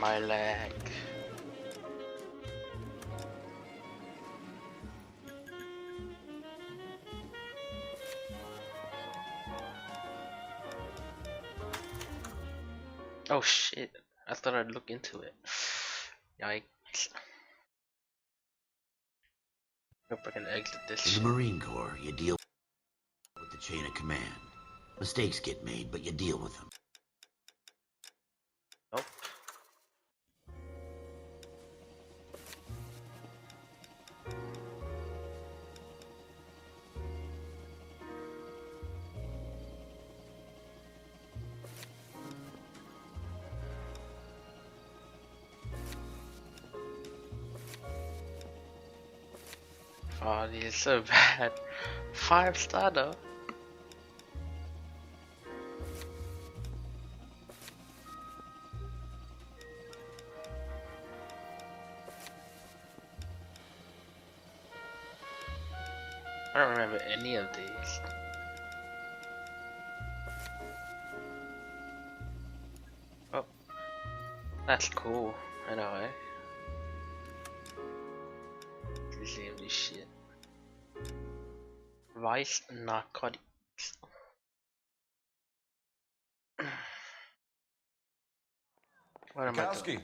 my leg. Oh shit, I thought I'd look into it. Yikes. Hope I can exit this In shit. the Marine Corps, you deal with the chain of command. Mistakes get made, but you deal with them. Nope. Oh, these are so bad. 5-star though. I don't remember any of these. Oh, that's cool. Anyway. This is shit. Vice narcotics. What am I doing?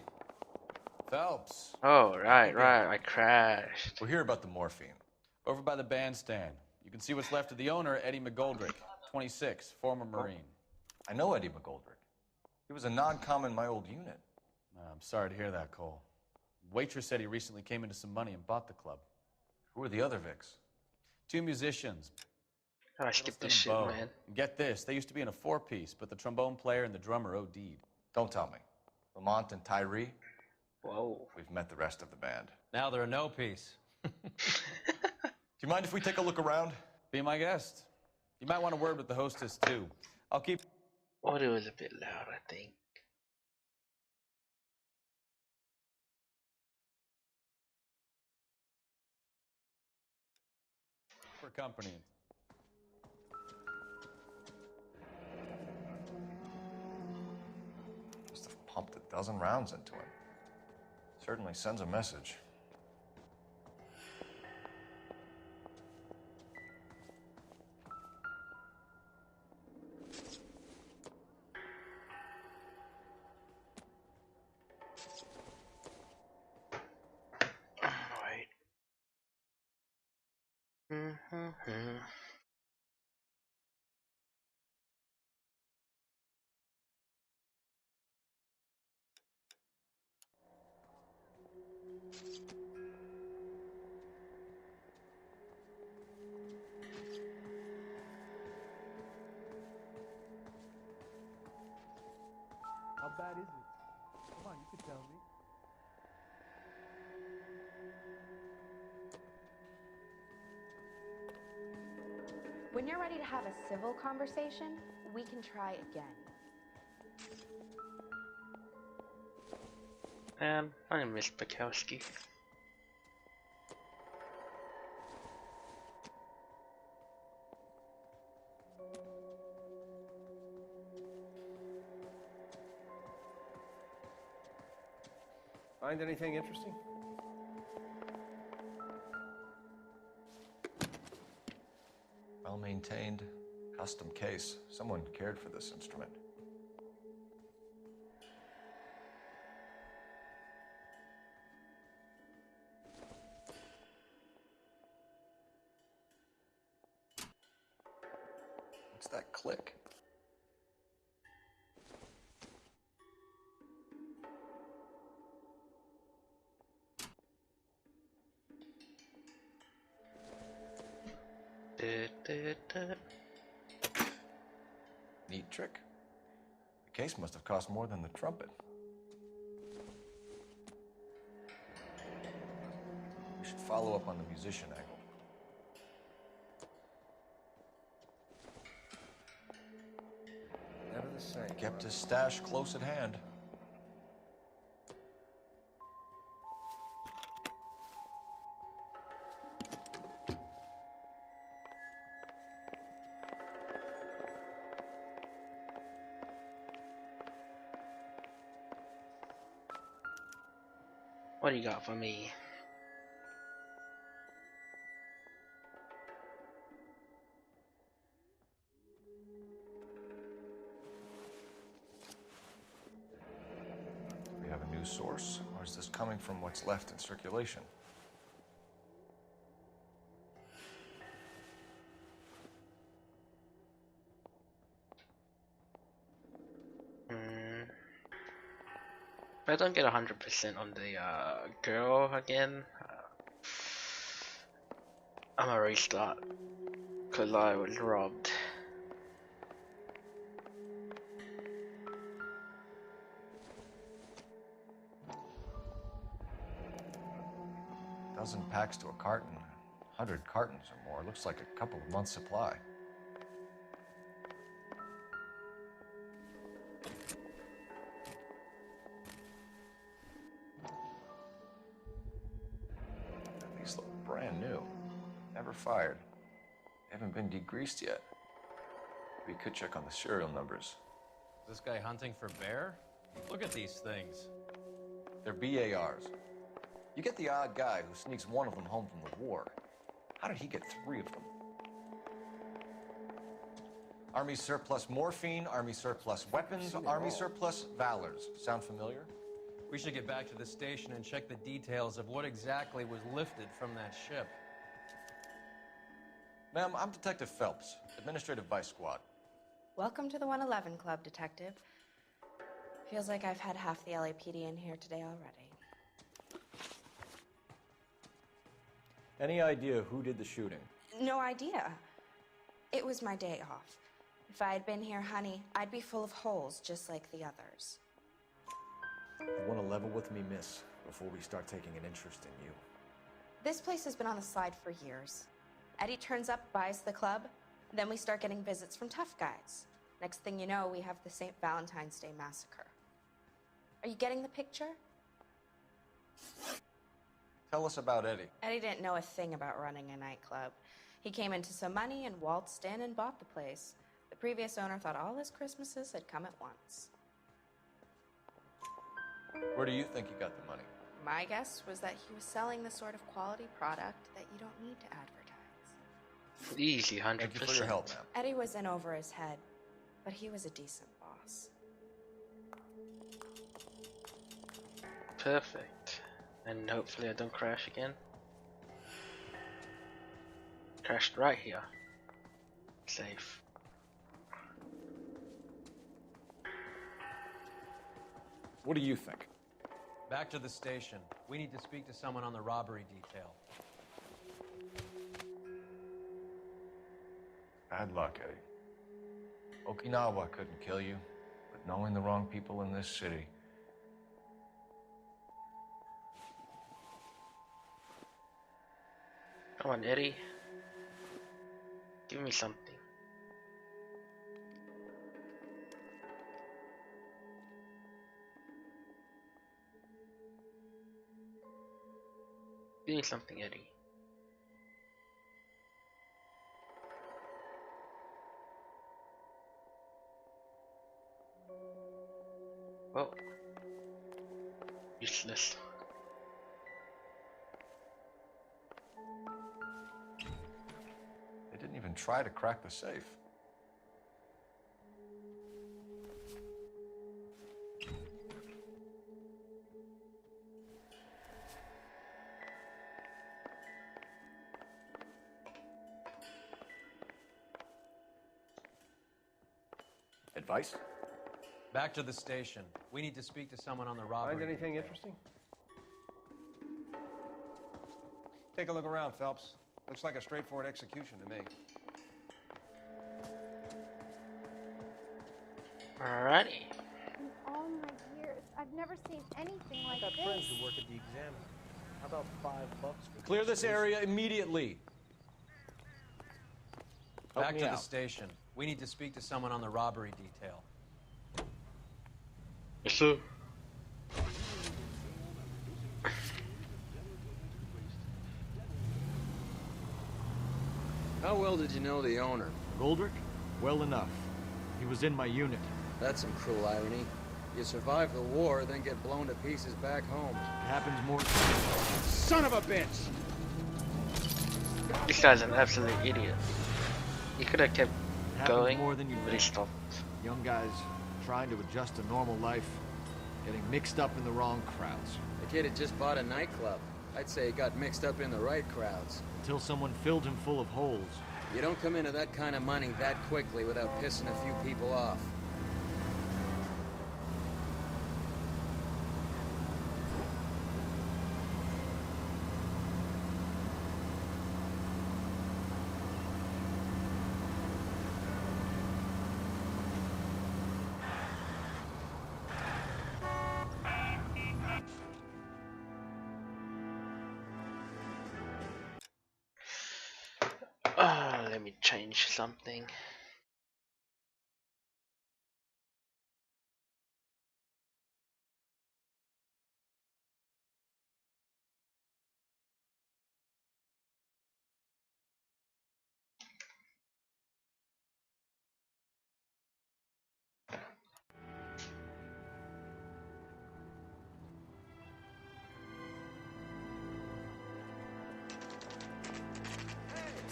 Phelps. Oh, right, I crashed. We're here about the morphine. Over by the bandstand. You can see what's left of the owner, Eddie McGoldrick, 26, former Marine. I know Eddie McGoldrick. He was a non-com in my old unit. I'm sorry to hear that, Cole. Waitress said he recently came into some money and bought the club. Who are the other Vics? 2 musicians. Oh, I skipped this shit, Bo. man. And get this, they used to be in a 4-piece, but the trombone player and the drummer OD'd. Don't tell me. Lamont and Tyree? Whoa. We've met the rest of the band. Now they're a no-piece. Do you mind if we take a look around? Be my guest. You might want a word with the hostess, too. I'll keep... Audio is a bit loud, I think. for company. Must have pumped a dozen rounds into him. Certainly sends a message. Alright. How bad is it? Come on, you can tell me. When you're ready to have a civil conversation, we can try again. My name is Bukowski. Find anything interesting? Well-maintained, custom case. Someone cared for this instrument. What's that click? Neat trick. The case must have cost more than the trumpet. We should follow up on the musician angle. Never the same. Kept his stash close at hand. What do you got for me? Do we have a new source, or is this coming from what's left in circulation? If I don't get 100% on the girl again, I'm gonna restart. Cause I was robbed. Dozen packs to a carton, 100 cartons or more. Looks like a couple of months' supply. These look brand new. Never fired. They haven't been degreased yet. We could check on the serial numbers. Is this guy hunting for bear? Look at these things. They're BARs. You get the odd guy who sneaks one of them home from the war. How did he get 3 of them? Army surplus morphine, Army surplus weapons, Army surplus valors. Sound familiar? We should get back to the station and check the details of what exactly was lifted from that ship. Ma'am, I'm Detective Phelps, Administrative Vice Squad. Welcome to the 111 Club, Detective. Feels like I've had half the LAPD in here today already. Any idea who did the shooting? No idea. It was my day off. If I had been here, honey, I'd be full of holes just like the others. You want to level with me, miss, before we start taking an interest in you. This place has been on the slide for years. Eddie turns up, buys the club, then we start getting visits from tough guys. Next thing you know, we have the St. Valentine's Day massacre. Are you getting the picture? Tell us about Eddie. Eddie didn't know a thing about running a nightclub. He came into some money and waltzed in and bought the place. The previous owner thought all his Christmases had come at once. Where do you think he got the money? My guess was that he was selling the sort of quality product that you don't need to advertise. Easy, 100%. Thank you for your help, ma'am. Eddie was in over his head, but he was a decent boss. Perfect. And hopefully I don't crash again. Crashed right here. Safe. What do you think? Back to the station. We need to speak to someone on the robbery detail. Bad luck, Eddie. Okinawa couldn't kill you, but knowing the wrong people in this city. Come on, Eddie. Give me something. Give me something, Eddie. Oh. Useless. They didn't even try to crack the safe. Advice? Back to the station. We need to speak to someone on the robbery Find anything detail. interesting? Take a look around, Phelps. Looks like a straightforward execution to me. Alrighty. In all my years, I've never seen anything like I got this. friends who work at the Examiner. How about $5 for Clear this area immediately. Help Back me to the out. station. We need to speak to someone on the robbery detail. Yes, sir. How well did you know the owner? Goldrick? Well enough. He was in my unit. That's some cruel irony. You survive the war, then get blown to pieces back home. It happens more. Son of a bitch! This guy's an absolute idiot. He could have kept It happens going, more than you but he think. stopped. Young guys trying to adjust to normal life, getting mixed up in the wrong crowds. The kid had just bought a nightclub. I'd say he got mixed up in the right crowds. Until someone filled him full of holes. You don't come into that kind of money that quickly without pissing a few people off. Let me change something.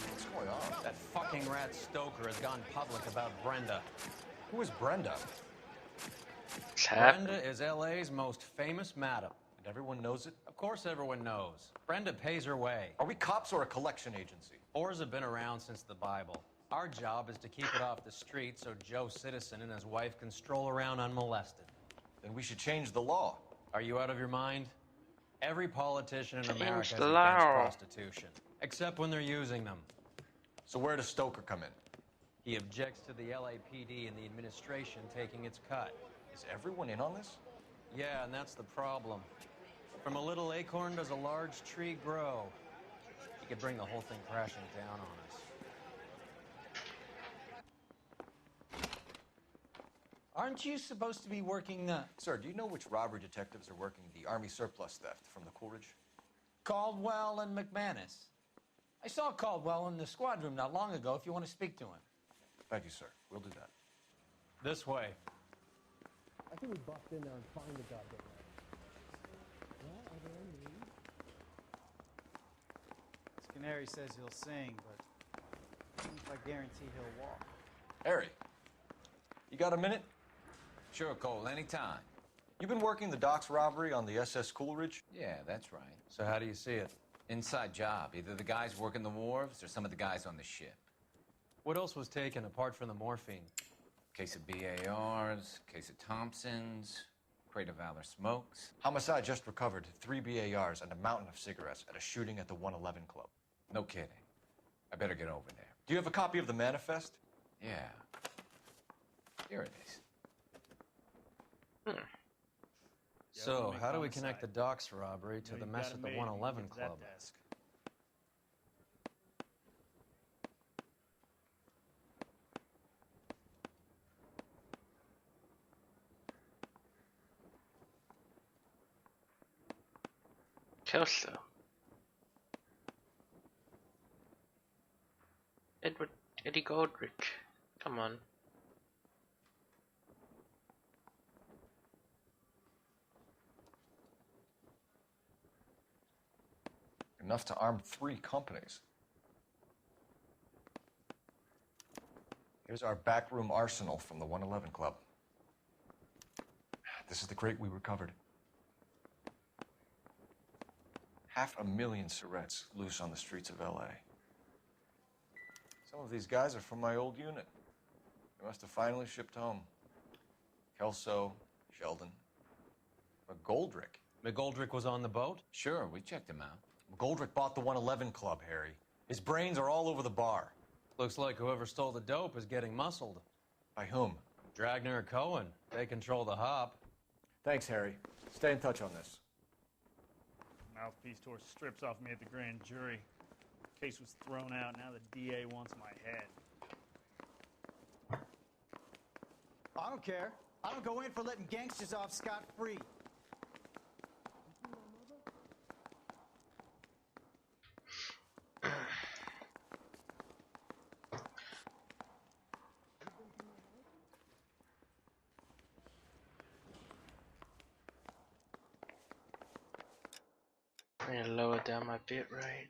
What's going on? That fucking rat Stoker has gone public about Brenda. Who is Brenda? What's happening? Brenda is LA's most famous madam. And everyone knows it? Of course everyone knows. Brenda pays her way. Are we cops or a collection agency? Whores have been around since the Bible. Our job is to keep it off the street so Joe Citizen and his wife can stroll around unmolested. Then we should change the law. Are you out of your mind? Every politician in Change America is the against law. prostitution, except when they're using them. So where does Stoker come in? He objects to the LAPD and the administration taking its cut. Is everyone in on this? Yeah, and that's the problem. From a little acorn does a large tree grow. He could bring the whole thing crashing down on us. Aren't you supposed to be working, Sir, do you know which robbery detectives are working the Army surplus theft from the Coolidge? Caldwell and McManus? I saw Caldwell in the squad room not long ago if you want to speak to him. Thank you, sir. We'll do that. This way. I think we bust in there and find the goddamn rat. Canary says he'll sing, but I guarantee he'll walk. Harry, you got a minute? Sure, Cole, anytime. You've been working the docks robbery on the SS Coolidge? Yeah, that's right. So how do you see it? Inside job. Either the guys working the wharves or some of the guys on the ship. What else was taken apart from the morphine? Case of BARs, case of Thompsons, crate of Valor smokes. Homicide just recovered 3 BARs and a mountain of cigarettes at a shooting at the 111 Club. No kidding. I better get over there. Do you have a copy of the manifest? Yeah. Here it is. So, how do we connect the docks robbery to the mess at the 111 Club? Kelso. Eddie Goldrick. Come on. Enough to arm 3 companies. Here's our backroom arsenal from the 111 Club. This is the crate we recovered. 500,000 cigarettes loose on the streets of LA. Some of these guys are from my old unit. They must have finally shipped home. Kelso, Sheldon, McGoldrick. McGoldrick was on the boat? Sure, we checked him out. McGoldrick bought the 111 Club, Harry. His brains are all over the bar. Looks like whoever stole the dope is getting muscled. By whom? Dragner or Cohen. They control the hop. Thanks, Harry. Stay in touch on this. Mouthpiece tore strips off me at the grand jury. Case was thrown out. Now the DA wants my head. I don't care. I don't go in for letting gangsters off scot-free. I'm gonna lower down my bit rate.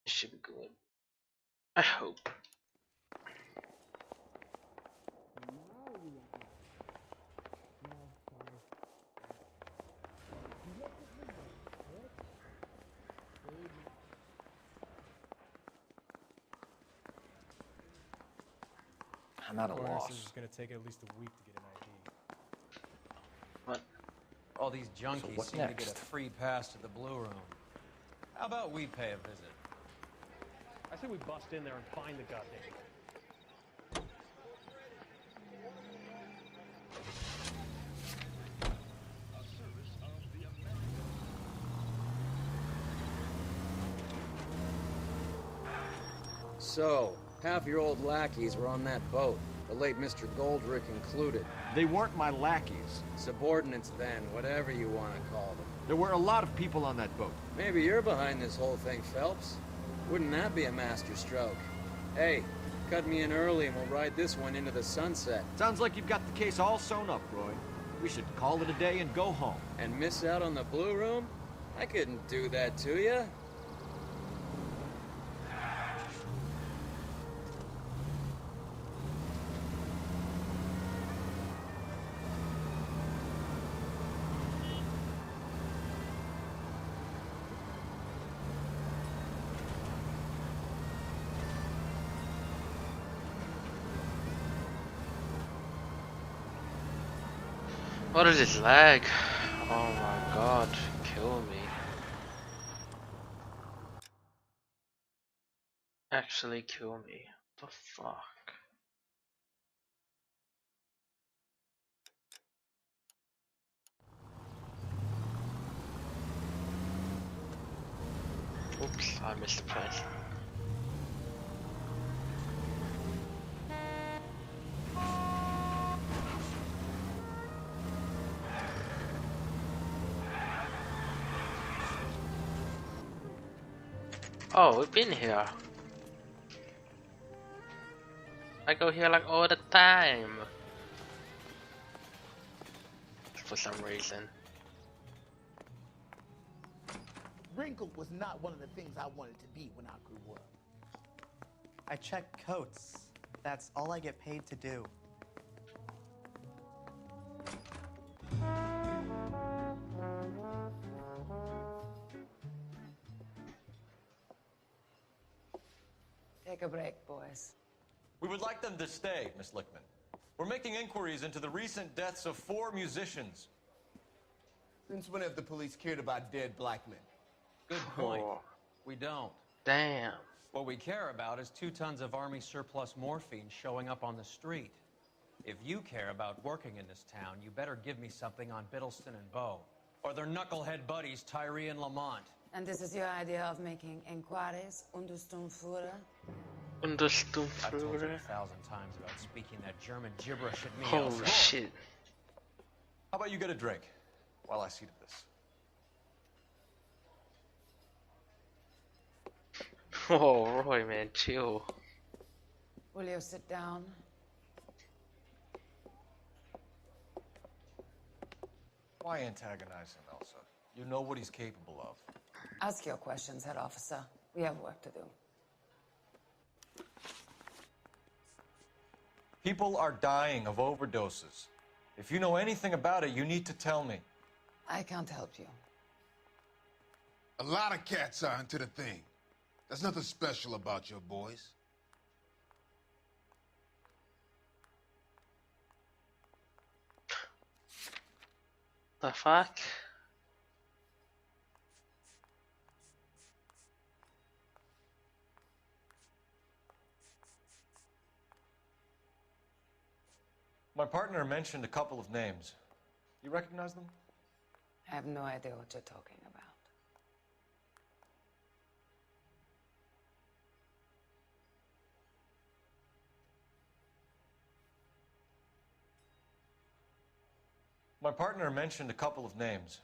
It should be good. I hope. I'm at a Noire loss. says it's gonna take at least a week to get an ID. What? All these junkies what seem to next? get a free pass to the Blue Room. How about we pay a visit? I say we bust in there and find the goddamn guy. So, half your old lackeys were on that boat, the late Mr. Goldrick included. They weren't my lackeys. Subordinates then, whatever you want to call them. There were a lot of people on that boat. Maybe you're behind this whole thing, Phelps. Wouldn't that be a master stroke? Hey, cut me in early and we'll ride this one into the sunset. Sounds like you've got the case all sewn up, Roy. We should call it a day and go home. And miss out on the Blue Room? I couldn't do that to you. What is this lag? Oh my god, kill me. Actually kill me. What the fuck? Oops, I missed the place. Oh, we've been here. I go here like all the time. For some reason. Wrinkled was not one of the things I wanted to be when I grew up. I check coats. That's all I get paid to do. Take a break, boys. We would like them to stay, Miss Lickman. We're making inquiries into the recent deaths of 4 musicians. Since when have the police cared about dead black men? Good point. Oh. We don't. Damn. What we care about is 2 tons of Army surplus morphine showing up on the street. If you care about working in this town, you better give me something on Biddleston and Bow. Or their knucklehead buddies, Tyree and Lamont. And this is your idea of making inquiries, Untersturmführer? I've told you Untersturmführer. 1,000 times about speaking that German gibberish at me. Holy shit. How about you get a drink while I see to this? Oh, Roy, man, chill. Will you sit down? Why antagonize him, Elsa? You know what he's capable of. Ask your questions, head officer. We have work to do. People are dying of overdoses. If you know anything about it, you need to tell me. I can't help you. A lot of cats are into the thing. There's nothing special about your boys. The fuck? My partner mentioned a couple of names. You recognize them? I have no idea what you're talking about. My partner mentioned a couple of names.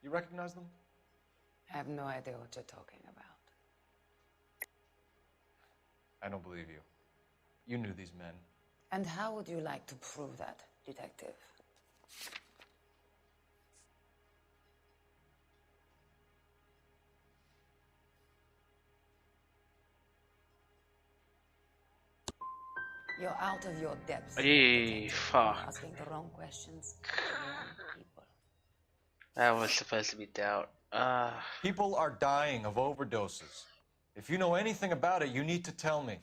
You recognize them? I have no idea what you're talking about. I don't believe you. You knew these men. And how would you like to prove that, detective? You're out of your depth. Hey, fuck. You're asking the wrong questions to the wrong people. That was supposed to be doubt. People are dying of overdoses. If you know anything about it, you need to tell me.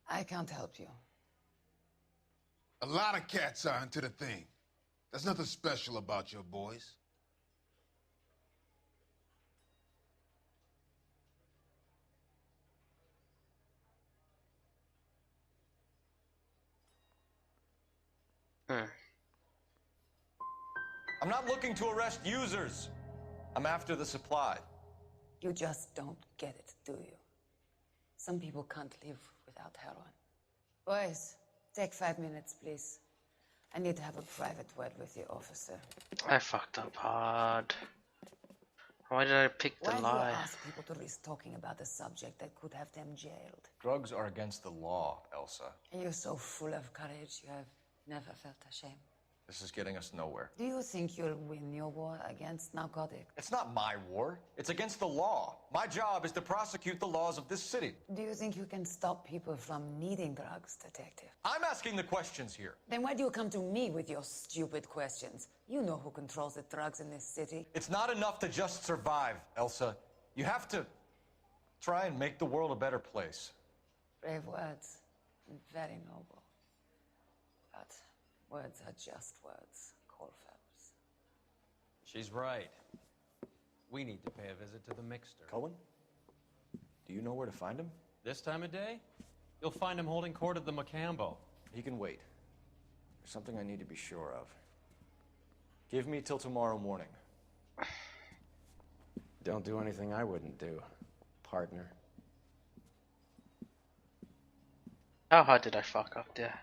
I can't help you. A lot of cats are into the thing. There's nothing special about your boys. I'm not looking to arrest users. I'm after the supply. You just don't get it, do you? Some people can't live without heroin. Boys, take 5 minutes, please. I need to have a private word with you, officer. I fucked up hard. Why did I pick the Why lie? do you ask people to risk talking about a subject that could have them jailed? Drugs are against the law, Elsa. And you're so full of courage, you have never felt ashamed. This is getting us nowhere. Do you think you'll win your war against narcotics? It's not my war. It's against the law. My job is to prosecute the laws of this city. Do you think you can stop people from needing drugs, detective? I'm asking the questions here. Then why do you come to me with your stupid questions? You know who controls the drugs in this city. It's not enough to just survive, Elsa. You have to try and make the world a better place. Brave words, and very noble. But words are just words, Cole Phelps. She's right. We need to pay a visit to the mixer. Cohen? Do you know where to find him? This time of day? You'll find him holding court at the Macambo. He can wait. There's something I need to be sure of. Give me till tomorrow morning. Don't do anything I wouldn't do, partner. How hard did I fuck up there?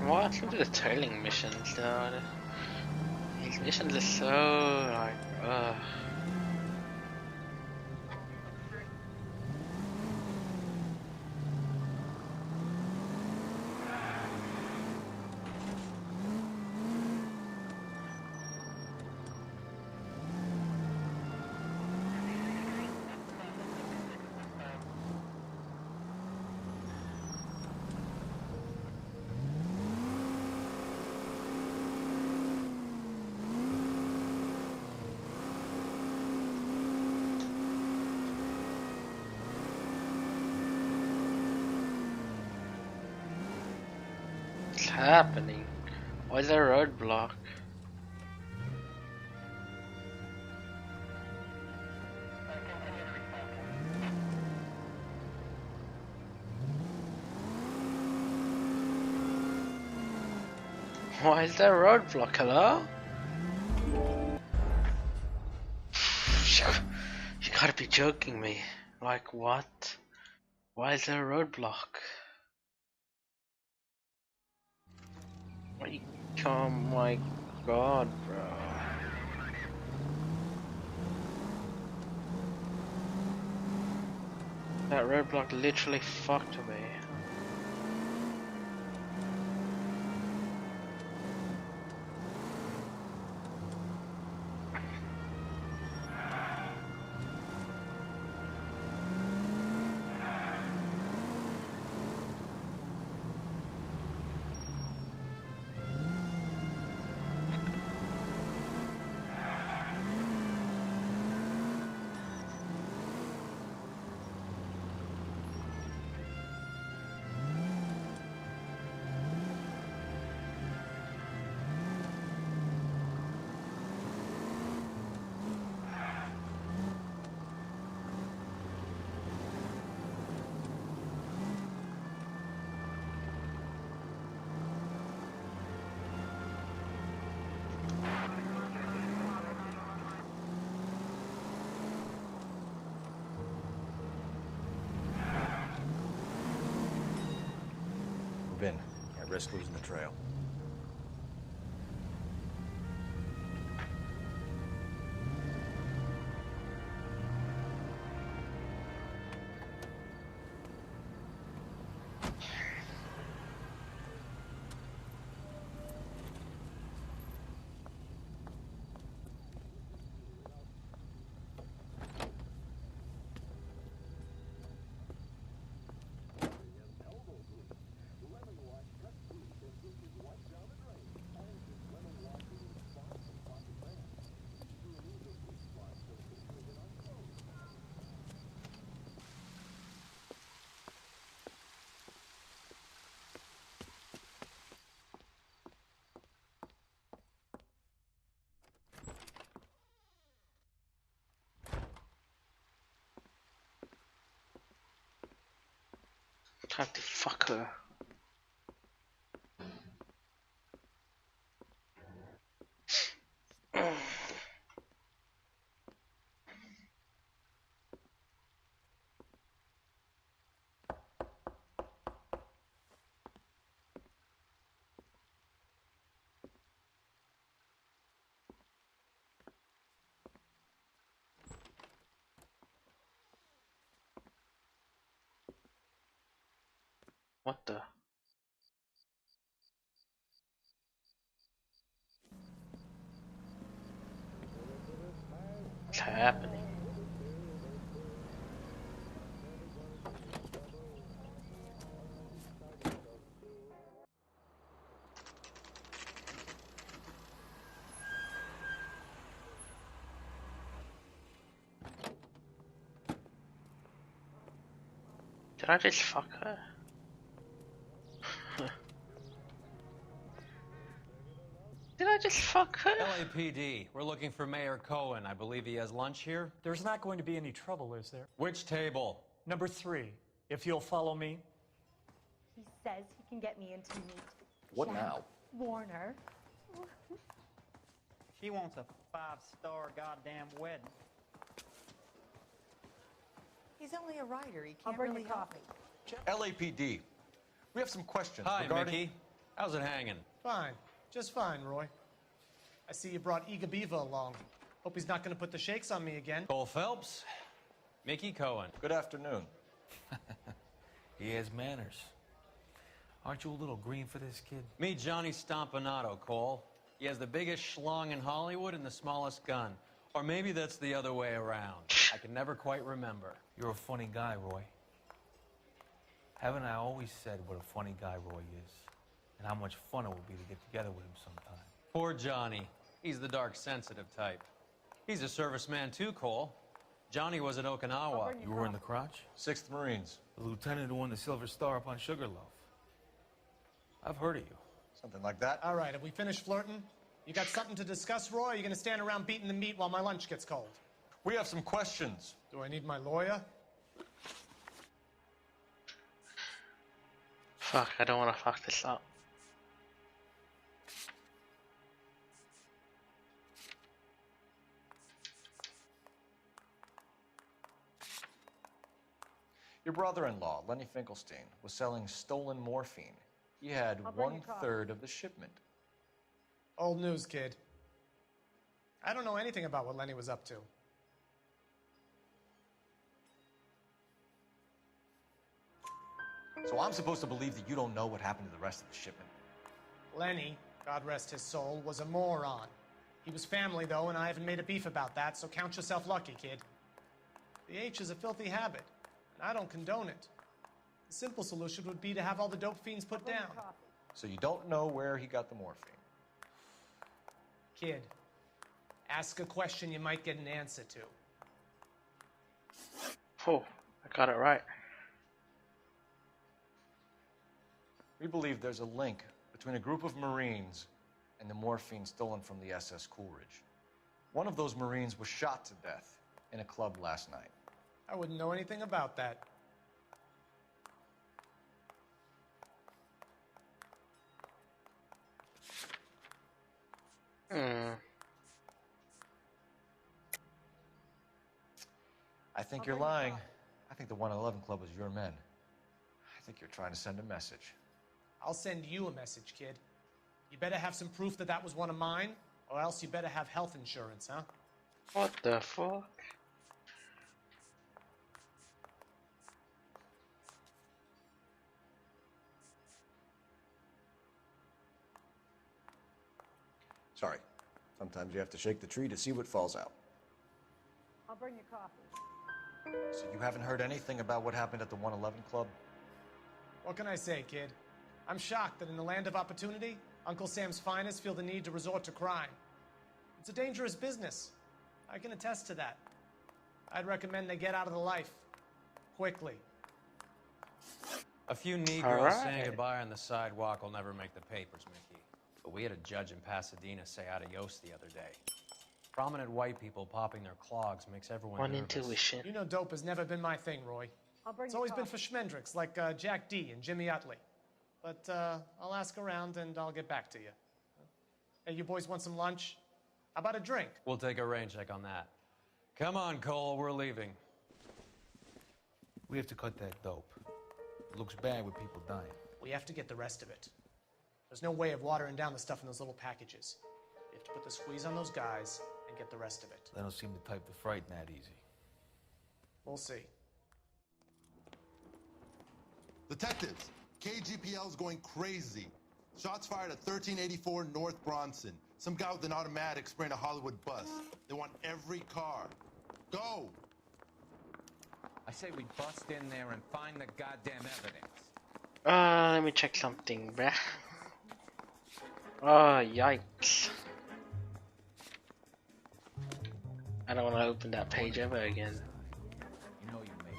What happened to the tailing missions though? These missions are so like, ugh. What's happening? Why is there a roadblock? Why is there a roadblock? Hello? You gotta be joking me. Like what? Why is there a roadblock? Oh my god, bro. That roadblock literally fucked me. I risk losing the trail. Time to fuck her. What the? What's happening? Did I just fuck her? Did I just fuck her? LAPD, we're looking for Mayor Cohen. I believe he has lunch here. There's not going to be any trouble, is there? Which table? Number 3, if you'll follow me. He says he can get me into meet What Jack now? Warner. She wants a 5-star goddamn wedding. He's only a writer. He I'll can't bring really you help coffee. me. LAPD. We have some questions Hi, regarding... Mickey. How's it hanging? Fine. Just fine, Roy. I see you brought Iga Beaver along. Hope he's not going to put the shakes on me again. Cole Phelps, Mickey Cohen. Good afternoon. He has manners. Aren't you a little green for this kid? Meet Johnny Stompanato, Cole. He has the biggest schlong in Hollywood and the smallest gun. Or maybe that's the other way around. I can never quite remember. You're a funny guy, Roy. Haven't I always said what a funny guy Roy is? And how much fun it would be to get together with him sometime. Poor Johnny. He's the dark, sensitive type. He's a serviceman too, Cole. Johnny was at Okinawa. You were in the crotch? 6th Marines. The lieutenant who won the Silver Star up on Sugarloaf. I've heard of you. Something like that. All right, have we finished flirting? You got something to discuss, Roy? Or are you going to stand around beating the meat while my lunch gets cold? We have some questions. Do I need my lawyer? Fuck, I don't want to fuck this up. Your brother-in-law, Lenny Finkelstein, was selling stolen morphine. He had I'll bring you coffee. 1/3 of the shipment. Old news, kid. I don't know anything about what Lenny was up to. So I'm supposed to believe that you don't know what happened to the rest of the shipment? Lenny, God rest his soul, was a moron. He was family, though, and I haven't made a beef about that, so count yourself lucky, kid. The H is a filthy habit, and I don't condone it. The simple solution would be to have all the dope fiends put down. So you don't know where he got the morphine? Kid, ask a question you might get an answer to. Oh, I got it right. We believe there's a link between a group of Marines and the morphine stolen from the SS Coolidge. One of those Marines was shot to death in a club last night. I wouldn't know anything about that. I think you're lying. I think the 111 Club is your men. I think you're trying to send a message. I'll send you a message, kid. You better have some proof that that was one of mine, or else you better have health insurance, huh? What the fuck? Sorry. Sometimes you have to shake the tree to see what falls out. I'll bring you coffee. So you haven't heard anything about what happened at the 111 Club? What can I say, kid? I'm shocked that in the land of opportunity, Uncle Sam's finest feel the need to resort to crime. It's a dangerous business. I can attest to that. I'd recommend they get out of the life. Quickly. A few Negroes Alright. saying goodbye on the sidewalk will never make the papers, Mickey. But we had a judge in Pasadena say adios the other day. Prominent white people popping their clogs makes everyone One nervous. intuition. You know dope has never been my thing, Roy. I'll bring It's you always been coffee. for schmendricks like Jack D and Jimmy Utley. But I'll ask around and I'll get back to you. Hey, you boys want some lunch? How about a drink? We'll take a rain check on that. Come on, Cole, we're leaving. We have to cut that dope. It looks bad with people dying. We have to get the rest of it. There's no way of watering down the stuff in those little packages. You have to put the squeeze on those guys and get the rest of it. They don't seem the type to frighten that easy. We'll see. Detectives, KGPL's going crazy. Shots fired at 1384 North Bronson. Some guy with an automatic spraying a Hollywood bus. They want every car. Go! I say we bust in there and find the goddamn evidence. Let me check something, bruh. Oh, yikes. I don't want to open that page ever again. You know you made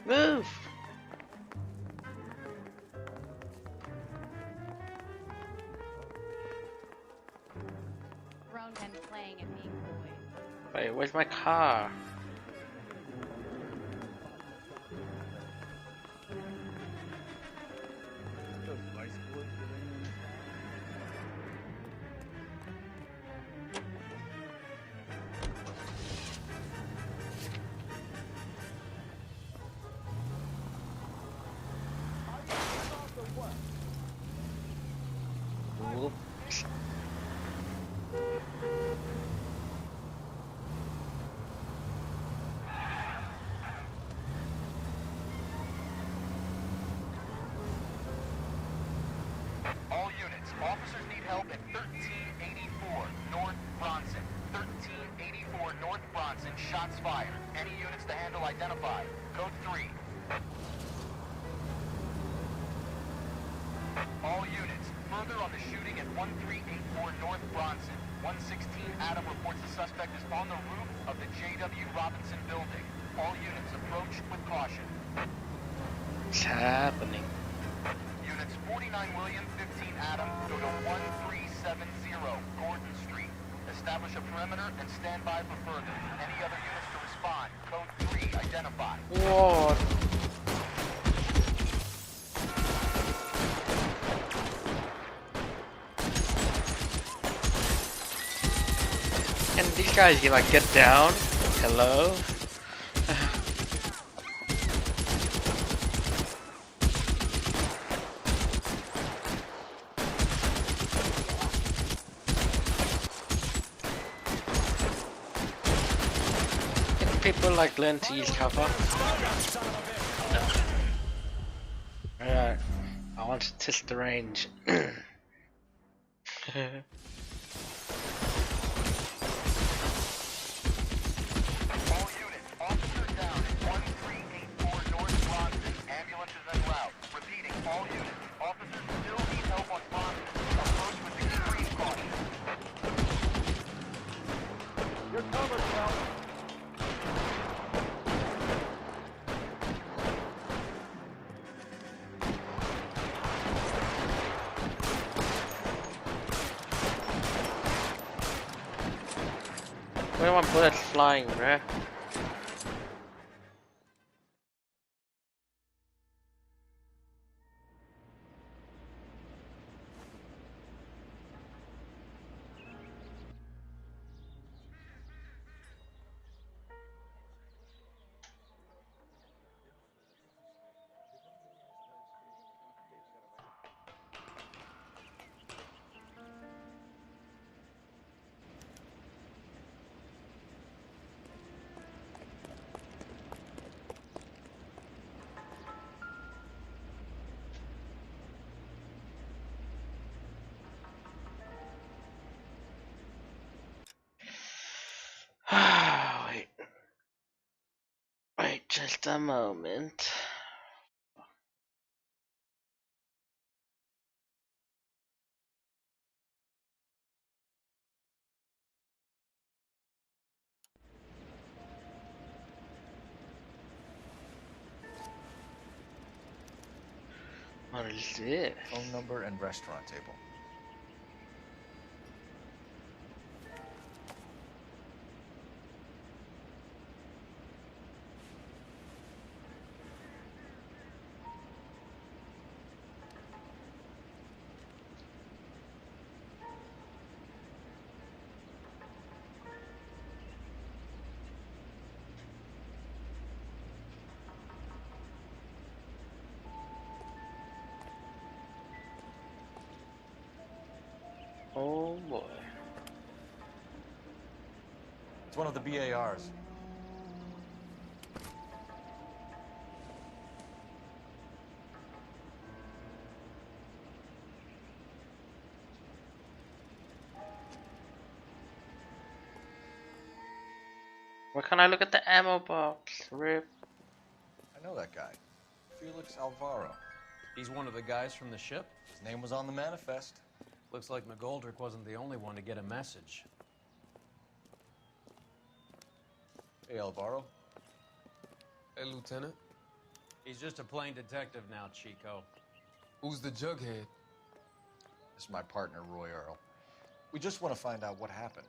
it. Move! Grown men playing and being boys. Wait, where's my car? Whoops. All units, officers need help at 1384 North Bronson. 1384 North Bronson, shots fired. Any units to handle identified. Code 3. All units, further on the shooting at 1384 North Bronson. 116 Adam reports the suspect is on the roof of the J.W. Robinson building. All units approach with caution. What's happening? Units 49 William, 15 Adam, go to 1370 Gordon Street. Establish a perimeter and stand by for further. Any other units to respond. Code 3, identify. What? Can these guys like get down? Hello? Can people like learn to use cover? No. Alright. I want to test the range. All units, officers down at 1384 North Bronson. Ambulances en route. Repeating, all units, officers still need help on Bronson. Approach with extreme caution. You're covered, Phelps. Where are my bullets flying, bruh? Just a moment. What is this? Phone number and restaurant table. Oh boy. It's one of the BARs. Where can I look at the ammo box? Rip. I know that guy. Felix Alvaro. He's one of the guys from the ship? His name was on the manifest. Looks like McGoldrick wasn't the only one to get a message. Hey, Alvaro. Hey, Lieutenant. He's just a plain detective now, Chico. Who's the jughead? This is my partner, Roy Earl. We just want to find out what happened.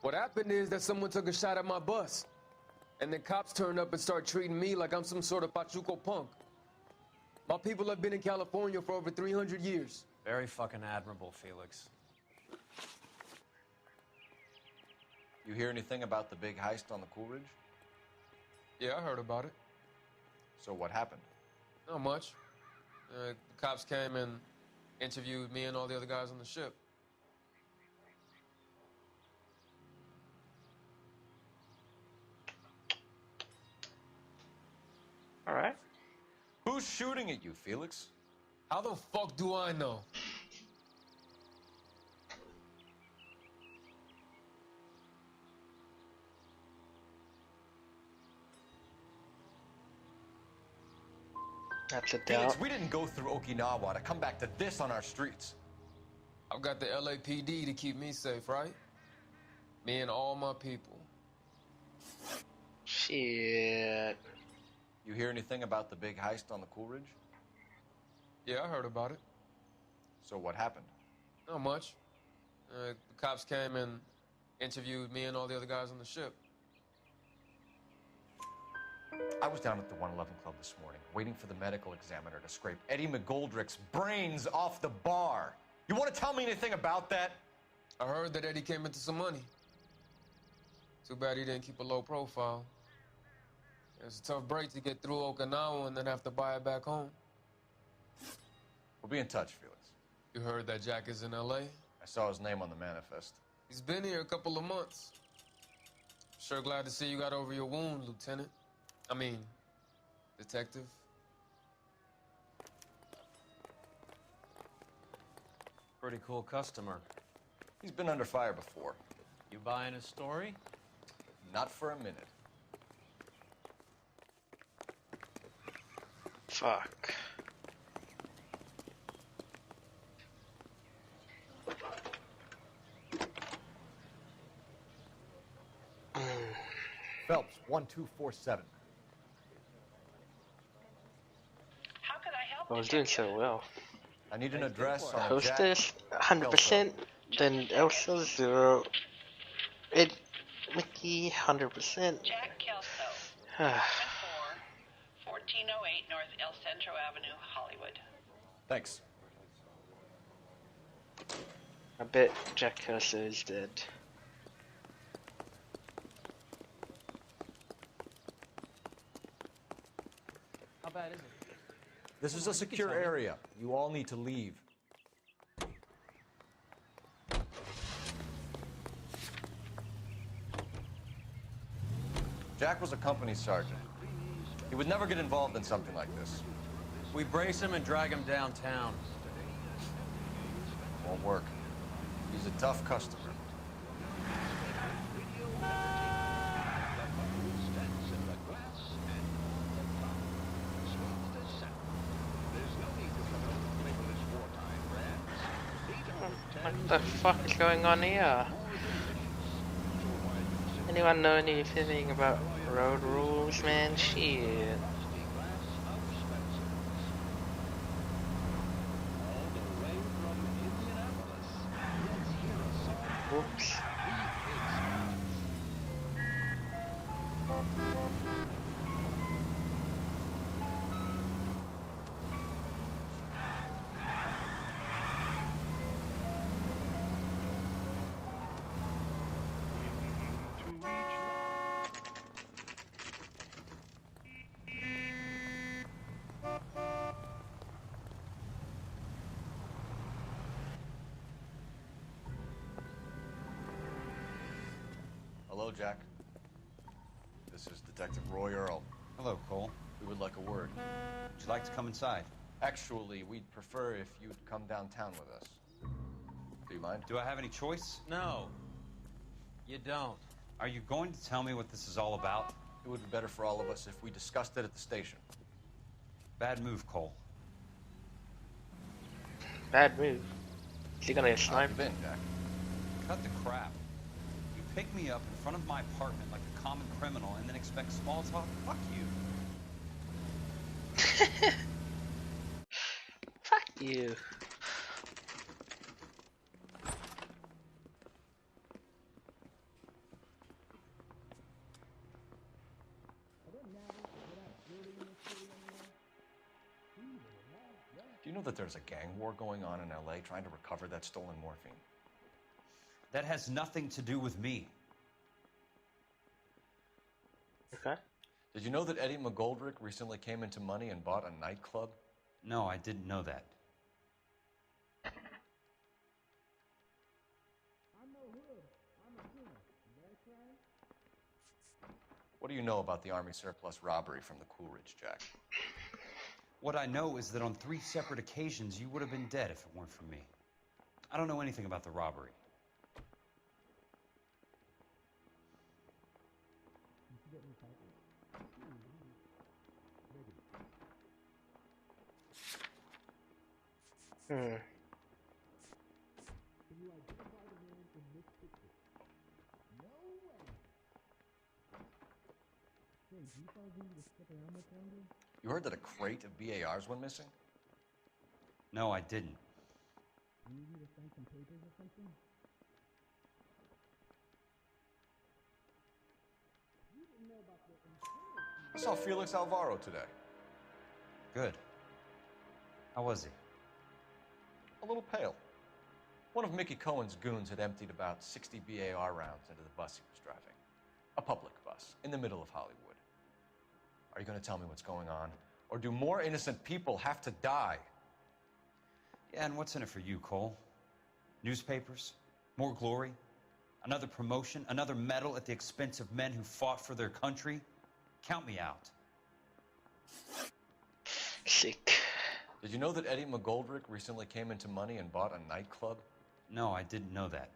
What happened is that someone took a shot at my bus. And then cops turned up and start treating me like I'm some sort of Pachuco punk. My people have been in California for over 300 years. Very fucking admirable, Felix. You hear anything about the big heist on the Coolidge? Yeah, I heard about it. So what happened? Not much. The cops came and interviewed me and all the other guys on the ship. All right. Who's shooting at you, Felix? How the fuck do I know? That's a doubt. Felix, we didn't go through Okinawa to come back to this on our streets. I've got the LAPD to keep me safe, right? Me and all my people. Shit. You hear anything about the big heist on the Coolidge? Yeah, I heard about it. So what happened? Not much. The cops came and interviewed me and all the other guys on the ship. I was down at the 111 Club this morning, waiting for the medical examiner to scrape Eddie McGoldrick's brains off the bar. You want to tell me anything about that? I heard that Eddie came into some money. Too bad he didn't keep a low profile. It's a tough break to get through Okinawa and then have to buy it back home. We'll be in touch, Felix. You heard that Jack is in L.A.? I saw his name on the manifest. He's been here a couple of months. Sure glad to see you got over your wound, Lieutenant. I mean, Detective. Pretty cool customer. He's been under fire before. You buying his story? Not for a minute. Fuck. Phelps, 1247. I was doing so well. I need an address on Hostess, 100%. Then Elsa, 0. Ed, Mickey, 100%. Jack Kelso, 1408 North El Centro Avenue, Hollywood. Thanks. I bet Jack Kelso is dead. How bad is it? This is a secure area. You all need to leave. Jack was a company sergeant. He would never get involved in something like this. We brace him and drag him downtown. Won't work. He's a tough customer. What the fuck is going on here? Anyone know anything about road rules, man? Shit. Whoops. Hello, Jack. This is Detective Roy Earl. Hello, Cole. We would like a word. Would you like to come inside? Actually, we'd prefer if you'd come downtown with us. Do you mind? Do I have any choice? No. You don't. Are you going to tell me what this is all about? It would be better for all of us if we discussed it at the station. Bad move, Cole. Bad move. Is he gonna get How have sniped? you been, Jack? Cut the crap. You pick me up in front of my apartment like a common criminal and then expect small talk? Fuck you. Fuck you. Do you know that there's a gang war going on in L.A. trying to recover that stolen morphine? That has nothing to do with me. Okay. Did you know that Eddie McGoldrick recently came into money and bought a nightclub? No, I didn't know that. What do you know about the Army surplus robbery from the Coolidge, Jack? What I know is that on 3 separate occasions, you would have been dead if it weren't for me. I don't know anything about the robbery. Hmm. You heard that a crate of BARs went missing? No, I didn't. I saw Felix Alvaro today. Good. How was he? A little pale. One of Mickey Cohen's goons had emptied about 60 BAR rounds into the bus he was driving. A public bus, in the middle of Hollywood. Are you going to tell me what's going on? Or do more innocent people have to die? Yeah, and what's in it for you, Cole? Newspapers? More glory? Another promotion? Another medal at the expense of men who fought for their country? Count me out. Sick. Did you know that Eddie McGoldrick recently came into money and bought a nightclub? No, I didn't know that.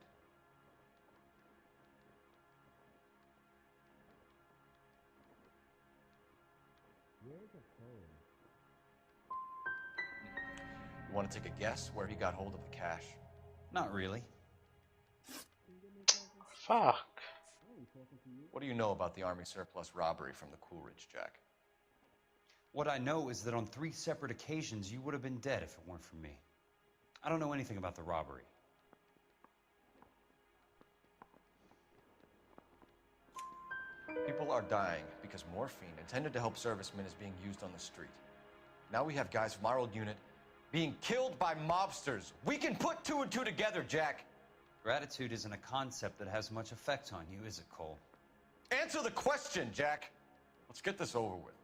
You want to take a guess where he got hold of the cash? Not really. Fuck. What do you know about the Army surplus robbery from the Coolidge, Jack? What I know is that on 3 separate occasions, you would have been dead if it weren't for me. I don't know anything about the robbery. People are dying because morphine intended to help servicemen is being used on the street. Now we have guys from our old unit being killed by mobsters. We can put 2 and 2 together, Jack. Gratitude isn't a concept that has much effect on you, is it, Cole? Answer the question, Jack. Let's get this over with.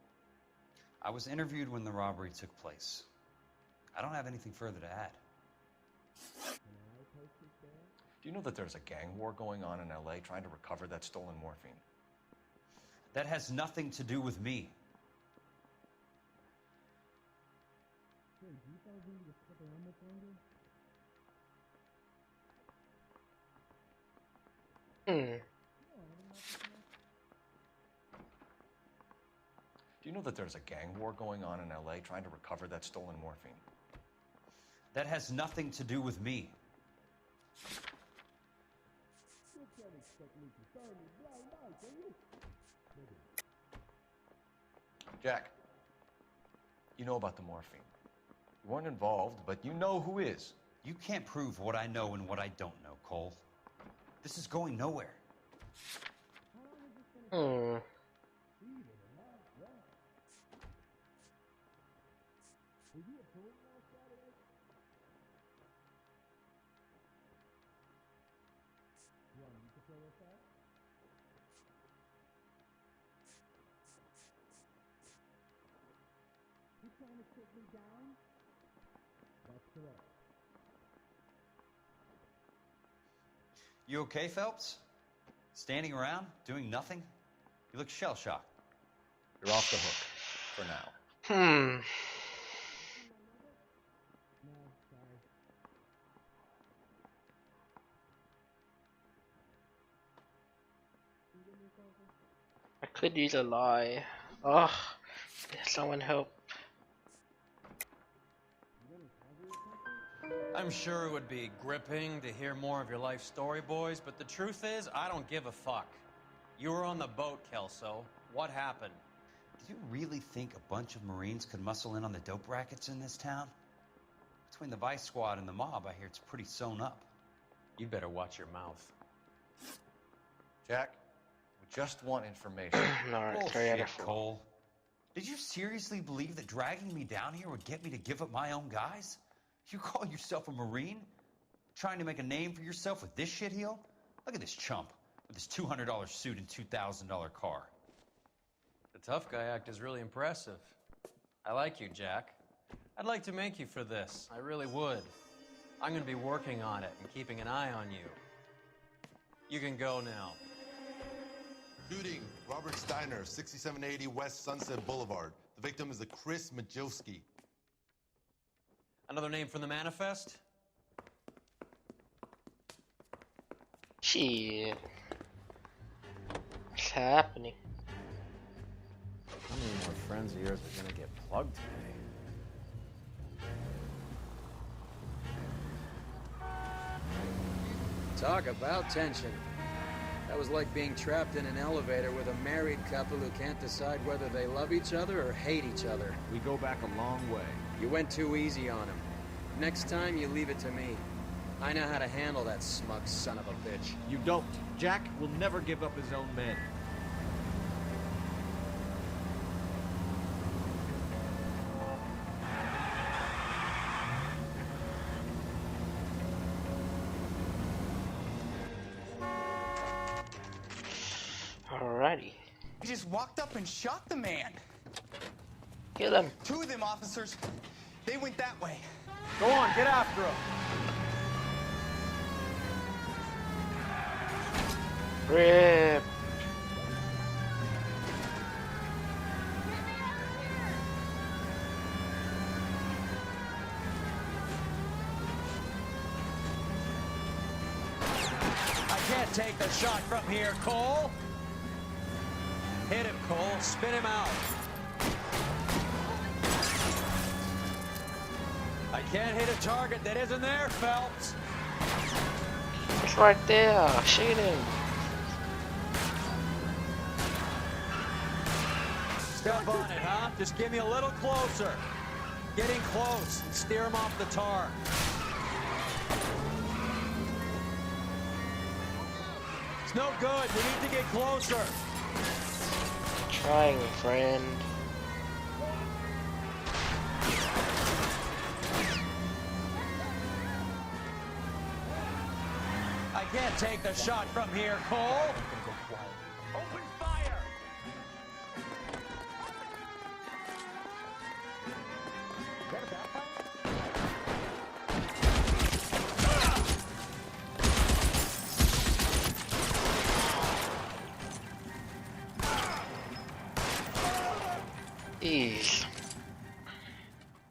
I was interviewed when the robbery took place. I don't have anything further to add. Do you know that there's a gang war going on in L.A. trying to recover that stolen morphine? That has nothing to do with me. Hmm. Do you know that there's a gang war going on in L.A. trying to recover that stolen morphine? That has nothing to do with me. Jack, you know about the morphine. You weren't involved, but you know who is. You can't prove what I know and what I don't know, Cole. This is going nowhere. Hmm. You okay, Phelps? Standing around, doing nothing? You look shell-shocked. You're off the hook. For now. Hmm. I could use a lie. Ugh. Someone help. I'm sure it would be gripping to hear more of your life story, boys, but the truth is, I don't give a fuck. You were on the boat, Kelso. What happened? Do you really think a bunch of Marines could muscle in on the dope rackets in this town? Between the Vice Squad and the mob, I hear it's pretty sewn up. You better watch your mouth. Jack, we just want information. Alright, 3 out of Bullshit, 4. Cole. Did you seriously believe that dragging me down here would get me to give up my own guys? You call yourself a Marine? Trying to make a name for yourself with this shitheel? Look at this chump with his $200 suit and $2,000 car. The tough guy act is really impressive. I like you, Jack. I'd like to make you for this. I really would. I'm going to be working on it and keeping an eye on you. You can go now. Shooting, Robert Steiner, 6780 West Sunset Boulevard. The victim is a Chris Majowski. Another name from the manifest? Shit. What's happening? How many more friends of yours are gonna get plugged today? Talk about tension. That was like being trapped in an elevator with a married couple who can't decide whether they love each other or hate each other. We go back a long way. You went too easy on him. Next time, you leave it to me. I know how to handle that smug son of a bitch. You don't. Jack will never give up his own men. Alrighty. He just walked up and shot the man. Kill him. 2 of them officers, they went that way. Go on, get after him. Rip. I can't take the shot from here, Cole. Hit him, Cole. Spin him out. I can't hit a target that isn't there, Phelps. It's right there. Shoot him. Step on it, huh? Just get me a little closer. Getting close and steer him off the tar. It's no good. We need to get closer. Trying, friend. I can't take the shot from here, Cole. Open fire.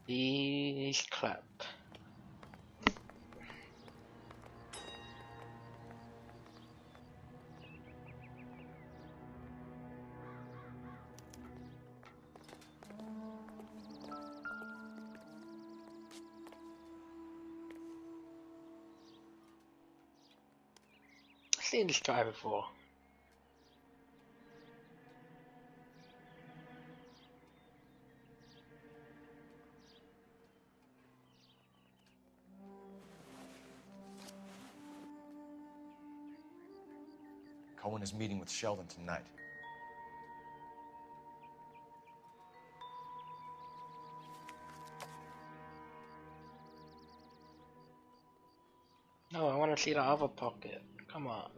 These clap. seen this guy before. Cohen is meeting with Sheldon tonight. No, I want to see the other pocket. Come on.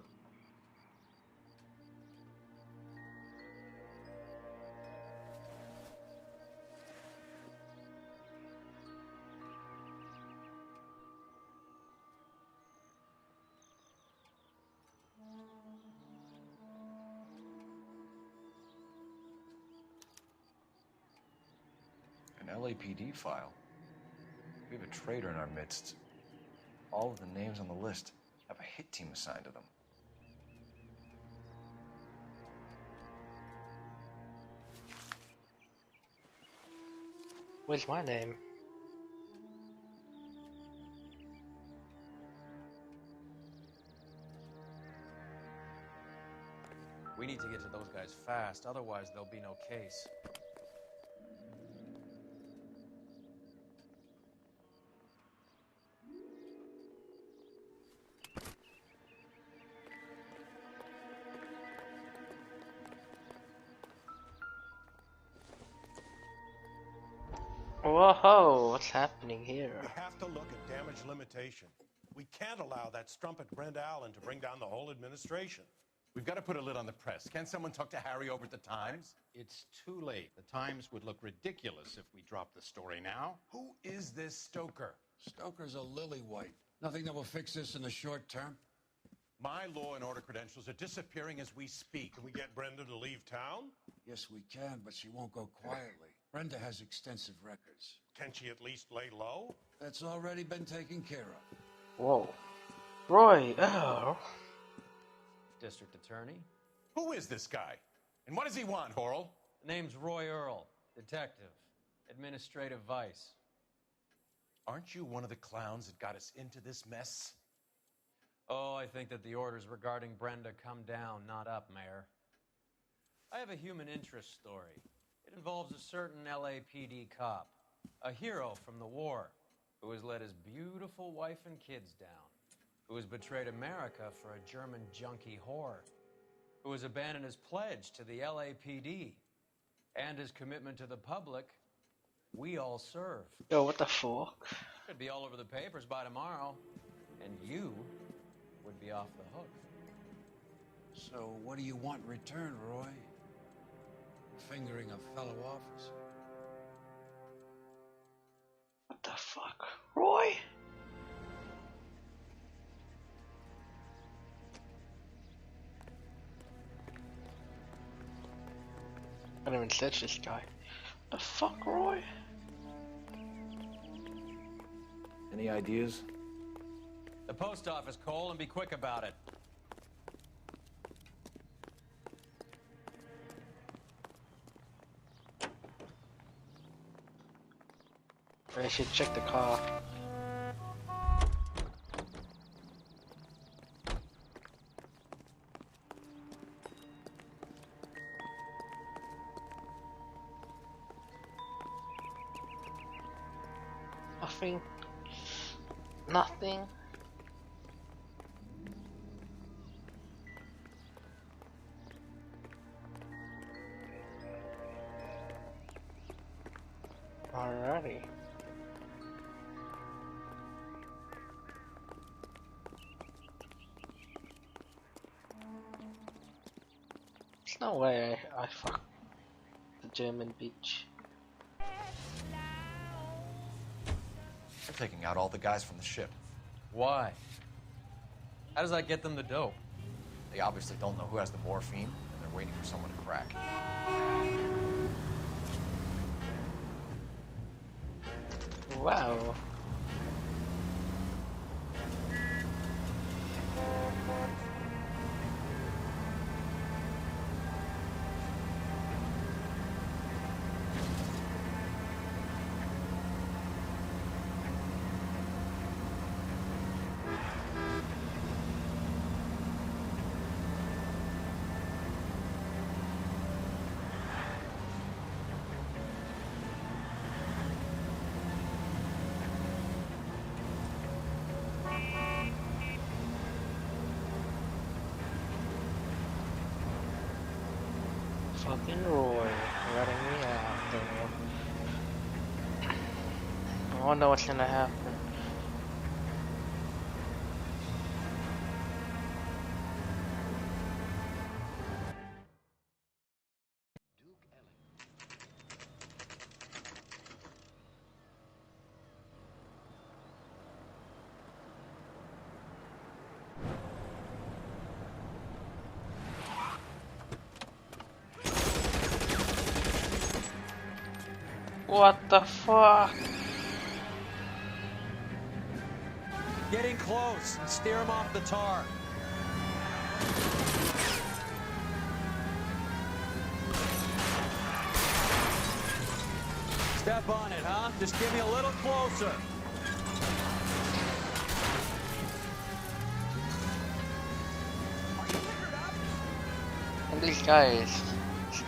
An LAPD file. We have a traitor in our midst. All of the names on the list have a hit team assigned to them. Where's my name? We need to get to those guys fast, otherwise there'll be no case. Whoa, what's happening here? We have to look at damage limitation. We can't allow that strumpet Brenda Allen to bring down the whole administration. We've got to put a lid on the press. Can't someone talk to Harry over at the Times? It's too late. The Times would look ridiculous if we dropped the story now. Who is this Stoker? Stoker's a lily-white. Nothing that will fix this in the short term. My law and order credentials are disappearing as we speak. Can we get Brenda to leave town? Yes, we can, but she won't go quietly. Brenda has extensive records. Can she at least lay low? That's already been taken care of. Whoa. Roy, oh. District Attorney? Who is this guy? And what does he want, Horrell? Name's Roy Earl, detective, administrative vice. Aren't you one of the clowns that got us into this mess? Oh, I think that the orders regarding Brenda come down, not up, Mayor. I have a human interest story. It involves a certain LAPD cop, a hero from the war, who has let his beautiful wife and kids down, who has betrayed America for a German junkie whore, who has abandoned his pledge to the LAPD and his commitment to the public. We all serve. Yo, what the fuck? Could be all over the papers by tomorrow, and you would be off the hook. So what do you want in return, Roy? Fingering a fellow officer. What the fuck? Roy? I don't even search this guy. What the fuck, Roy? Any ideas? The post office, Cole, and be quick about it. I should check the car. Nothing. Nothing. Alrighty. There's no way I fuck the German bitch. They're taking out all the guys from the ship. Why? How does that get them the dope? They obviously don't know who has the morphine, and they're waiting for someone to crack. Wow. Fucking Roy, letting me out there. I don't know what's gonna happen. What the fuck? Getting close and steer him off the tar. Step on it, huh? Just get me a little closer. And these guys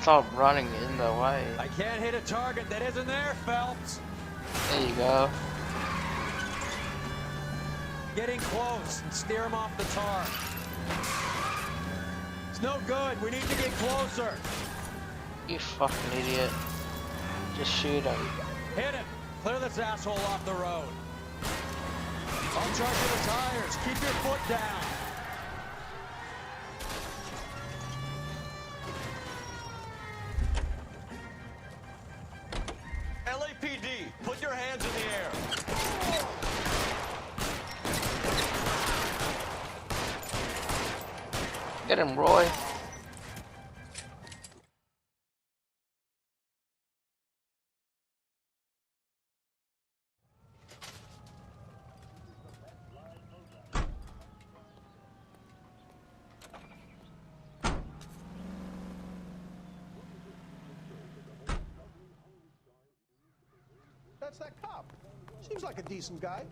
stop running in the way. I can't hit a target that isn't there, Phelps. There you go. Getting close and steer him off the tar. It's no good. We need to get closer. You fucking idiot. Just shoot him. Hit him. Clear this asshole off the road. I'll charge you the tires. Keep your foot down. LAPD, put your hands in the air. Get him, Roy. That's that cop. Seems like a decent guy.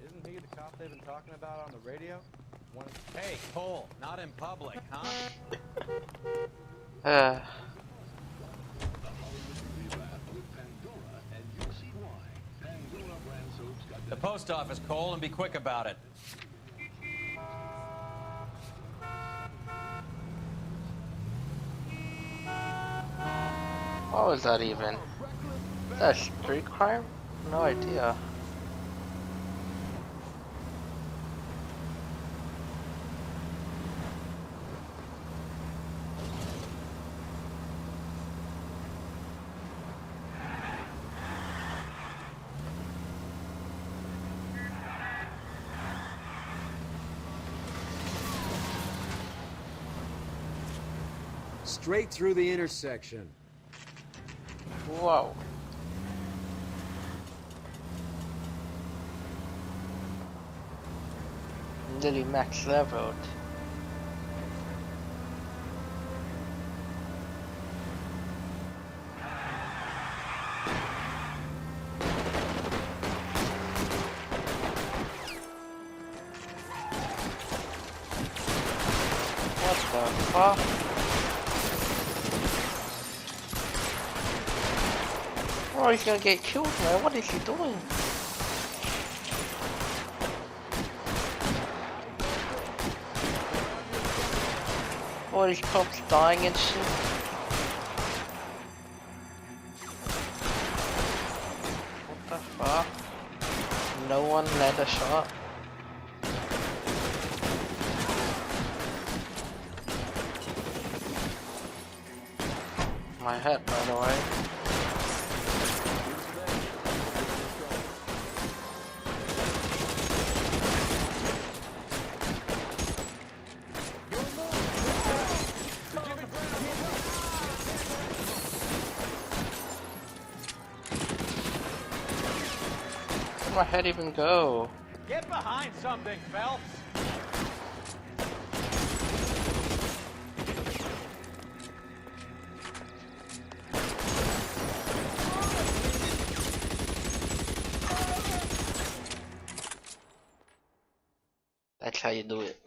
Isn't he the cop they've been talking about on the radio? Hey, Cole, not in public, huh? The post office, Cole, and be quick about it. What was that even? Is that a street crime? No idea. Straight through the intersection. Whoa. Nearly max leveled. What the fuck? Oh, he's gonna get killed, man. What is he doing? All these cops dying and shit. What the fuck? No one led a shot. My head, by the way. Where'd my head even go? Get behind something, Phelps. That's how you do it.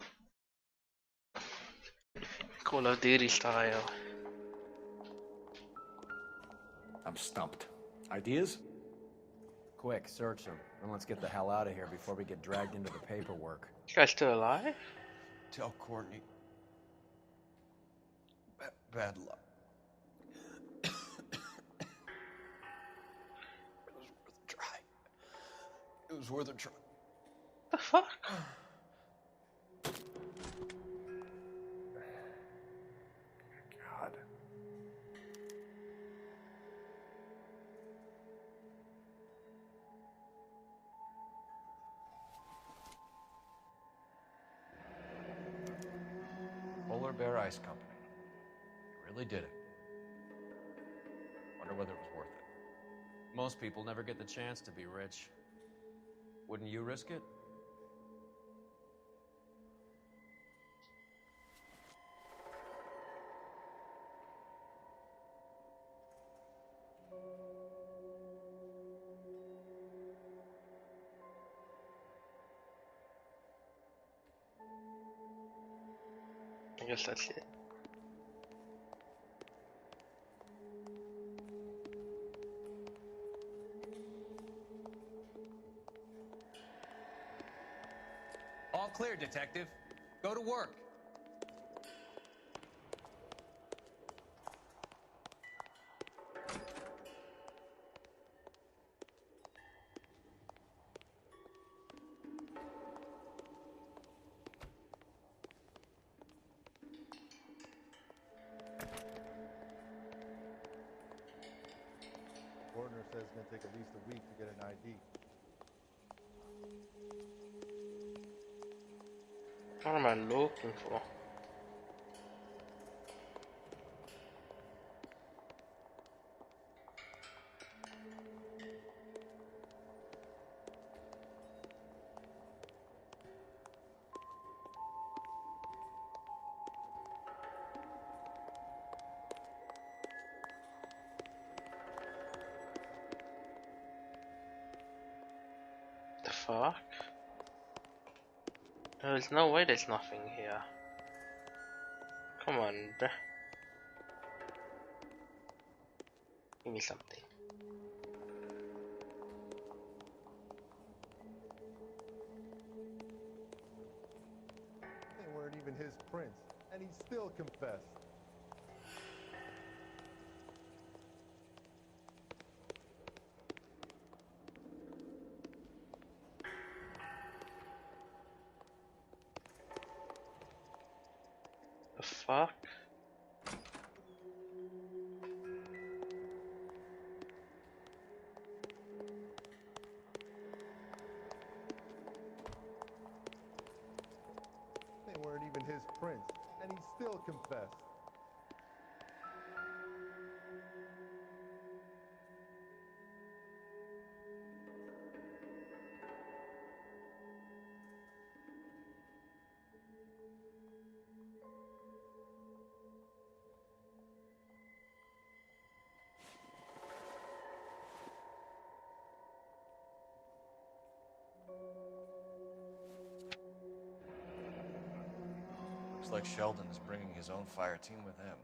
Call of Duty style. I'm stumped. Ideas? Quick, search them, and let's get the hell out of here before we get dragged into the paperwork. You guys still alive? Tell Courtney. bad luck. It was worth a try. The fuck? God. Polar Bear Ice Company. You really did it. Wonder whether it was worth it. Most people never get the chance to be rich. Wouldn't you risk it? I guess that's it. All clear, Detective. Go to work. Coroner says it's going to take at least a week to get an ID. What am I looking for? The fuck? There's no way there's nothing here. Come on, bruh. Give me something. They weren't even his prints, and he still confessed. The fuck? They weren't even his prints, and he still confessed. Looks like Sheldon is bringing his own fire team with him.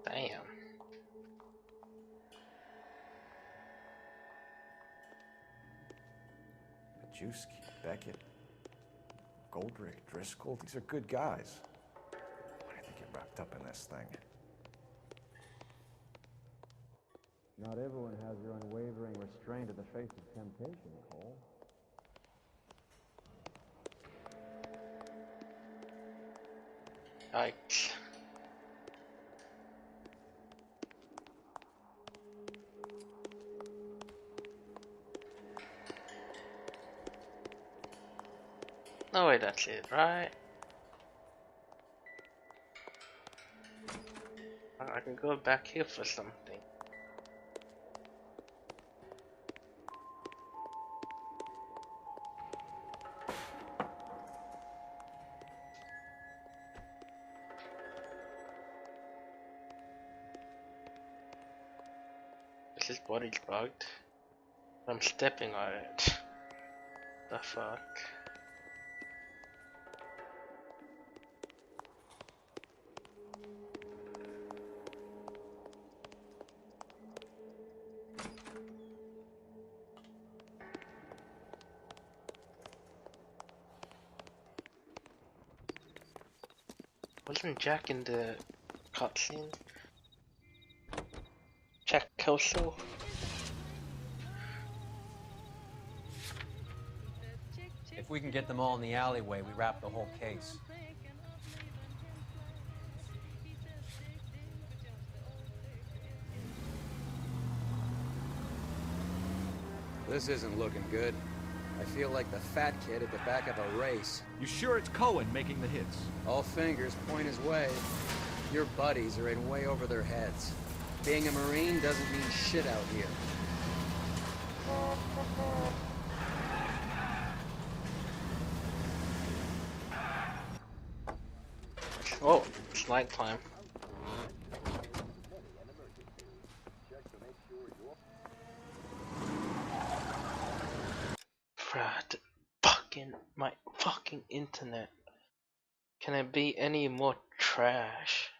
Damn. Majewski, Beckett, Goldrick, Driscoll, these are good guys. Why did they get wrapped up in this thing? Not everyone has your unwavering restraint in the face of temptation, Cole. Yikes. No way, that's it, right? I can go back here for something. This body's bugged. I'm stepping on it. The fuck? Wasn't Jack in the cutscene? Jack Kelso? If we can get them all in the alleyway, we wrap the whole case. This isn't looking good. I feel like the fat kid at the back of a race. You sure it's Cohen making the hits? All fingers point his way. Your buddies are in way over their heads. Being a Marine doesn't mean shit out here. Oh, it's nighttime. Brad, my fucking internet. Can it be any more trash?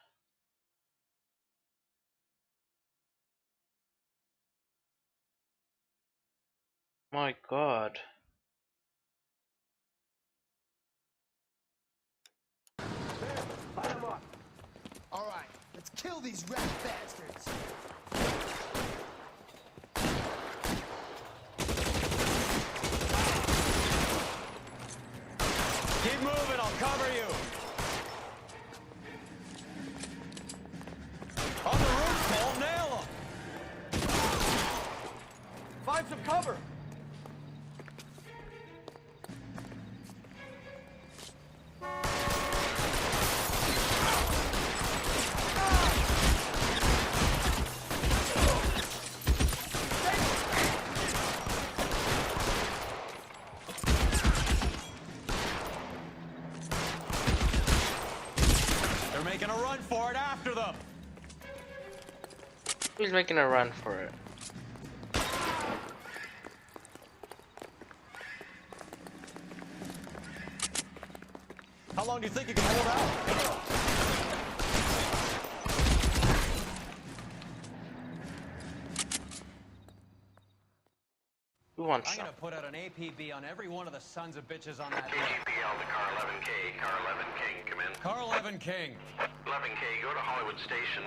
My god. All right, let's kill these rat bastards. Keep moving, I'll cover you. On the roof, Paul, nail him. Find some cover! They're making a run for it after them. Who's making a run for it? How long do you think you can hold out? Who wants I'm some? gonna put out an APB on every one of the sons of bitches on that KGPL to Car 11K. Car 11 King, come in. Car 11 King. 11K, go to Hollywood Station.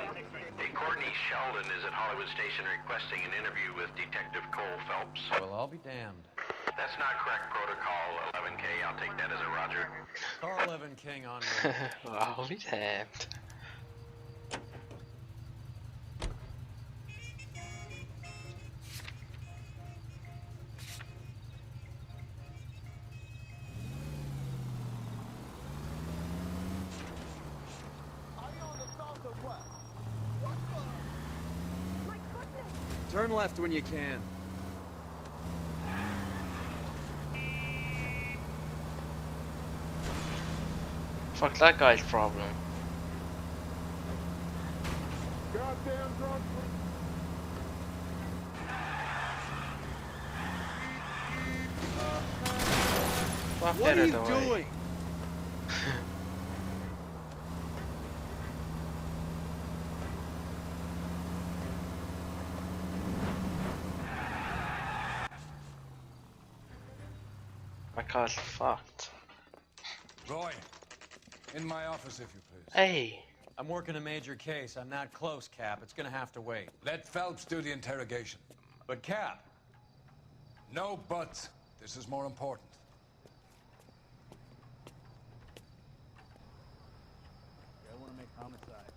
Hey, Courtney Sheldon is at Hollywood Station requesting an interview with Detective Cole Phelps. Well, I'll be damned. That's not correct protocol, 11K. I'll take that as a roger. Car 11 King on me. I'll be damned. Turn left when you can. Fuck that guy's problem. Goddamn drunk. Fuck What that are you other way. doing? My car's fucked. Roy, in my office, if you please. Hey. I'm working a major case. I'm not close, Cap. It's gonna have to wait. Let Phelps do the interrogation. But, Cap. No buts. This is more important. I want to make homicide.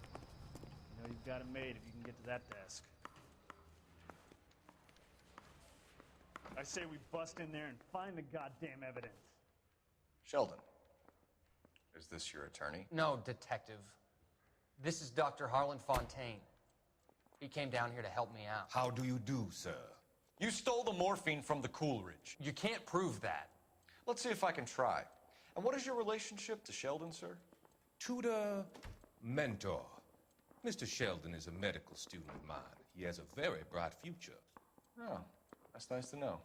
You know you've got it made if you can get to that desk. I say we bust in there and find the goddamn evidence. Sheldon, is this your attorney? No, detective. This is Dr. Harlan Fontaine. He came down here to help me out. How do you do, sir? You stole the morphine from the Coolidge. You can't prove that. Let's see if I can try. And what is your relationship to Sheldon, sir? Tutor, mentor. Mr. Sheldon is a medical student of mine. He has a very bright future. Oh, that's nice to know.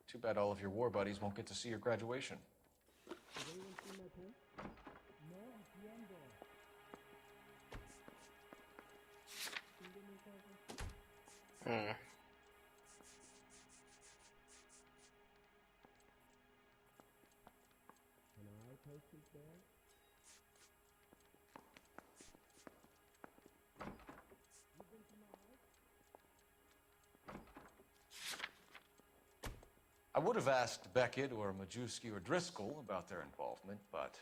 Too bad all of your war buddies won't get to see your graduation. I would have asked Beckett or Majewski or Driscoll about their involvement, but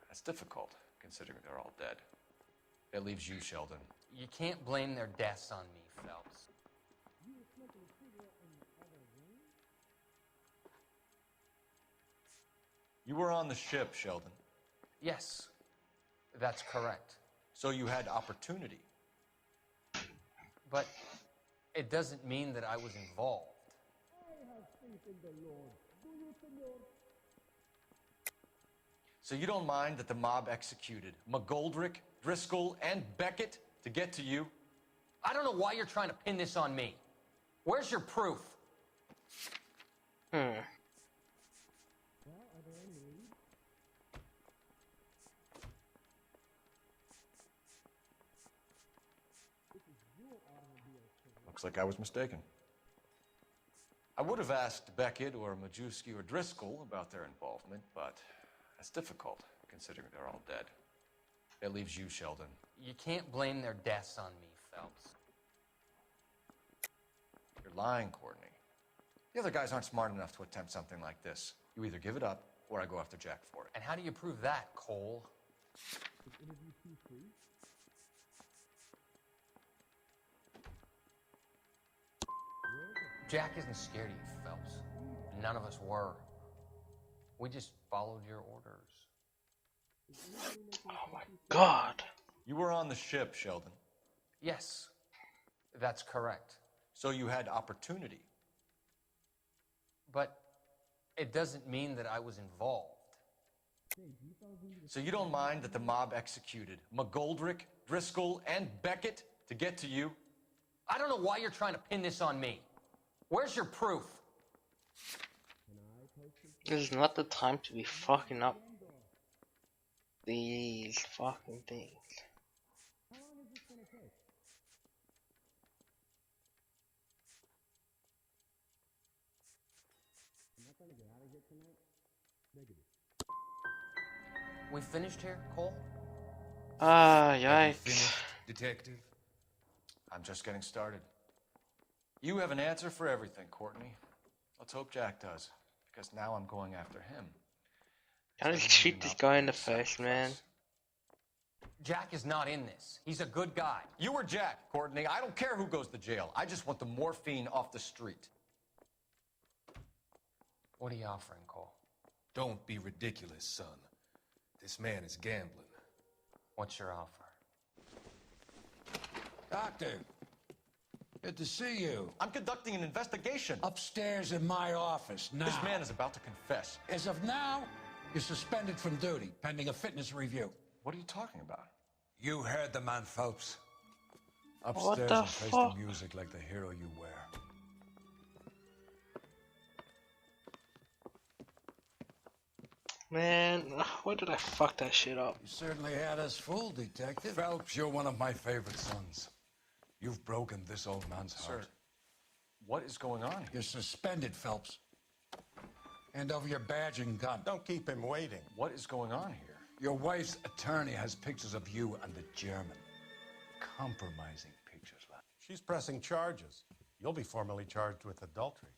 that's difficult, considering they're all dead. That leaves you, Sheldon. You can't blame their deaths on me, Phelps. You were on the ship, Sheldon. Yes, that's correct. So you had opportunity. But it doesn't mean that I was involved. So you don't mind that the mob executed McGoldrick, Driscoll, and Beckett to get to you? I don't know why you're trying to pin this on me. Where's your proof? Looks like I was mistaken. I would have asked Beckett or Majewski or Driscoll about their involvement, but that's difficult, considering they're all dead. That leaves you, Sheldon. You can't blame their deaths on me, Phelps. You're lying, Courtney. The other guys aren't smart enough to attempt something like this. You either give it up, or I go after Jack for it. And how do you prove that, Cole? Jack isn't scared of you, Phelps. None of us were. We just followed your orders. Oh my God. You were on the ship, Sheldon. Yes, that's correct. So you had opportunity. But it doesn't mean that I was involved. So you don't mind that the mob executed McGoldrick, Driscoll, and Beckett to get to you? I don't know why you're trying to pin this on me. Where's your proof? This is not the time to be fucking up these fucking things. We finished here, Cole? Yikes. Finished, detective? I'm just getting started. You have an answer for everything, Courtney. Let's hope Jack does, because now I'm going after him. Gotta shoot this guy in the face, man. Jack is not in this. He's a good guy. You were Jack, Courtney. I don't care who goes to jail. I just want the morphine off the street. What are you offering, Cole? Don't be ridiculous, son. This man is gambling. What's your offer? Doctor, good to see you. I'm conducting an investigation. Upstairs in my office, now. This man is about to confess. As of now, you're suspended from duty, pending a fitness review. What are you talking about? You heard the man, Phelps. What Upstairs the and face fuck? the music like the hero you wear. Man, why did I fuck that shit up? You certainly had us fooled, Detective. Phelps, you're one of my favorite sons. You've broken this old man's heart. Sir, what is going on here? You're suspended, Phelps. Hand over your badge and gun. Don't keep him waiting. What is going on here? Your wife's attorney has pictures of you and the German. Compromising pictures, lad. She's pressing charges. You'll be formally charged with adultery.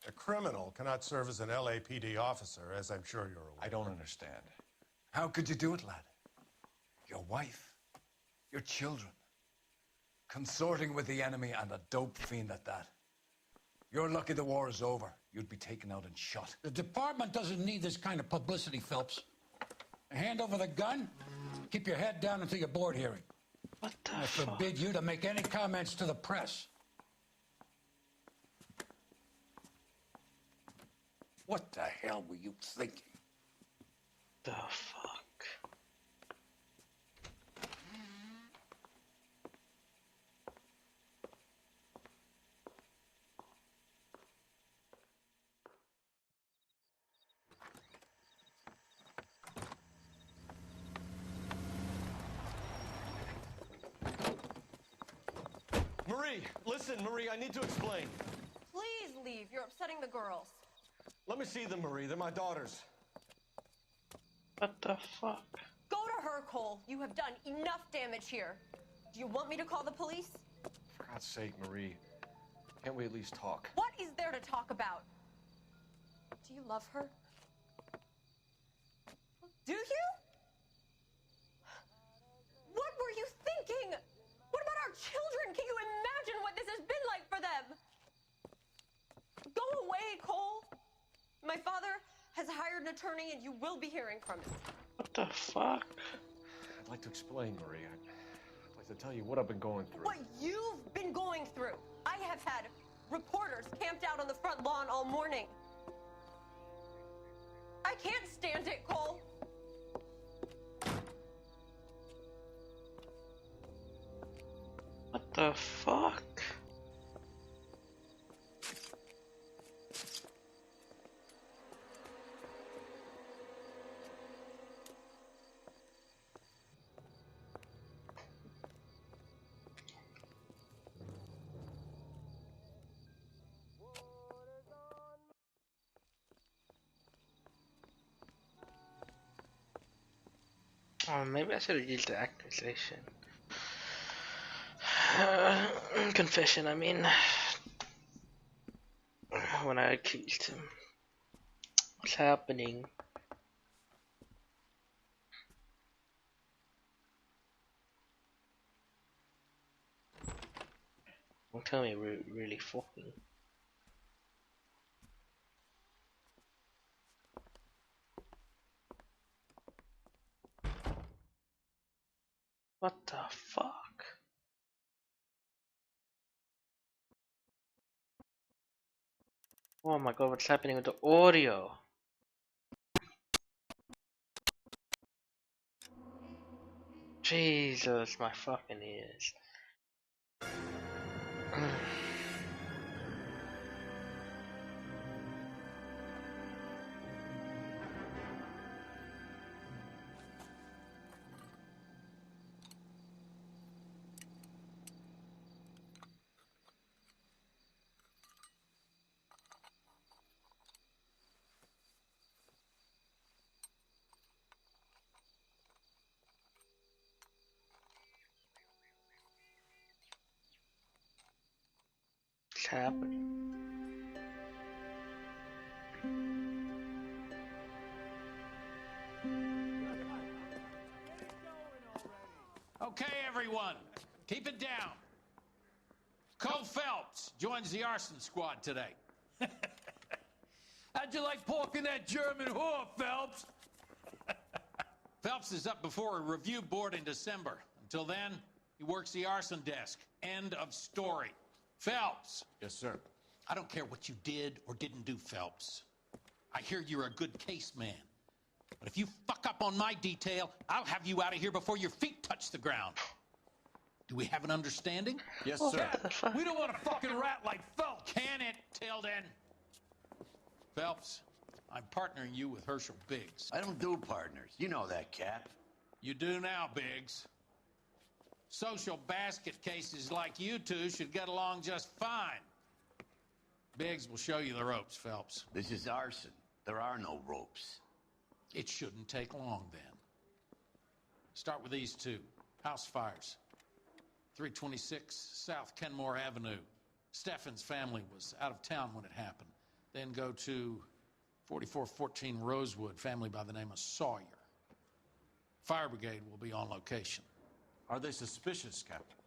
A criminal cannot serve as an LAPD officer, as I'm sure you're aware. I don't understand. How could you do it, lad? Your wife, your children, consorting with the enemy and a dope fiend at that. You're lucky the war is over. You'd be taken out and shot. The department doesn't need this kind of publicity, Phelps. Hand over the gun, keep your head down until your board hearing. What the I fuck? forbid you to make any comments to the press. What the hell were you thinking? The fuck? Marie, listen, Marie, I need to explain. Please leave. You're upsetting the girls. Let me see them, Marie. They're my daughters. What the fuck? Go to her, Cole. You have done enough damage here. Do you want me to call the police? For God's sake, Marie. Can't we at least talk? What is there to talk about? Do you love her? Do you? What were you thinking? What about our children? Can you imagine what this has been like for them? Go away, Cole. My father has hired an attorney and you will be hearing from him. What the fuck? I'd like to explain, Marie. I'd like to tell you what I've been going through. What you've been going through. I have had reporters camped out on the front lawn all morning. I can't stand it, Cole. What the fuck? Oh, maybe I should have used the accusation. Confession, I mean. When I accused him. What's happening? Don't tell me we're really fucking. What the fuck? Oh my god, what's happening with the audio? Jesus, my fucking ears. What's happening? Okay, everyone, keep it down. Cole Phelps joins the arson squad today. How'd you like pork in that German whore, Phelps? Phelps is up before a review board in December. Until then, he works the arson desk. End of story. Phelps. Yes, sir. I don't care what you did or didn't do, Phelps. I hear you're a good case man. But if you fuck up on my detail, I'll have you out of here before your feet touch the ground. Do we have an understanding? Yes, sir. We don't want a fucking rat like Phelps. Can it, Tilden? Phelps, I'm partnering you with Herschel Biggs. I don't do partners. You know that, Cap. You do now, Biggs. Social basket cases like you two should get along just fine. Biggs will show you the ropes, Phelps. This is arson. There are no ropes. It shouldn't take long, then. Start with these two. House fires. 326 South Kenmore Avenue. Steffen's family was out of town when it happened. Then go to 4414 Rosewood, family by the name of Sawyer. Fire brigade will be on location. Are they suspicious, Captain?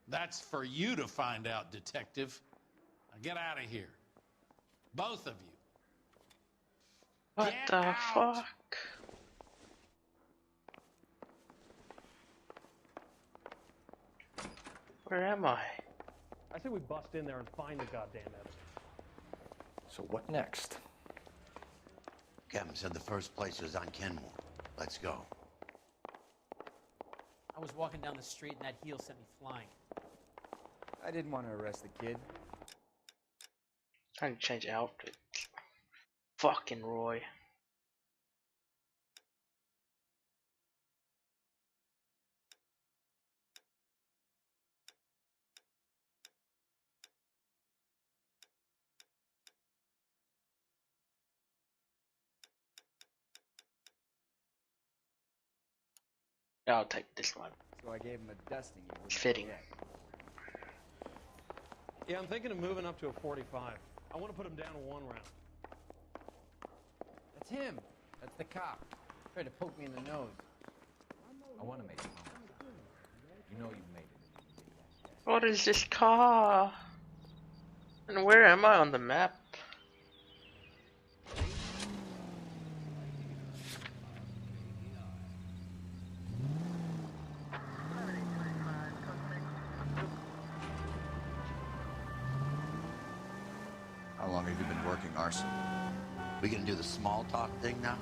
That's for you to find out, Detective. Now get out of here. Both of you. What Get the out. fuck? Where am I? I say we bust in there and find the goddamn evidence. So what next? Captain said the first place was on Kenmore. Let's go. I was walking down the street and that heel sent me flying. I didn't want to arrest the kid. Trying to change outfit. Fucking Roy. I'll take this one. So I gave him a dusting. It's fitting. Yeah, I'm thinking of moving up to a 45. I want to put him down in one round. him. That's the cop. Tried to poke me in the nose. I want to make a promise. You know you've made it. What is this car? And where am I on the map? How long have you been working arson? We gonna do the small talk thing now?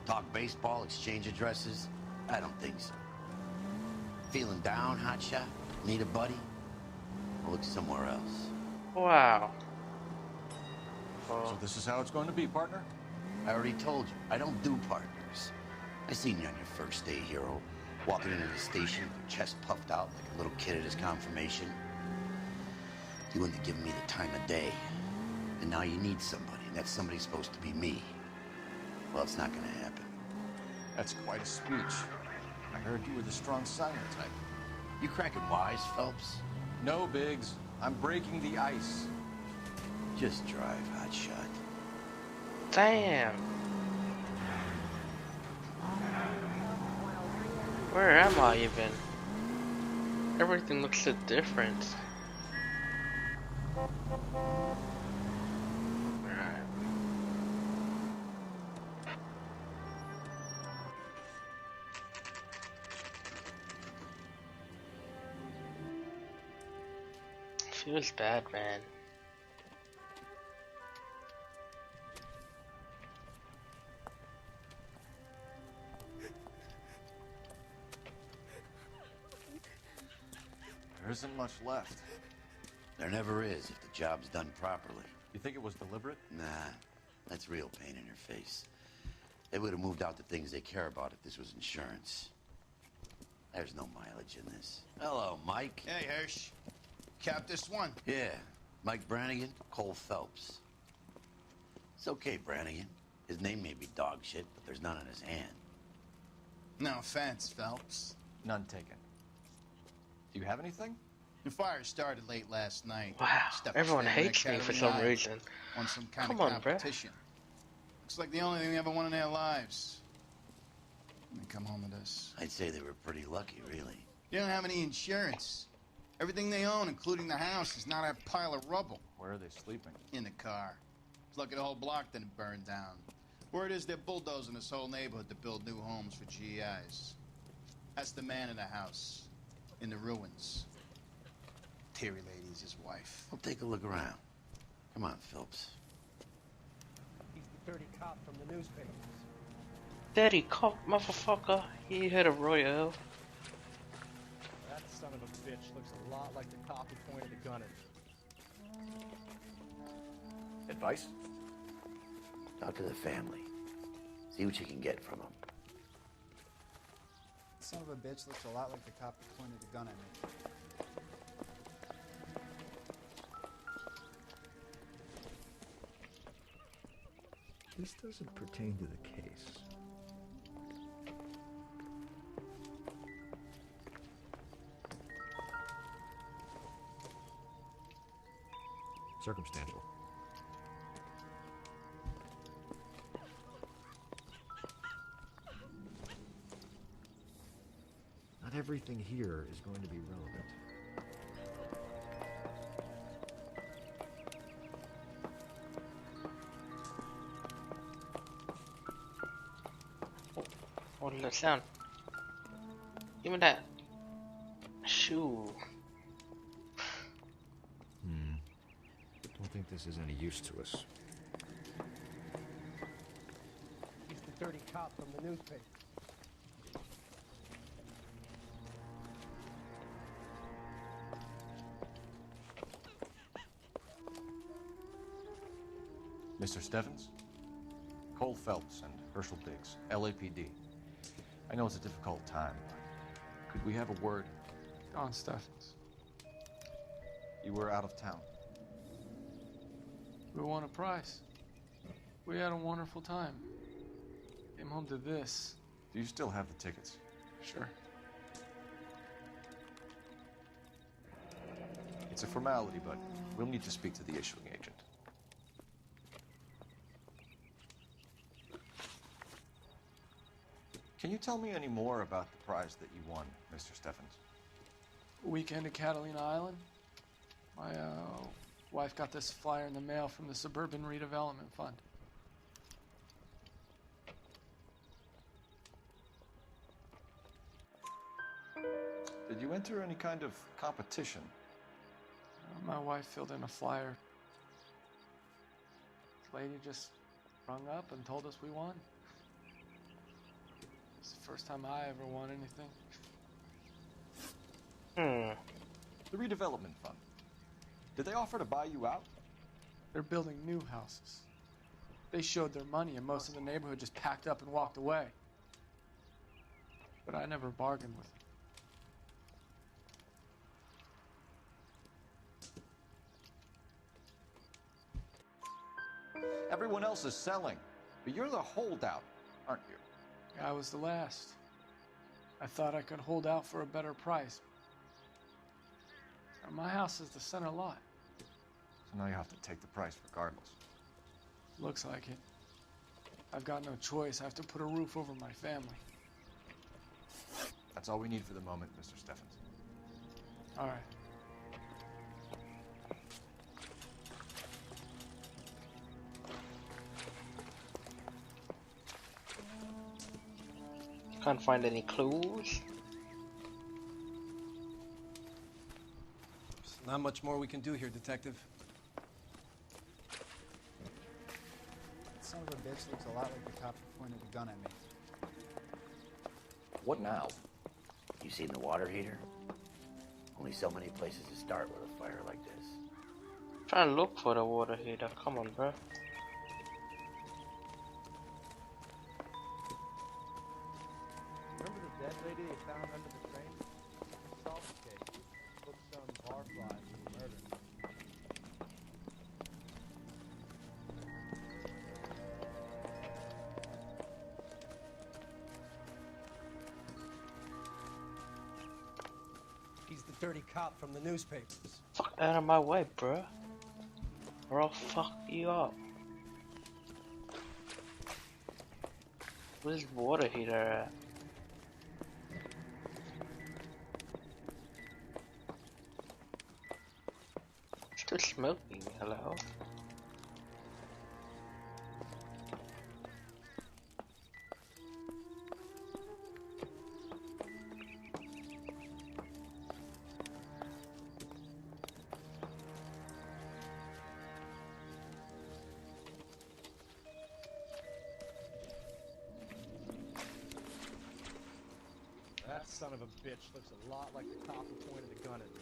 Talk baseball, exchange addresses? I don't think so. Feeling down, hotshot? Need a buddy? I'll look somewhere else. Wow. So this is how it's going to be, partner? I already told you, I don't do partners. I seen you on your first day, hero, walking into the station with your chest puffed out like a little kid at his confirmation. You wouldn't have given me the time of day. And now you need somebody, and that somebody's supposed to be me. Well, it's not gonna happen. That's quite a speech. I heard you were the strong silent type. You cracking wise, Phelps? No, Biggs. I'm breaking the ice. Just drive, hotshot. Damn. Where am I even? Everything looks so different. Feels bad, man. There isn't much left. There never is if the job's done properly. You think it was deliberate? Nah, that's real pain in your face. They would have moved out the things they care about if this was insurance. There's no mileage in this. Hello, Mike. Hey, Hirsch. Cap this one. Yeah, Mike Brannigan, Cole Phelps. It's okay, Brannigan. His name may be dog shit, but there's none on his hand. No offense, Phelps. None taken. Do you have anything? The fire started late last night. Wow, Stepped everyone straight in hates that me for Catalina some eye. reason. Won some kind Come of on, bruh. competition. Looks like the only thing they ever won in their lives. And they come home to this. I'd say they were pretty lucky, really. They don't have any insurance. Everything they own, including the house, is not a pile of rubble. Where are they sleeping? In the car. It's lucky the whole block didn't burn down. Word is they're bulldozing this whole neighborhood to build new homes for GIs. That's the man in the house. In the ruins. Terry Lady's his wife. I'll take a look around. Come on, Phelps. He's the dirty cop from the newspapers. Daddy cop, motherfucker. He hit a royal. That son of a bitch looks a lot like the cop who pointed the gun at me. Advice? Talk to the family. See what you can get from them. Son of a bitch looks a lot like the cop who pointed the gun at me. This doesn't pertain to the case. Circumstantial. Not everything here is going to be relevant. What did that sound? Give me that shoe. Don't think this is any use to us. He's the dirty cop from the newspapers. Mr. Stevens? Cole Phelps and Herschel Biggs, LAPD. I know it's a difficult time, but could we have a word? Don Steffens. You were out of town. We won a prize. We had a wonderful time. Came home to this. Do you still have the tickets? Sure. It's a formality, but we'll need to speak to the issuing agent. Can you tell me any more about the prize that you won, Mr. Steffens? Weekend at Catalina Island. My wife got this flyer in the mail from the Suburban Redevelopment Fund. Did you enter any kind of competition? My wife filled in a flyer. The lady just rung up and told us we won. It's the first time I ever won anything. The redevelopment fund. Did they offer to buy you out? They're building new houses. They showed their money and most of the neighborhood just packed up and walked away. But I never bargained with them. Everyone else is selling, but you're the holdout, aren't you? I was the last. I thought I could hold out for a better price. My house is the center lot. So now you have to take the price regardless. Looks like it. I've got no choice. I have to put a roof over my family. That's all we need for the moment, Mr. Steffens. All right. Can't find any clues. There's not much more we can do here, Detective. That son of a bitch looks a lot like the cop who pointed a gun at me. What now? You seen the water heater? Only so many places to start with a fire like this. Try and look for the water heater. Come on, bro. Remember the dead lady they found under the train? She solved the case. Bookstone barflies and murder. He's the dirty cop from the newspapers. Fuck out of my way, bro. Or I'll fuck you up. Where's water heater at? Still smoking, hello? That son of a bitch looks a lot like the cop who pointed the gun at me.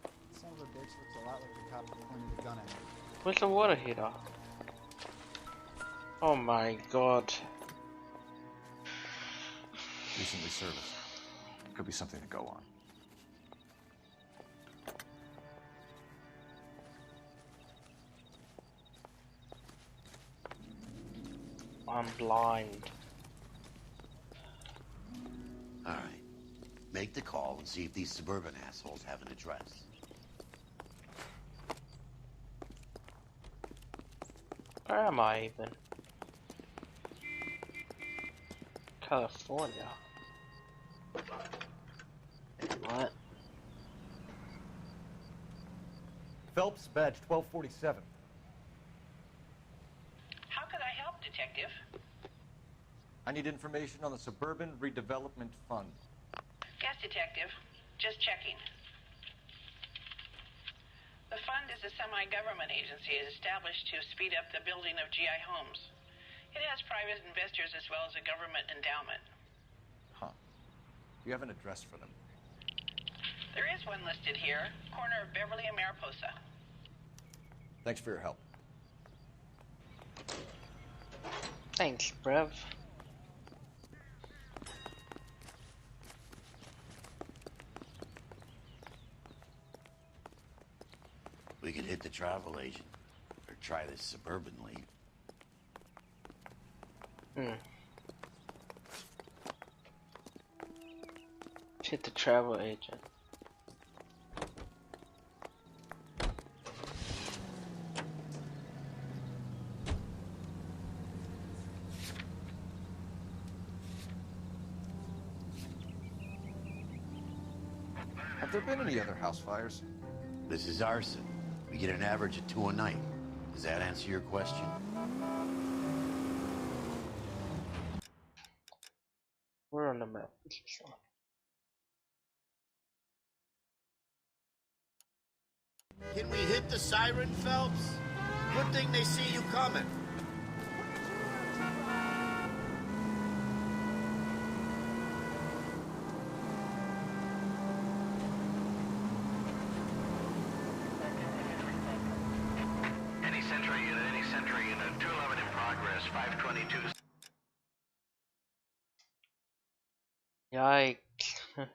That son of a bitch looks a lot like the cop who pointed the gun at me. Where's the water heater? Oh my god. Recently serviced. Could be something to go on. I'm blind. All right. Make the call and see if these suburban assholes have an address. Where am I even? California. What? Phelps, badge 1247. How could I help, Detective? I need information on the Suburban Redevelopment Fund. Yes, Detective. Just checking. The fund is a semi-government agency established to speed up the building of GI homes. It has private investors as well as a government endowment. Huh. Do you have an address for them? There is one listed here, corner of Beverly and Mariposa. Thanks for your help. Thanks, bruv. We could hit the travel agent, or try this suburban lead. Hit the travel agent. Have there been any other house fires? This is arson. We get an average of 2 a night. Does that answer your question? We're on the map. Can we hit the siren, Phelps? Good thing they see you coming. Any Sentry unit, 211 in progress, 522. Yikes. Hill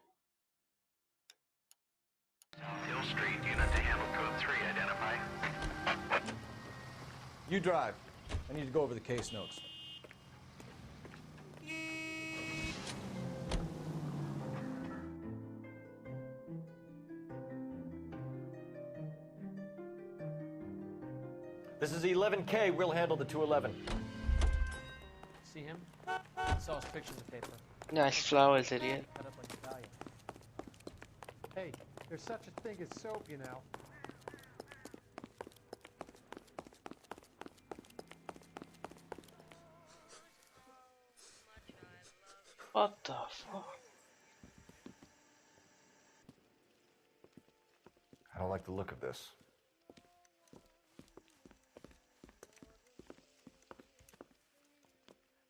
Street, unit to handle code 3, identify. You drive. I need to go over the case notes. This is 11K. We'll handle the 211. See him? I saw his picture in the paper. Nice flowers, idiot. Cut up like Italian. Hey, there's such a thing as soap, you know. What the fuck? I don't like the look of this.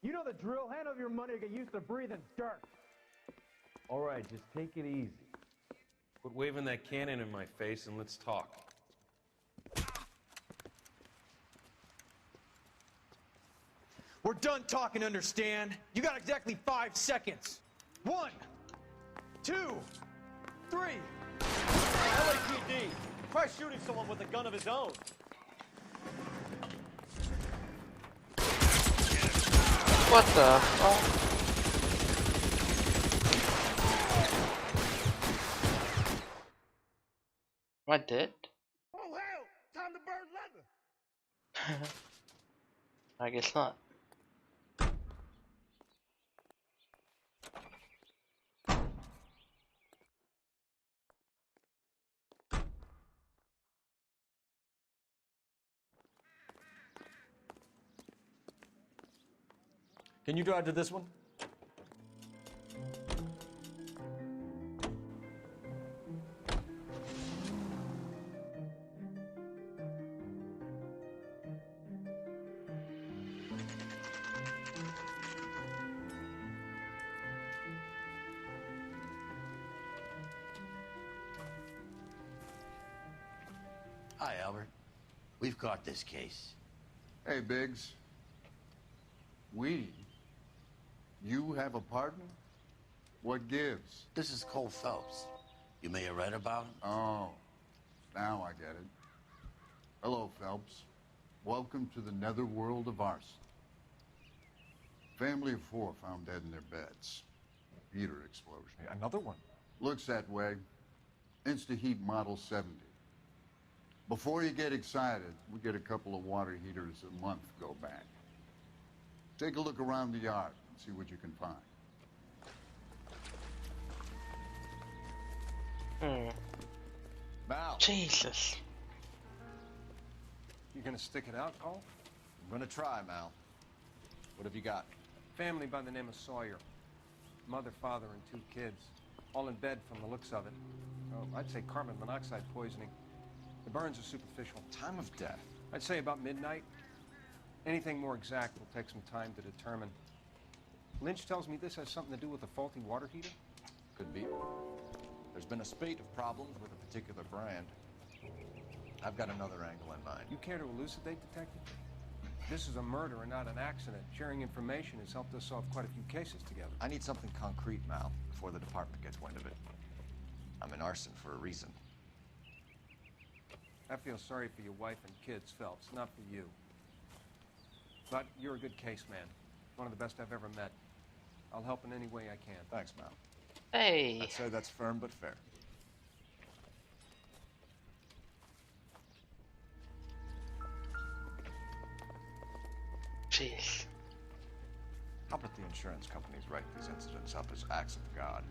You know the drill. Hand over your money or get used to breathing dirt. All right, just take it easy. Quit waving that cannon in my face and let's talk. We're done talking, understand? You got exactly 5 seconds. 1, 2, 3. LAPD. Try shooting someone with a gun of his own. What the fuck? I did? Oh, hell! Time to burn leather! I guess not. Can you drive to this one? Hi, Albert. We've caught this case. Hey, Biggs. We? You have a partner? What gives? This is Cole Phelps. You may have read about him. Oh, now I get it. Hello, Phelps. Welcome to the netherworld of arson. Family of 4 found dead in their beds. Heater explosion. Hey, another one. Looks that way. Insta-Heat Model 70. Before you get excited, we get a couple of water heaters a month go back. Take a look around the yard and see what you can find. Mal. Jesus. You gonna stick it out, Cole? I'm gonna try, Mal. What have you got? Family by the name of Sawyer. Mother, father, and 2 kids. All in bed from the looks of it. Oh, I'd say carbon monoxide poisoning. The burns are superficial. Time of death? I'd say about midnight. Anything more exact will take some time to determine. Lynch tells me this has something to do with a faulty water heater? Could be. There's been a spate of problems with a particular brand. I've got another angle in mind. You care to elucidate, Detective? This is a murder and not an accident. Sharing information has helped us solve quite a few cases together. I need something concrete, Mal, before the department gets wind of it. I'm in arson for a reason. I feel sorry for your wife and kids, Phelps, not for you. But you're a good case man. One of the best I've ever met. I'll help in any way I can. Thanks, Mal. Hey. I'd say that's firm but fair. Jeez. How about the insurance companies write these incidents up as acts of God?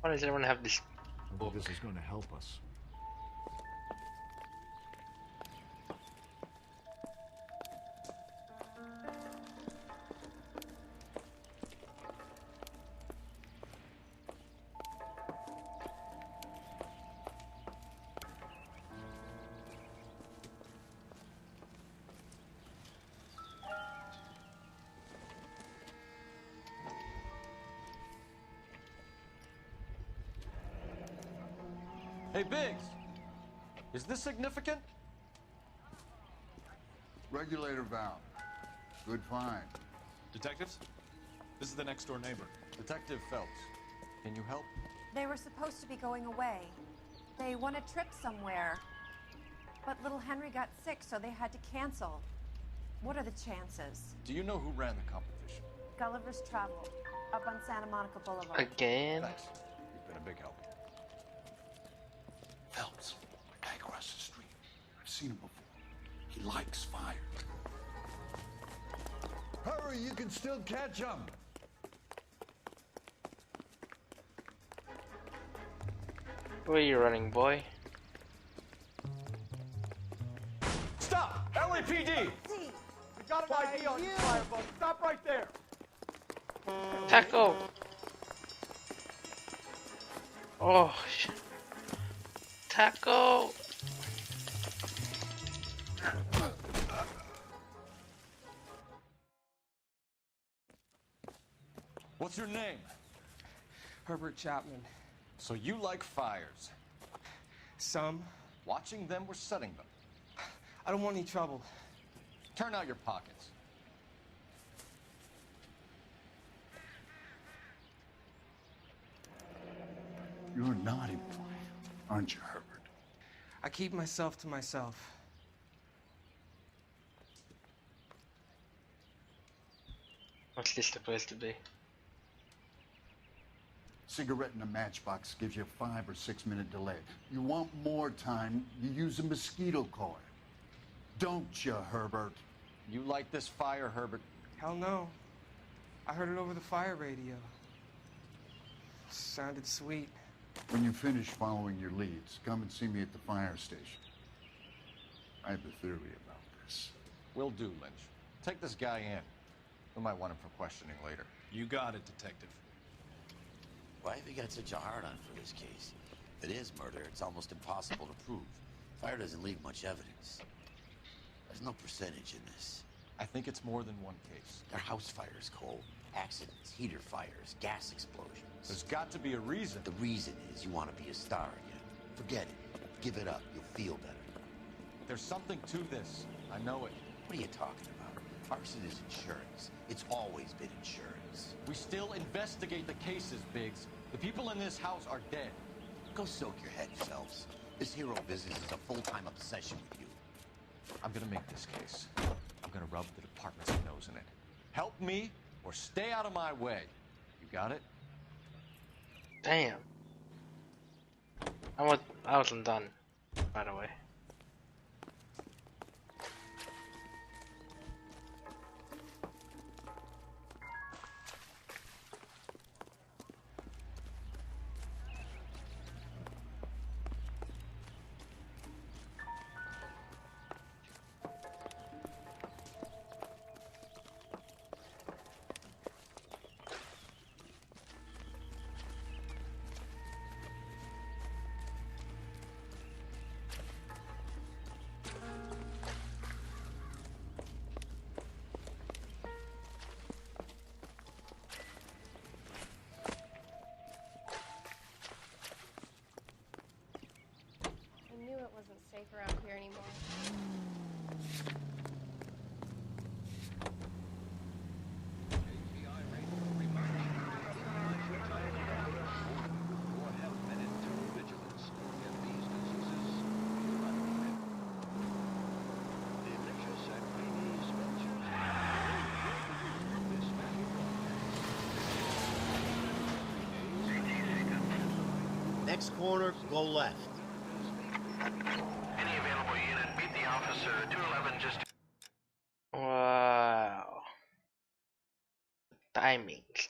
Why does everyone have this book? This is going to help us. Hey, Biggs! Is this significant? Regulator valve. Good find. Detectives? This is the next door neighbor. Detective Phelps. Can you help? They were supposed to be going away. They won a trip somewhere. But little Henry got sick, so they had to cancel. What are the chances? Do you know who ran the competition? Gulliver's Travel, up on Santa Monica Boulevard. Again? Thanks. You've been a big help. Phelps, the guy across the street. I've seen him before. He likes fire. Hurry, you can still catch him. Where are you running, boy? Stop! LAPD! We got an ID on you, Firebug. Stop right there! Taco! Oh, shit. Taco! What's your name? Herbert Chapman. So you like fires? Some. Watching them or setting them? I don't want any trouble. Turn out your pockets. You're a naughty boy, aren't you, Herbert? I keep myself to myself. What's this supposed to be? Cigarette in a matchbox gives you a 5 or 6 minute delay. You want more time, you use a mosquito coil. Don't you, Herbert? You like this fire, Herbert? Hell no. I heard it over the fire radio. Sounded sweet. When you finish following your leads, come and see me at the fire station. I have a theory about this. Will do, Lynch. Take this guy in. We might want him for questioning later. You got it, Detective. Why have you got such a hard-on for this case? If it is murder, it's almost impossible to prove. Fire doesn't leave much evidence. There's no percentage in this. I think it's more than one case. They're house fires, Cole. Accidents, heater fires, gas explosions. There's got to be a reason. The reason is you want to be a star again. Forget it. Give it up. You'll feel better. There's something to this. I know it. What are you talking about? Arson is insurance. It's always been insurance. We still investigate the cases, Biggs. The people in this house are dead. Go soak your head, Phelps. This hero business is a full-time obsession with you. I'm gonna make this case. I'm gonna rub the department's nose in it. Help me or stay out of my way. You got it? Damn. I wasn't done, by the way. I knew it wasn't safe around here anymore. next corner, go left. Any available unit, meet the officer, 211 just... Wow. Timings.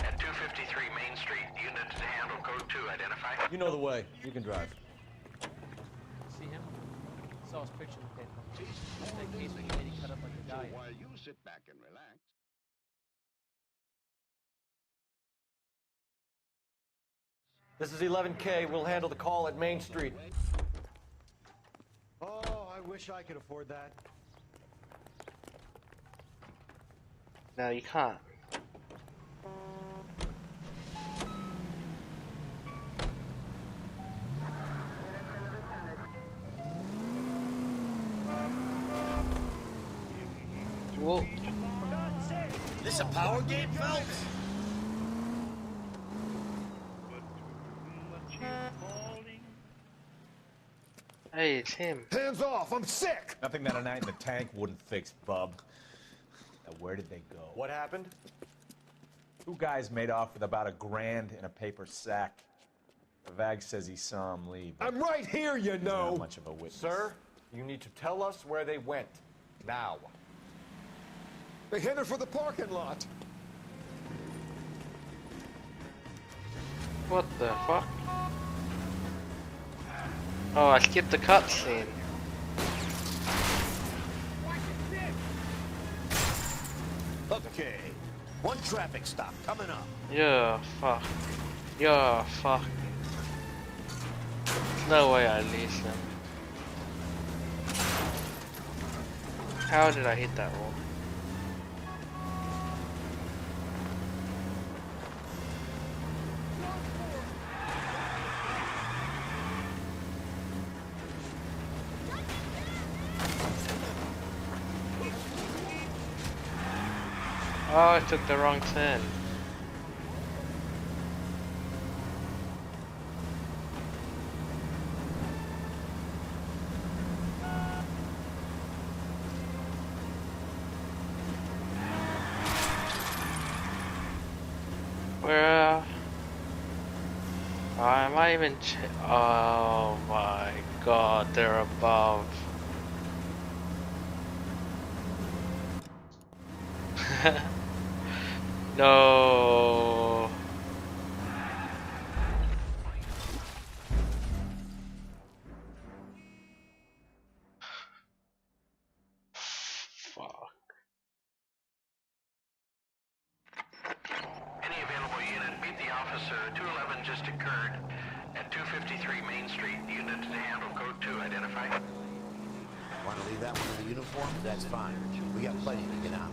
At 253 Main Street, unit to handle code 2, identify. You know the way. You can drive. See him? Saw his picture in the paper. That case was made, he cut up like a guy. While you sit back and relax. This is 11K. We'll handle the call at Main Street. Oh, I wish I could afford that. No, you can't. Whoa. This a power game, Phelps? Hey, it's him. Hands off! I'm sick! Nothing that a night in the tank wouldn't fix, bub. Now, where did they go? What happened? Two guys made off with about $1,000 in a paper sack. The Vag says he saw him leave. I'm right here, you He's know! not much of a witness. Sir, you need to tell us where they went. Now. They headed for the parking lot. What the fuck? Oh, I skipped the cutscene. Okay, one traffic stop coming up. Yeah, fuck. Yeah, fuck. There's no way I lose them. How did I hit that wall? Oh, I took the wrong turn. Where? Am I even? Oh my God, they're above. No. Fuck. Any available unit, meet the officer, 211 just occurred. At 253 Main Street, unit to handle code 2, identify. Want to leave that one in the uniform? That's fine. We got plenty to get out.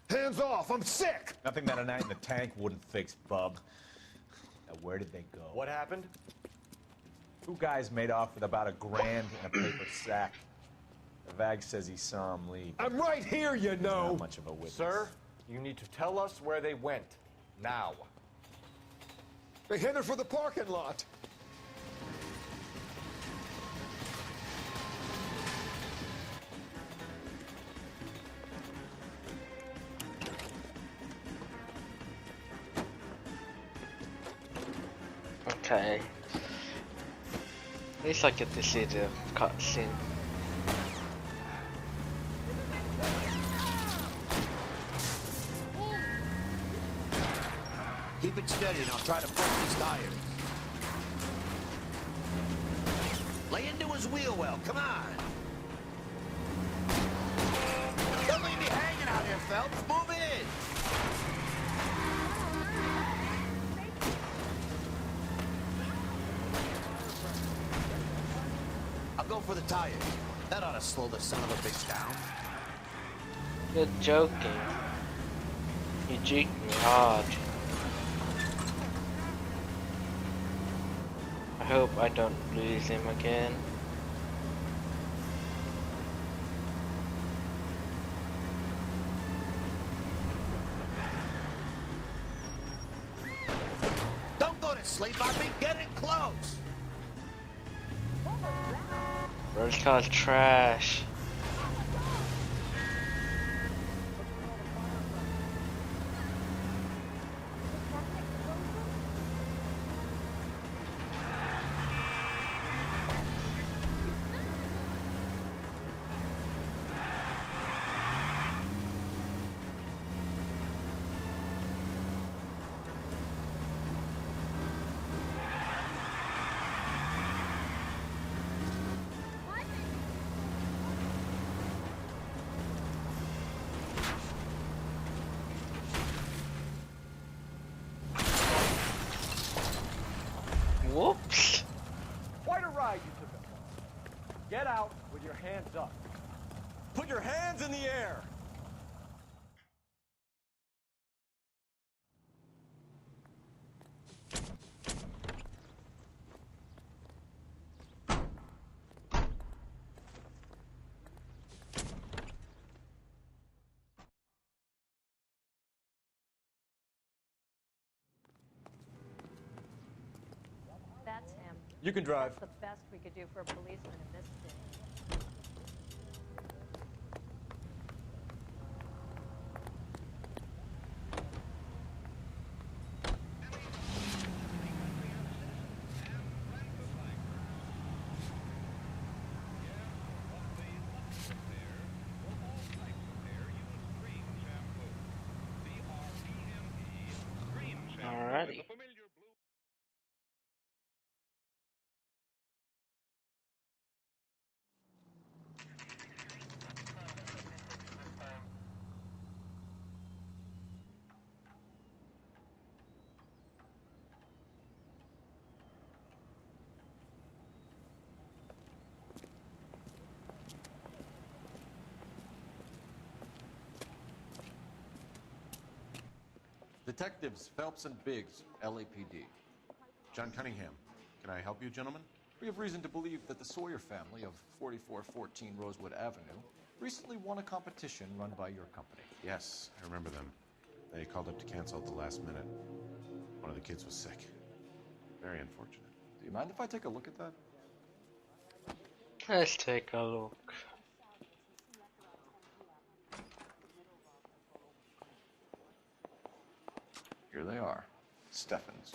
Hands off! I'm sick! Nothing that a night in the tank wouldn't fix, bub. Now, where did they go? What happened? Two guys made off with about $1,000 in a paper sack. The Vag says he saw him leave. I'm right here, you know! Not much of a witness. Sir, you need to tell us where they went. Now. They headed for the parking lot. Okay. At least I get to see the cutscene. Keep it steady and I'll try to push these tires. Lay into his wheel well, come on. Don't leave me hanging out here, Phelps. Move in. I'll go for the tires. That ought to slow the son of a bitch down. You're joking. You juked me hard. I hope I don't lose him again. asleep on me? Getting close! Road car's trash. Whoops. Quite a ride you took us on. Get out with your hands up. Put your hands in the air! That's him. You can drive. That's the best we could do for a policeman in this city. Alrighty. Detectives Phelps and Biggs, LAPD. John Cunningham. Can I help you, gentlemen? We have reason to believe that the Sawyer family of 4414 Rosewood Avenue recently won a competition run by your company. Yes, I remember them. They called up to cancel at the last minute. One of the kids was sick. Very unfortunate. Do you mind if I take a look at that? Let's take a look. Here they are. Steffens.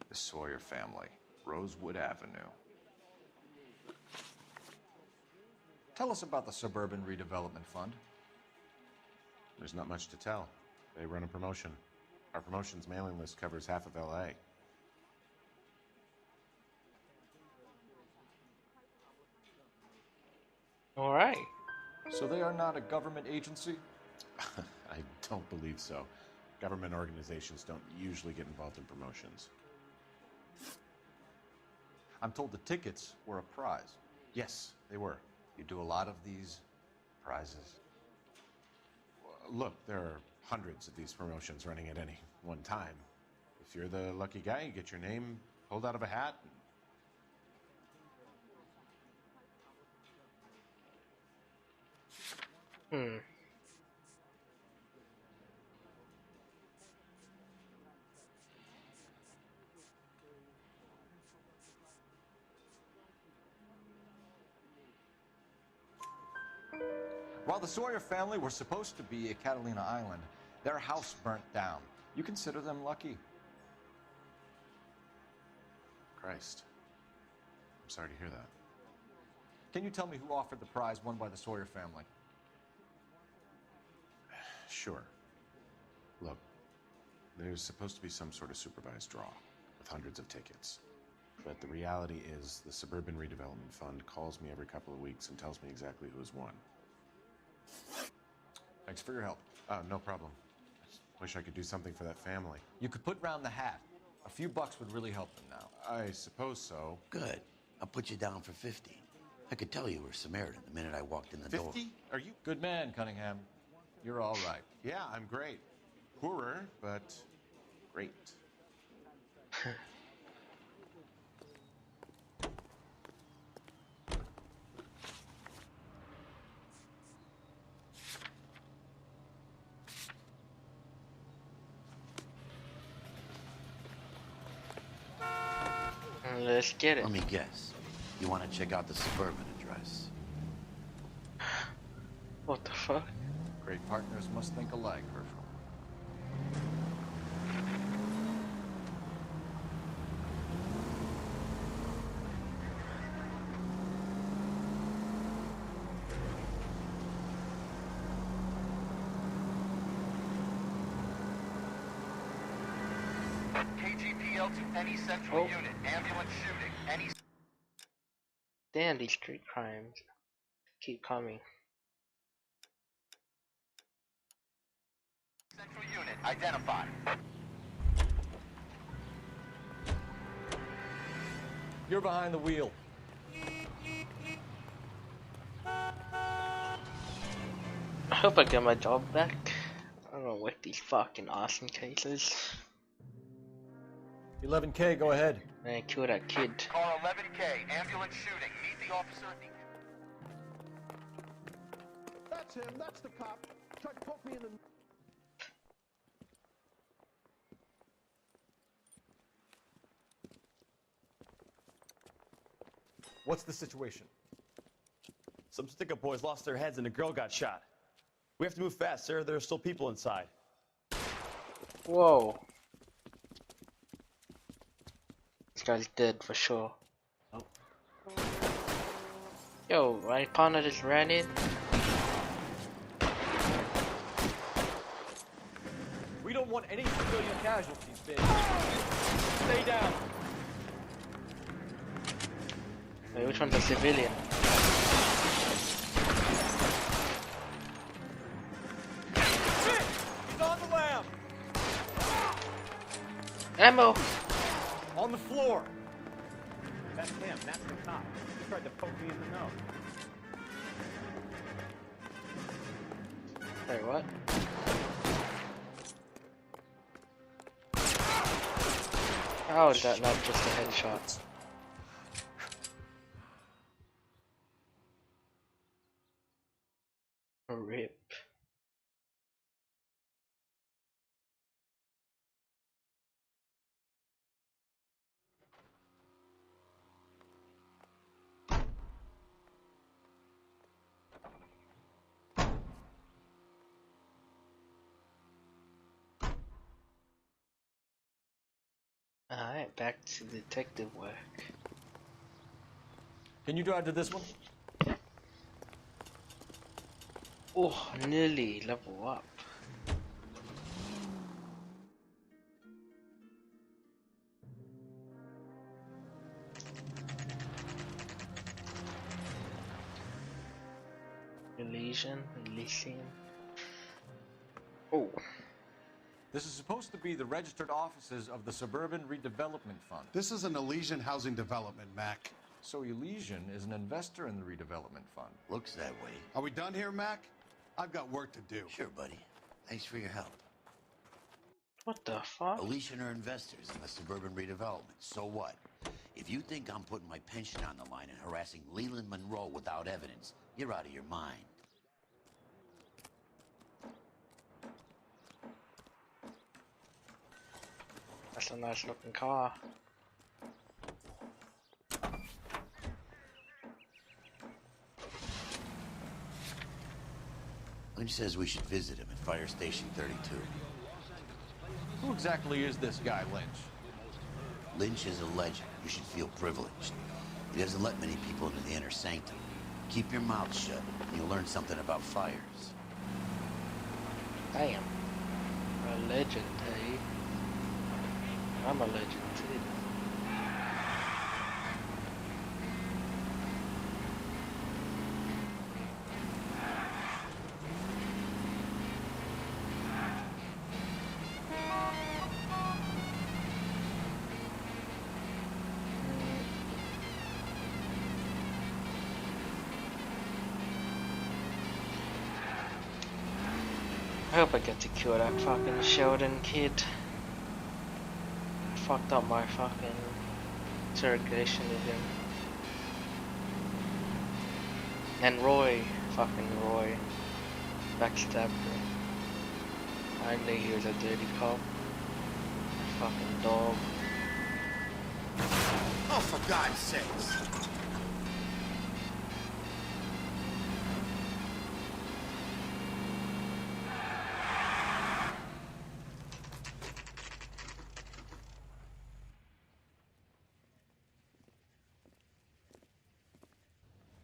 The Sawyer family, Rosewood Avenue. Tell us about the Suburban Redevelopment Fund. There's not much to tell. They run a promotion. Our promotion's mailing list covers half of LA. Alright. So they are not a government agency? I don't believe so. Government organizations don't usually get involved in promotions. I'm told the tickets were a prize. Yes, they were. You do a lot of these prizes? Look, there are hundreds of these promotions running at any one time. If you're the lucky guy, you get your name pulled out of a hat. While the Sawyer family were supposed to be at Catalina Island, their house burnt down. You consider them lucky? Christ. I'm sorry to hear that. Can you tell me who offered the prize won by the Sawyer family? Sure. Look, there's supposed to be some sort of supervised draw with hundreds of tickets. But the reality is the Suburban Redevelopment Fund calls me every couple of weeks and tells me exactly who has won. Thanks for your help. No problem. I just wish I could do something for that family. You could put round the hat. A few bucks would really help them now. I suppose so. Good. I'll put you down for 50. I could tell you were Samaritan the minute I walked in the door. 50? Are you? Good man, Cunningham. You're all right. Yeah, I'm great. Poorer, but great. Let's get it. Let me guess. You want to check out the suburban address? What the fuck? Great partners must think alike, Herschel. KGPL to any central unit. Ambulance shooting. Any. Damn, these street crimes keep coming. Central unit identified. You're behind the wheel. I hope I get my job back. I don't work these fucking arson cases. 11K, go ahead. Man, kill that kid. Car 11K. Ambulance shooting. Meet the officer at the. That's him. That's the cop. Tried to poke me in the. What's the situation? Some stick-up boys lost their heads and a girl got shot. We have to move fast, sir. There are still people inside. Whoa. This guy's dead for sure. Oh. Yo, my partner just ran in. We don't want any civilian casualties, bitch. Stay down. Wait, which one's a civilian? Shit! He's on the lam! Ammo! On the floor! That's him. That's the cop. He tried to poke me in the nose. Wait, what? How is that not just a headshot? RIP. Alright, back to detective work. Can you drive to this one? Oh, nearly level up. Elysium. Oh. This is supposed to be the registered offices of the Suburban Redevelopment Fund. This is an Elysian housing development, Mac. So Elysian is an investor in the redevelopment fund. Looks that way. Are we done here, Mac? I've got work to do. Sure, buddy. Thanks for your help. What the fuck? Elysian are investors in the suburban redevelopment. So what? If you think I'm putting my pension on the line and harassing Leland Monroe without evidence, you're out of your mind. That's a nice looking car. Lynch says we should visit him at Fire Station 32. Who exactly is this guy, Lynch? Lynch is a legend. You should feel privileged. He doesn't let many people into the inner sanctum. Keep your mouth shut, and you'll learn something about fires. Damn. A legend, eh? I'm a legend too. I hope I get to kill that fucking Sheldon kid. Fucked up my fucking interrogation with him. And Roy, fucking Roy, backstabbed me. I knew he was a dirty cop. Fucking dog. Oh, for God's sakes.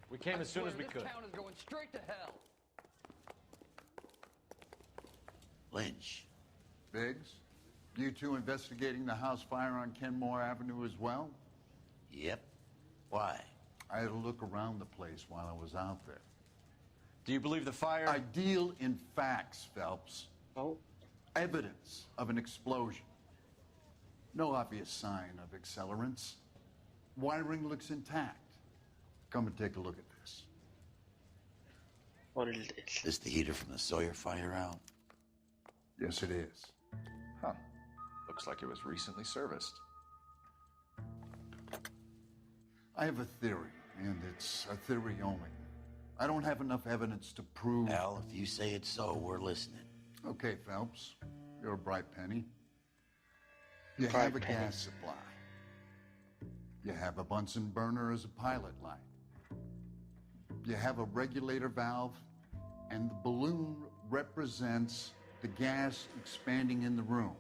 We came as soon as we could. This town is going straight to hell. Lynch. Biggs, you two investigating the house fire on Kenmore Avenue as well? Yep. Why? I had a look around the place while I was out there. Do you believe the fire? I deal in facts, Phelps. Oh. Evidence of an explosion. No obvious sign of accelerants. Wiring looks intact. Come and take a look at this. What is this? Is the heater from the Sawyer fire out? Yes, it is. Huh. Looks like it was recently serviced. I have a theory, and it's a theory only. I don't have enough evidence to prove... Al, if you say it's so, we're listening. Okay, Phelps. You're a bright penny. You have a gas supply. You have a Bunsen burner as a pilot light. You have a regulator valve, and the balloon represents the gas expanding in the room.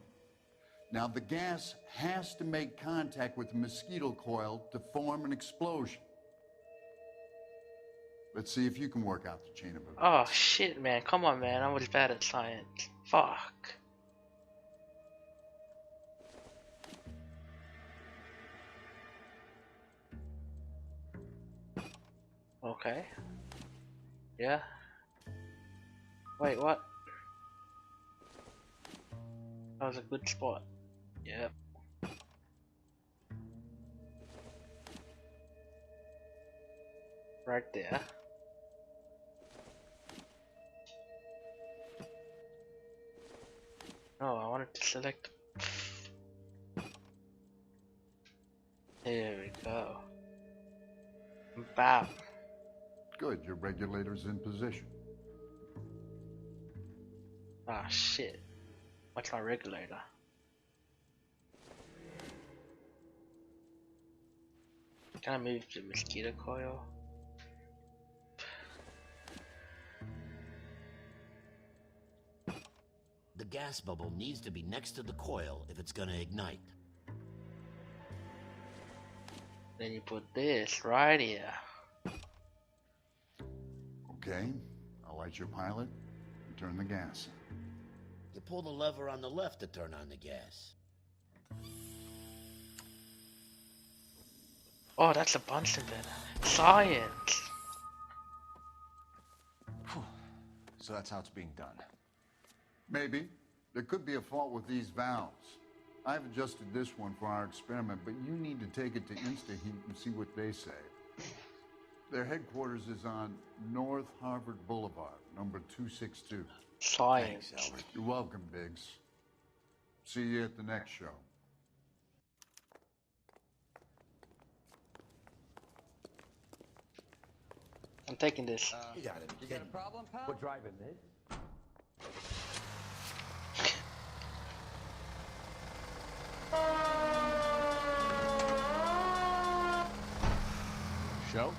Now, the gas has to make contact with the mosquito coil to form an explosion. Let's see if you can work out the chain of events. Oh shit, man. Come on, man. I was bad at science. Fuck. Okay. Yeah. Wait, what? That was a good spot. Yep. Right there. No, I wanted to select. Here we go. Bam. Good, your regulator's in position. Ah, shit. What's my regulator? Can I move the mosquito coil? The gas bubble needs to be next to the coil if it's gonna ignite. Then you put this right here. Okay, I'll light your pilot and turn the gas on. You pull the lever on the left to turn on the gas. Oh, that's a Bunsen burner. Science! So that's how it's being done. Maybe. There could be a fault with these valves. I've adjusted this one for our experiment, but you need to take it to InstaHeat and see what they say. Their headquarters is on North Harvard Boulevard, number 262. Science. Thanks, Albert. You're welcome, Biggs. See you at the next show. I'm taking this. You got it. You got a problem, pal? We're driving this. Show?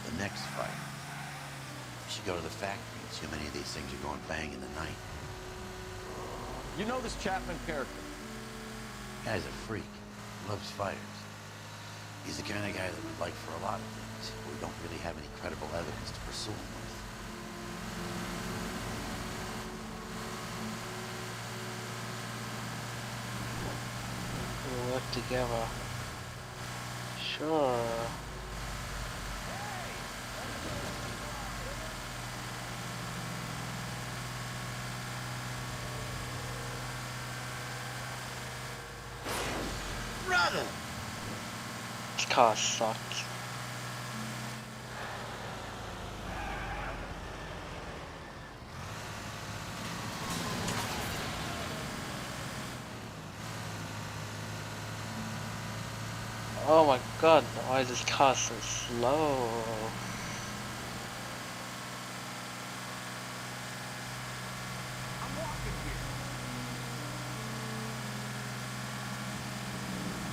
The next fight. We should go to the factory and see how many of these things are going bang in the night. You know this Chapman character? Guy's a freak. Loves fires. He's the kind of guy that we'd like for a lot of things, but we don't really have any credible evidence to pursue him with. We'll work together. Sure. Brother! This car sucks. Oh my god, why is this car so slow?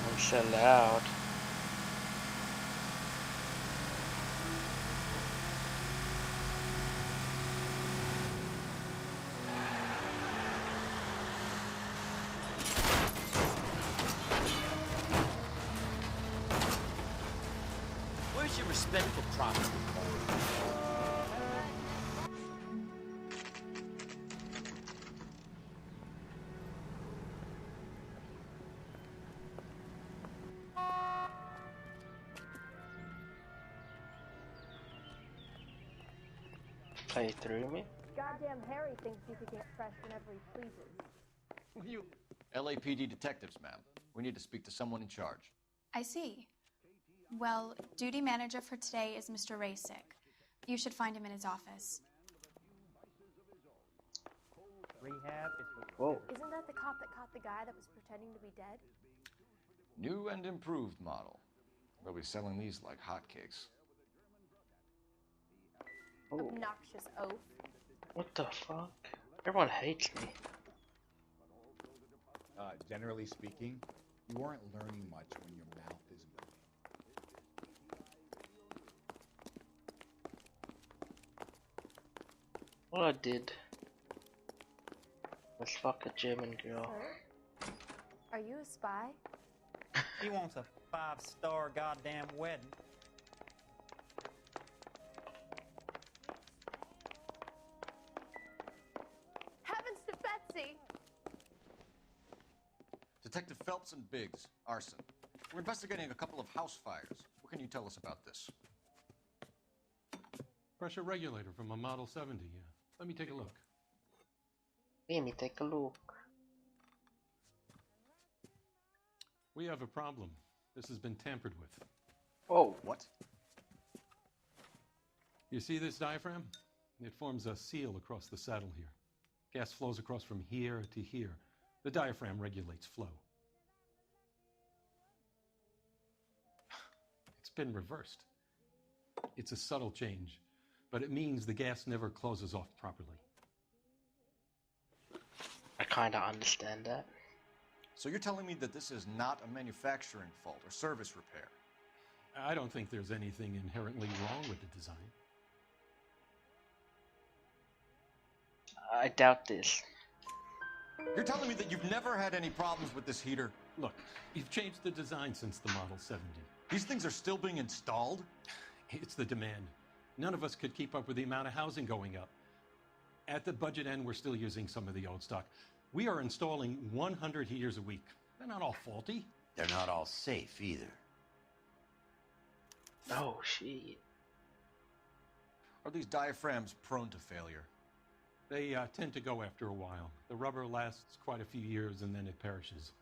I'm Sell out. Where's your respect for property? Play through me. Goddamn Harry thinks he can get fresh whenever he pleases. You LAPD detectives, ma'am. We need to speak to someone in charge. I see. Well, duty manager for today is Mr. Rasick. You should find him in his office. Rehab is Whoa. Isn't that the cop that caught the guy that was pretending to be dead? New and improved model. They'll be selling these like hotcakes. Obnoxious oaf. What the fuck? Everyone hates me. Generally speaking, you aren't learning much when your mouth is moving. What I did was fuck a German girl. Sir? Are you a spy? He wants a 5-star goddamn wedding. Heavens to Betsy! Detective Phelps and Biggs, arson. We're investigating a couple of house fires. What can you tell us about this? Pressure regulator from a Model 70, yeah. Let me take a look. Let me take a look. We have a problem. This has been tampered with. Oh. What? You see this diaphragm? It forms a seal across the saddle here. Gas flows across from here to here. The diaphragm regulates flow. It's been reversed. It's a subtle change, but it means the gas never closes off properly. I kinda understand that. So you're telling me that this is not a manufacturing fault or service repair? I don't think there's anything inherently wrong with the design. I doubt this. You're telling me that you've never had any problems with this heater? Look, you've changed the design since the Model 70. These things are still being installed? It's the demand. None of us could keep up with the amount of housing going up. At the budget end, we're still using some of the old stock. We are installing 100 heaters a week. They're not all faulty. They're not all safe either. Oh, shit. Are these diaphragms prone to failure? They tend to go after a while. The rubber lasts quite a few years and then it perishes.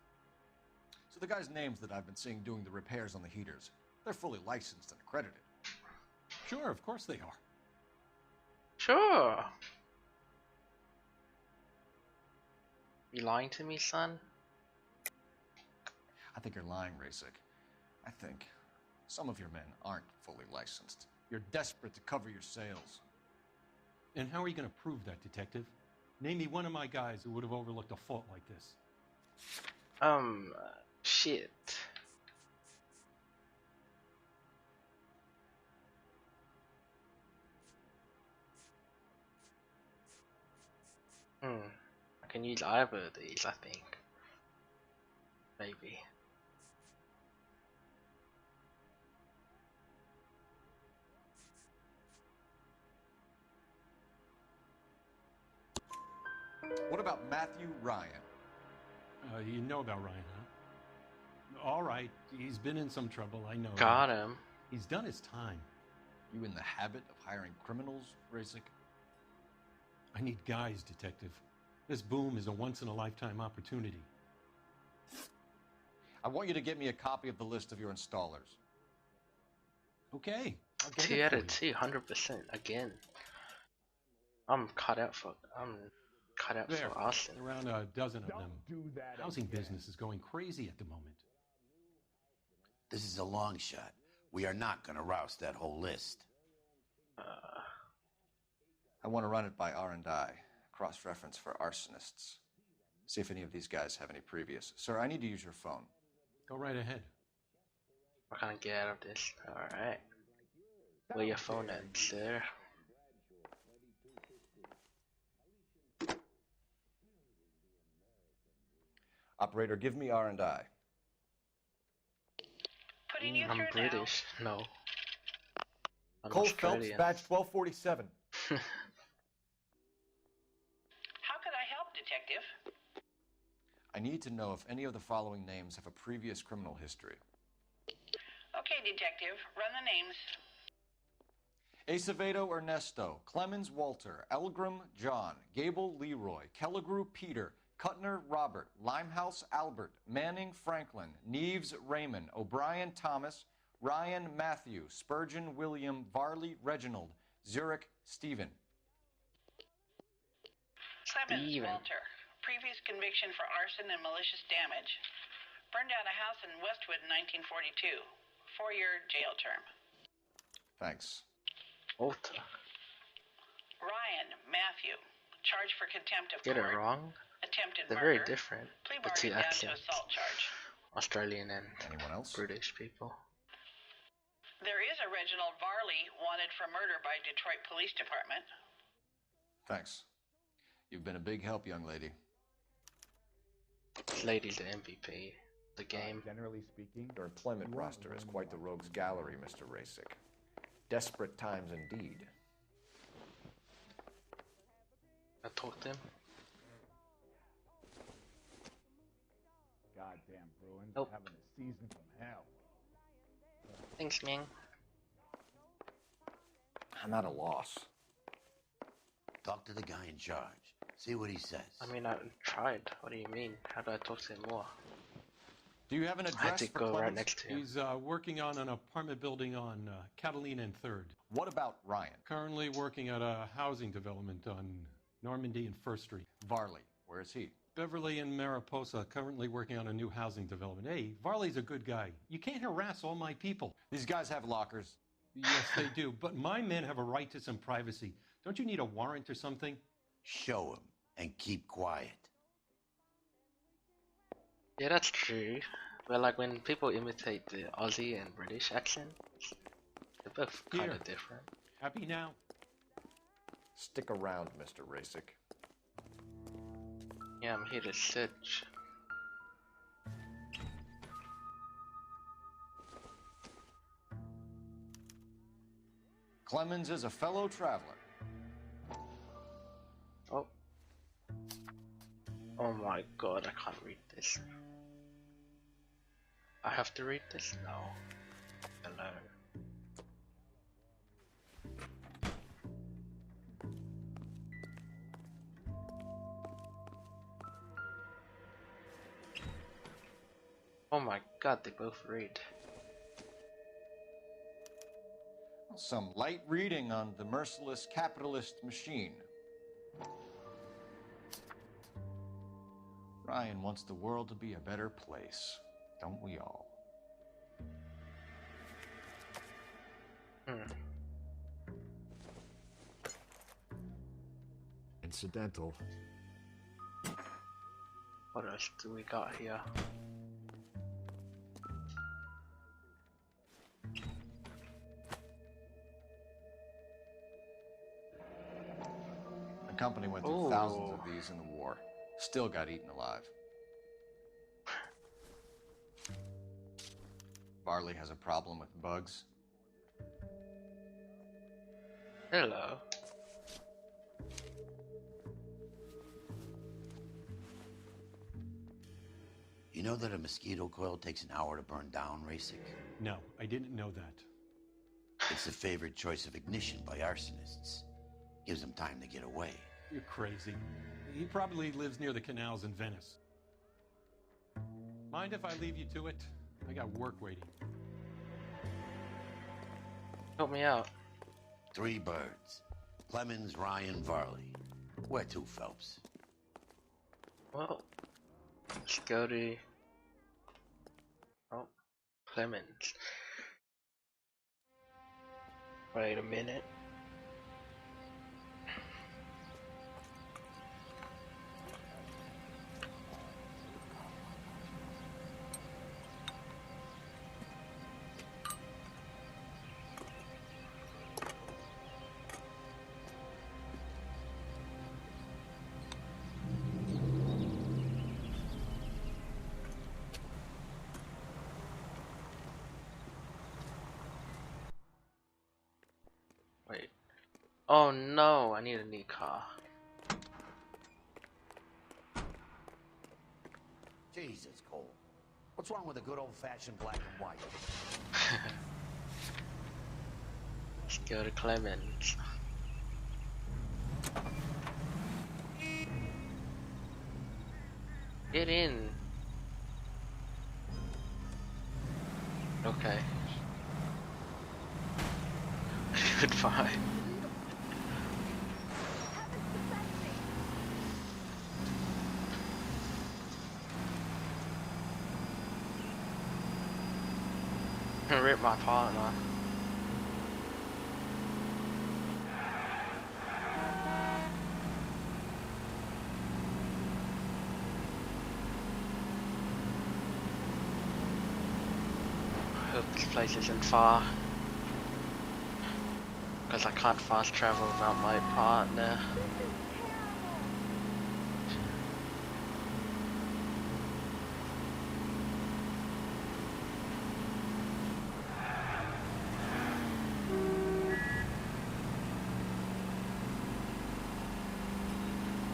So the guys' names that I've been seeing doing the repairs on the heaters, they're fully licensed and accredited. Sure, of course they are. Sure. You lying to me, son? I think you're lying, Rasick. I think some of your men aren't fully licensed. You're desperate to cover your sales. And how are you going to prove that, Detective? Name me one of my guys who would have overlooked a fault like this. Shit. I can use either of these, I think. Maybe. What about Matthew Ryan? You know about Ryan, huh? All right, he's been in some trouble, I know. Got him. He's done his time. You in the habit of hiring criminals, Rasick? I need guys, Detective. This boom is a once-in-a-lifetime opportunity. I want you to get me a copy of the list of your installers. Okay. I'll get 2 it out for of 2, 100% again. I'm cut out for Austin. Around a dozen of them. Housing business is going crazy at the moment. This is a long shot. We are not going to rouse that whole list. I want to run it by R&I, cross-reference for arsonists. See if any of these guys have any previous. Sir, I need to use your phone. Go right ahead. We're gonna get out of this. Alright. Where your phone at, sir? Operator, give me R&I. Putting you I'm through British. No. I'm Cole Phelps, Australian. badge 1247. now. How could I help, Detective? I need to know if any of the following names have a previous criminal history. Okay, Detective, run the names. Acevedo Ernesto, Clemens Walter, Elgram John, Gable Leroy, Kelligrew Peter, Kuttner Robert, Limehouse Albert, Manning Franklin, Neves Raymond, O'Brien Thomas, Ryan Matthew, Spurgeon William, Varley Reginald, Zurich Stephen. Clemens Walter, previous conviction for arson and malicious damage. Burned down a house in Westwood in 1942. 4-year jail term. Thanks. Walter. Ryan Matthew, charged for contempt of Get it court. wrong? Attempted They're murder. very different. Plea The two bargain down to accents. assault charge. Australian and Anyone else? British people. There is a Reginald Varley wanted for murder by Detroit Police Department. Thanks. You've been a big help, young lady. This lady's the MVP. The game. Generally speaking, Your employment roster is quite the rogues gallery, Mr. Rasick. Desperate times indeed. I talked to him. goddamn Bruins Nope. having a season from hell. Thanks, Ming. I'm at a loss. Talk to the guy in charge. See what he says. I mean, I tried. What do you mean? How do I talk to him more? Do you have an I had address to for go right Clemens? next to him. He's working on an apartment building on Catalina and 3rd. What about Ryan? Currently working at a housing development on Normandy and 1st Street. Varley, where is he? Beverly and Mariposa, currently working on a new housing development. Hey, Varley's a good guy. You can't harass all my people. These guys have lockers. Yes, they do. But my men have a right to some privacy. Don't you need a warrant or something? Show him and keep quiet. Yeah, that's true. But like when people imitate the Aussie and British accents, they're both kind Here. of different. Happy now? Stick around, Mr. Rasick. Yeah, I'm here to search. Clemens is a fellow traveler. Oh. Oh my god, I can't read this. I have to read this? No. Hello. Oh my god, they both read. Some light reading on the merciless capitalist machine. Ryan wants the world to be a better place, don't we all? Incidental. What else do we got here? The company went through thousands of these in the war. Still got eaten alive. Varley has a problem with bugs. Hello. You know that a mosquito coil takes an hour to burn down, Rasick? No, I didn't know that. It's the favored choice of ignition by arsonists. Gives them time to get away. You're crazy. He probably lives near the canals in Venice. Mind if I leave you to it? I got work waiting. Help me out. 3 birds. Clemens, Ryan, Varley. Where to, Phelps? Well, let's go to... Oh, Clemens. Wait a minute. Oh no, I need a new car. Jesus, Cole. What's wrong with a good old-fashioned black and white? Let's go to Clemens. Get in. Okay. Goodbye. Rip my partner. Hope this place isn't far, because I can't fast travel without my partner.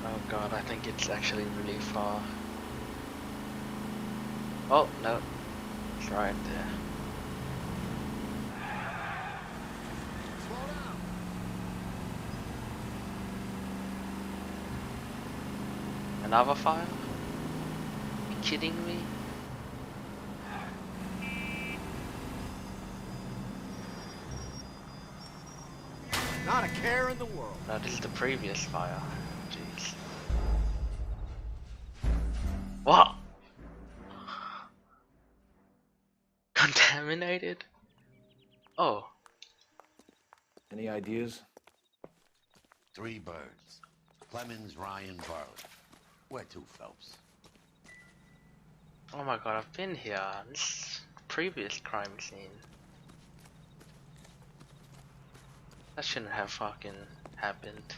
Oh god, I think it's actually really far. Oh no, it's right there. Another fire? Are you kidding me? Not a care in the world. No, this is the previous fire. Jeez. What? Contaminated? Oh. Any ideas? 3 birds. Clemens, Ryan, Barley. Where to, Phelps? Oh my god, I've been here. This previous crime scene. That shouldn't have fucking happened.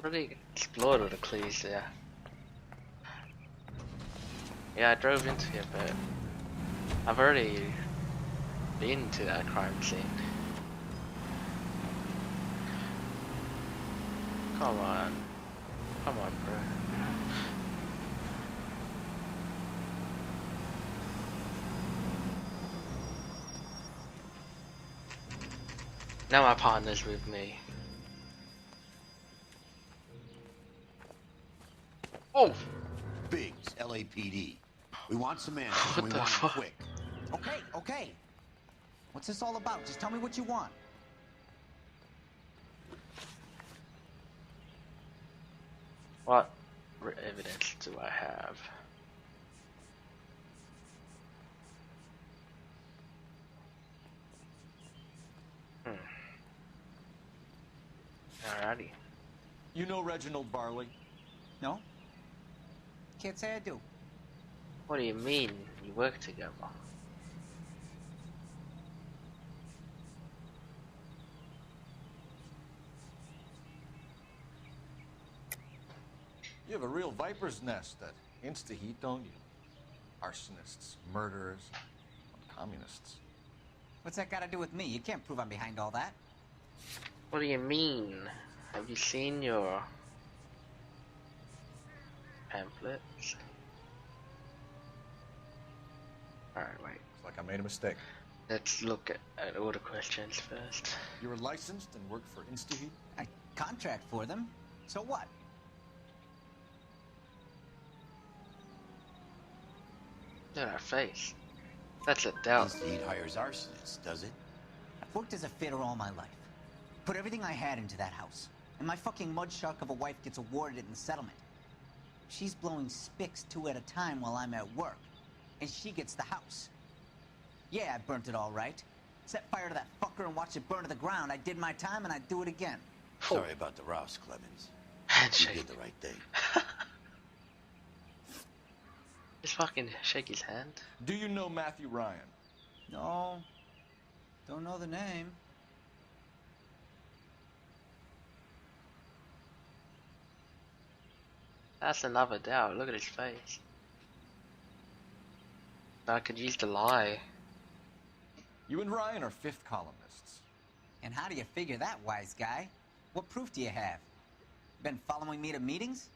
Really explored all the clues there. Yeah, I drove into it, but I've already been to that crime scene. Come on. Come on, bro. Now my partner's with me. Oh! Biggs, LAPD. We want some answers, and we want them quick. Okay. What's this all about? Just tell me what you want. What evidence do I have? Alrighty. You know Reginald Barley? No? Can't say I do. What do you mean? You work together? You have a real viper's nest at Insta-Heat, don't you? Arsonists, murderers, communists. What's that got to do with me? You can't prove I'm behind all that. What do you mean? Have you seen your pamphlets? Alright, wait. Looks like I made a mistake. Let's look at all the questions first. You were licensed and worked for Insta-Heat? I contract for them. So what? Look at our face. That's a doubt. Insta-Heat hires arsonists, does it? I've worked as a fitter all my life. Put everything I had into that house. And my fucking mudshark of a wife gets awarded it in settlement. She's blowing spics 2 at a time while I'm at work. And she gets the house. Yeah, I burnt it all right. Set fire to that fucker and watched it burn to the ground. I did my time and I'd do it again. Sorry about the Rouse, Clemens. Handshake. You did the right thing. Just fucking shake his hand. Do you know Matthew Ryan? No. Don't know the name. That's another doubt. Look at his face. I could use the lie. You and Ryan are fifth columnists. And how do you figure that, wise guy? What proof do you have? Been following me to meetings?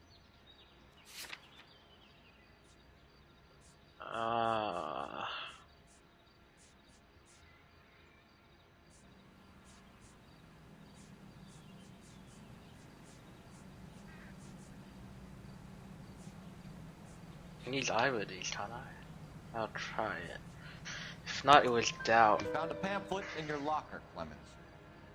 I need either these, can't I? I'll try it. If not, it was doubt. You found a pamphlet in your locker, Clemens.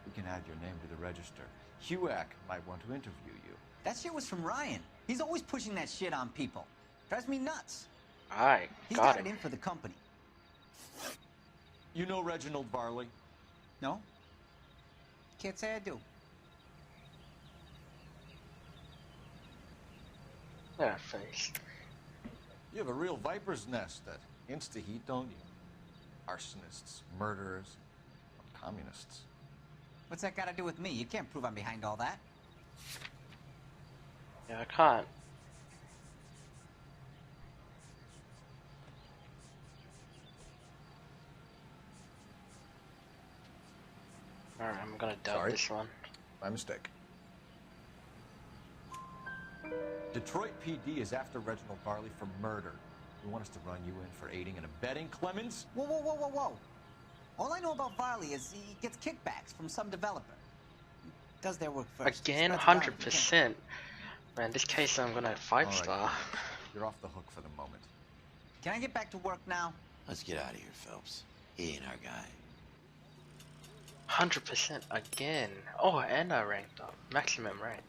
You can add your name to the register. HUAC might want to interview you. That shit was from Ryan. He's always pushing that shit on people. Drives me nuts. Alright, He's got got it. it in for the company. You know Reginald Varley? No? Can't say I do. Yeah, face. You have a real viper's nest at Insta-Heat, don't you? Arsonists, murderers, communists. What's that got to do with me? You can't prove I'm behind all that. Yeah, I can't. Alright, I'm gonna doubt this one. My mistake. Detroit PD is after Reginald Varley for murder. You want us to run you in for aiding and abetting, Clemens? Whoa, whoa, whoa, whoa, whoa. All I know about Varley is he gets kickbacks from some developer. He does their work first. Again, Spreads around 100%. Man, this case I'm gonna 5-star. You're off the hook for the moment. Can I get back to work now? Let's get out of here, Phelps. He ain't our guy. 100% again. Oh, and I ranked up. Maximum rank.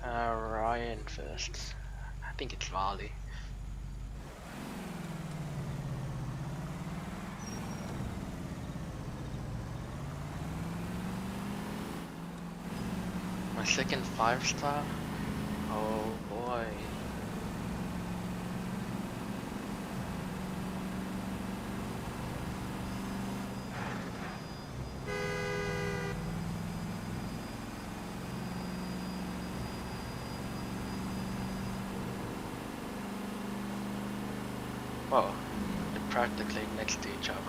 Ryan first. I think it's Varley. My second 5-star? Oh boy. Whoa, they're practically next to each other.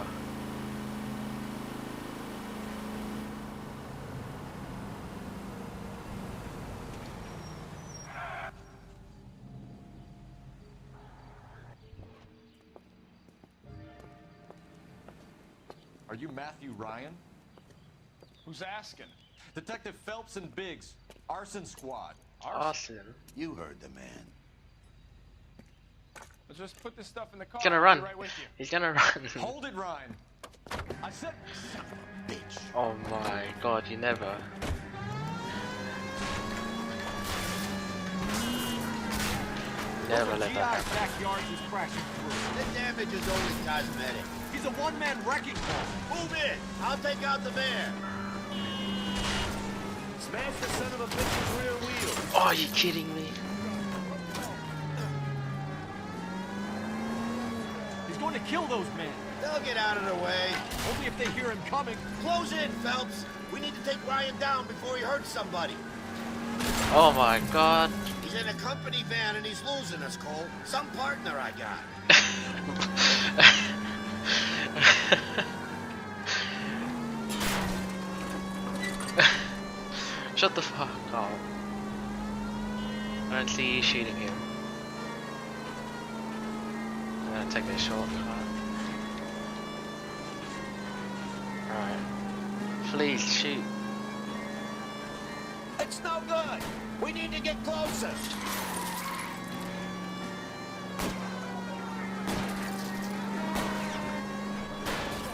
Are you Matthew Ryan? Who's asking? Detective Phelps and Biggs, Arson Squad. Arson? You heard the man. Let's just put this stuff in the car. He's gonna I'll run. be right with you. He's gonna run. Hold it, Ryan. I said, son of a bitch. Oh my god, you never. Never let that happen. backyard is crashing through. The damage is only cosmetic. He's a one-man wrecking ball. Move in. I'll take out the van. Smash the son of a bitch's rear wheel. Oh, are you kidding me? He's going to kill those men. They'll get out of the way. Only if they hear him coming. Close in, Phelps. We need to take Ryan down before he hurts somebody. Oh my god. He's in a company van and he's losing us, Cole. Some partner I got. Shut the fuck up. I don't see you shooting him. I'm gonna take a shortcut. Alright. Please shoot. It's no good. We need to get closer.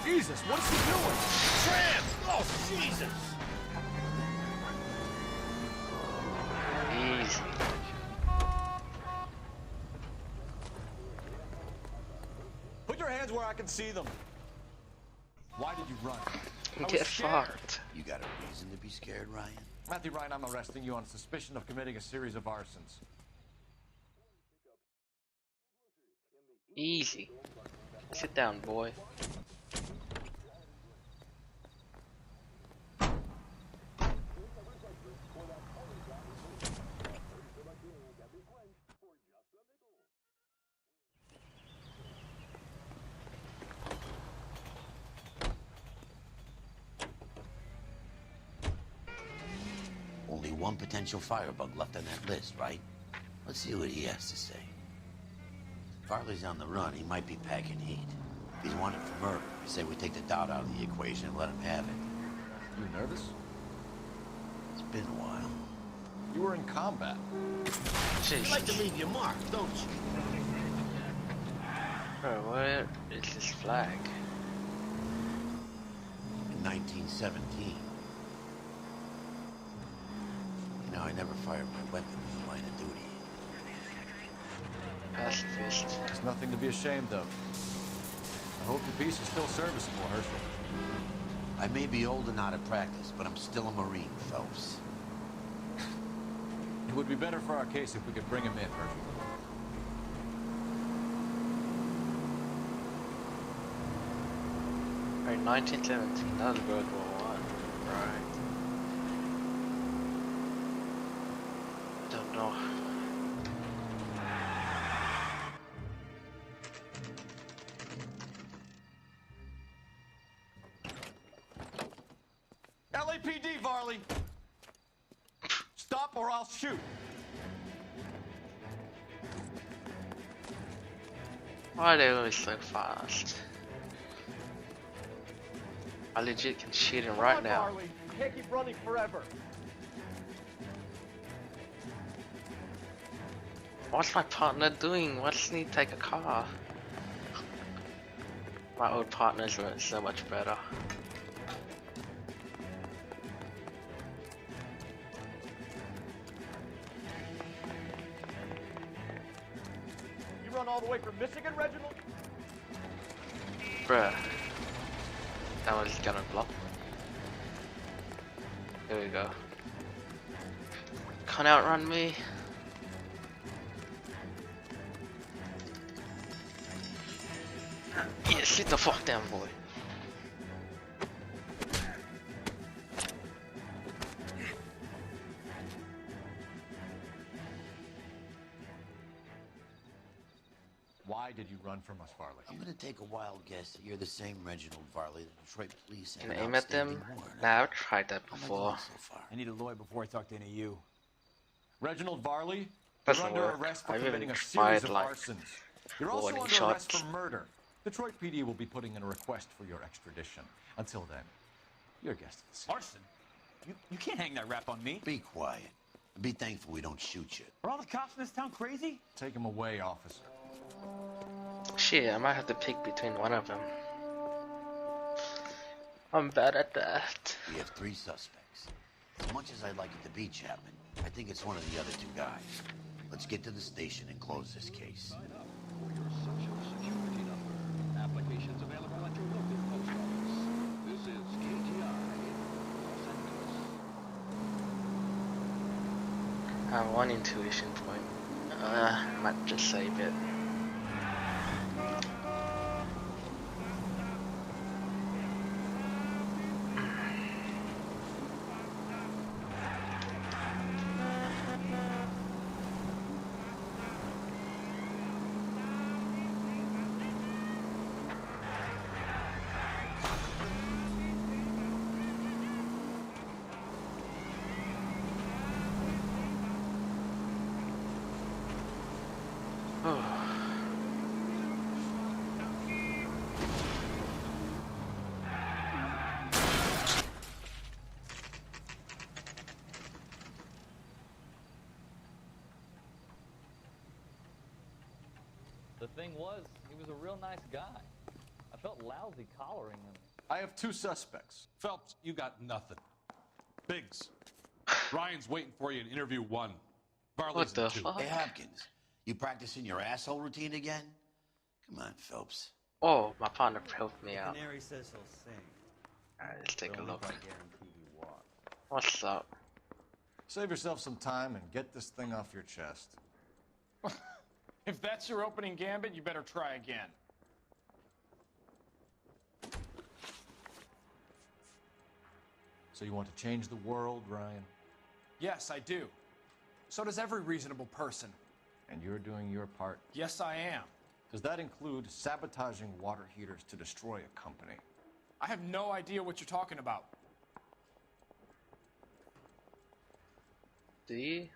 Jesus, what's he doing? Tram! Oh, Jesus! Easy. Put your hands where I can see them. Why did you run? Get fucked. You got a reason to be scared, Ryan? Matthew Ryan, I'm arresting you on suspicion of committing a series of arsons. Easy. Sit down, boy. one potential firebug left on that list, right? Let's see what he has to say. If Farley's on the run, he might be packing heat. If he's wanted for murder, I say we take the doubt out of the equation and let him have it. You nervous? It's been a while. You were in combat. You like to leave your mark, don't you? Bro, where is this flag? In 1917. You know, I never fired my weapon in the line of duty. Pacifist. There's nothing to be ashamed of. I hope your piece is still serviceable, Herschel. I may be old and out of practice, but I'm still a Marine, Phelps. It would be better for our case if we could bring him in, Herschel. Right, 1917, that was World War One. Right. Don't know. LAPD, Varley! Stop or I'll shoot! Why are they always so fast? I legit can shoot him right now. Varley. You can't keep running forever. What's my partner doing? Why doesn't he take a car? My old partners were so much better. You run all the way from Michigan, Reginald? Bruh. That was gonna block. Here we go. Can't outrun me. Yeah, sit the fuck down, boy. Why did you run from us, Varley? I'm gonna take a wild guess that you're the same Reginald Varley the Detroit police Can aim at them? Nah, I've tried that before. I need a lawyer before I talk to any of you. Reginald Varley, Doesn't you're under work. arrest for I've committing even a series tried, of like, arsons. You're also warning under arrest shots. for murder. Detroit PD will be putting in a request for your extradition. Until then, you're a guest of the scene. Arson? You can't hang that rap on me. Be quiet. And be thankful we don't shoot you. Are all the cops in this town crazy? Take him away, officer. Shit, I might have to pick between one of them. I'm bad at that. We have 3 suspects. As much as I'd like it to be Chapman, I think it's one of the other 2 guys. Let's get to the station and close this case. Applications available at your local post office. This is KTI, Los Angeles. I have one intuition point. Might just save it. The thing was, he was a real nice guy. I felt lousy collaring him. I have 2 suspects. Phelps, you got nothing. Biggs, Ryan's waiting for you in interview 1. Varley's What the in 2. fuck? Hey, Hopkins, you practicing your asshole routine again? Come on, Phelps. Oh, my partner helped me out. Canary says he'll sing. Alright, let's take a Only look. if I guarantee he walks. What's up? Save yourself some time and get this thing off your chest. If that's your opening gambit, you better try again. So you want to change the world, Ryan? Yes, I do. So does every reasonable person. And you're doing your part? Yes, I am. Does that include sabotaging water heaters to destroy a company? I have no idea what you're talking about. See?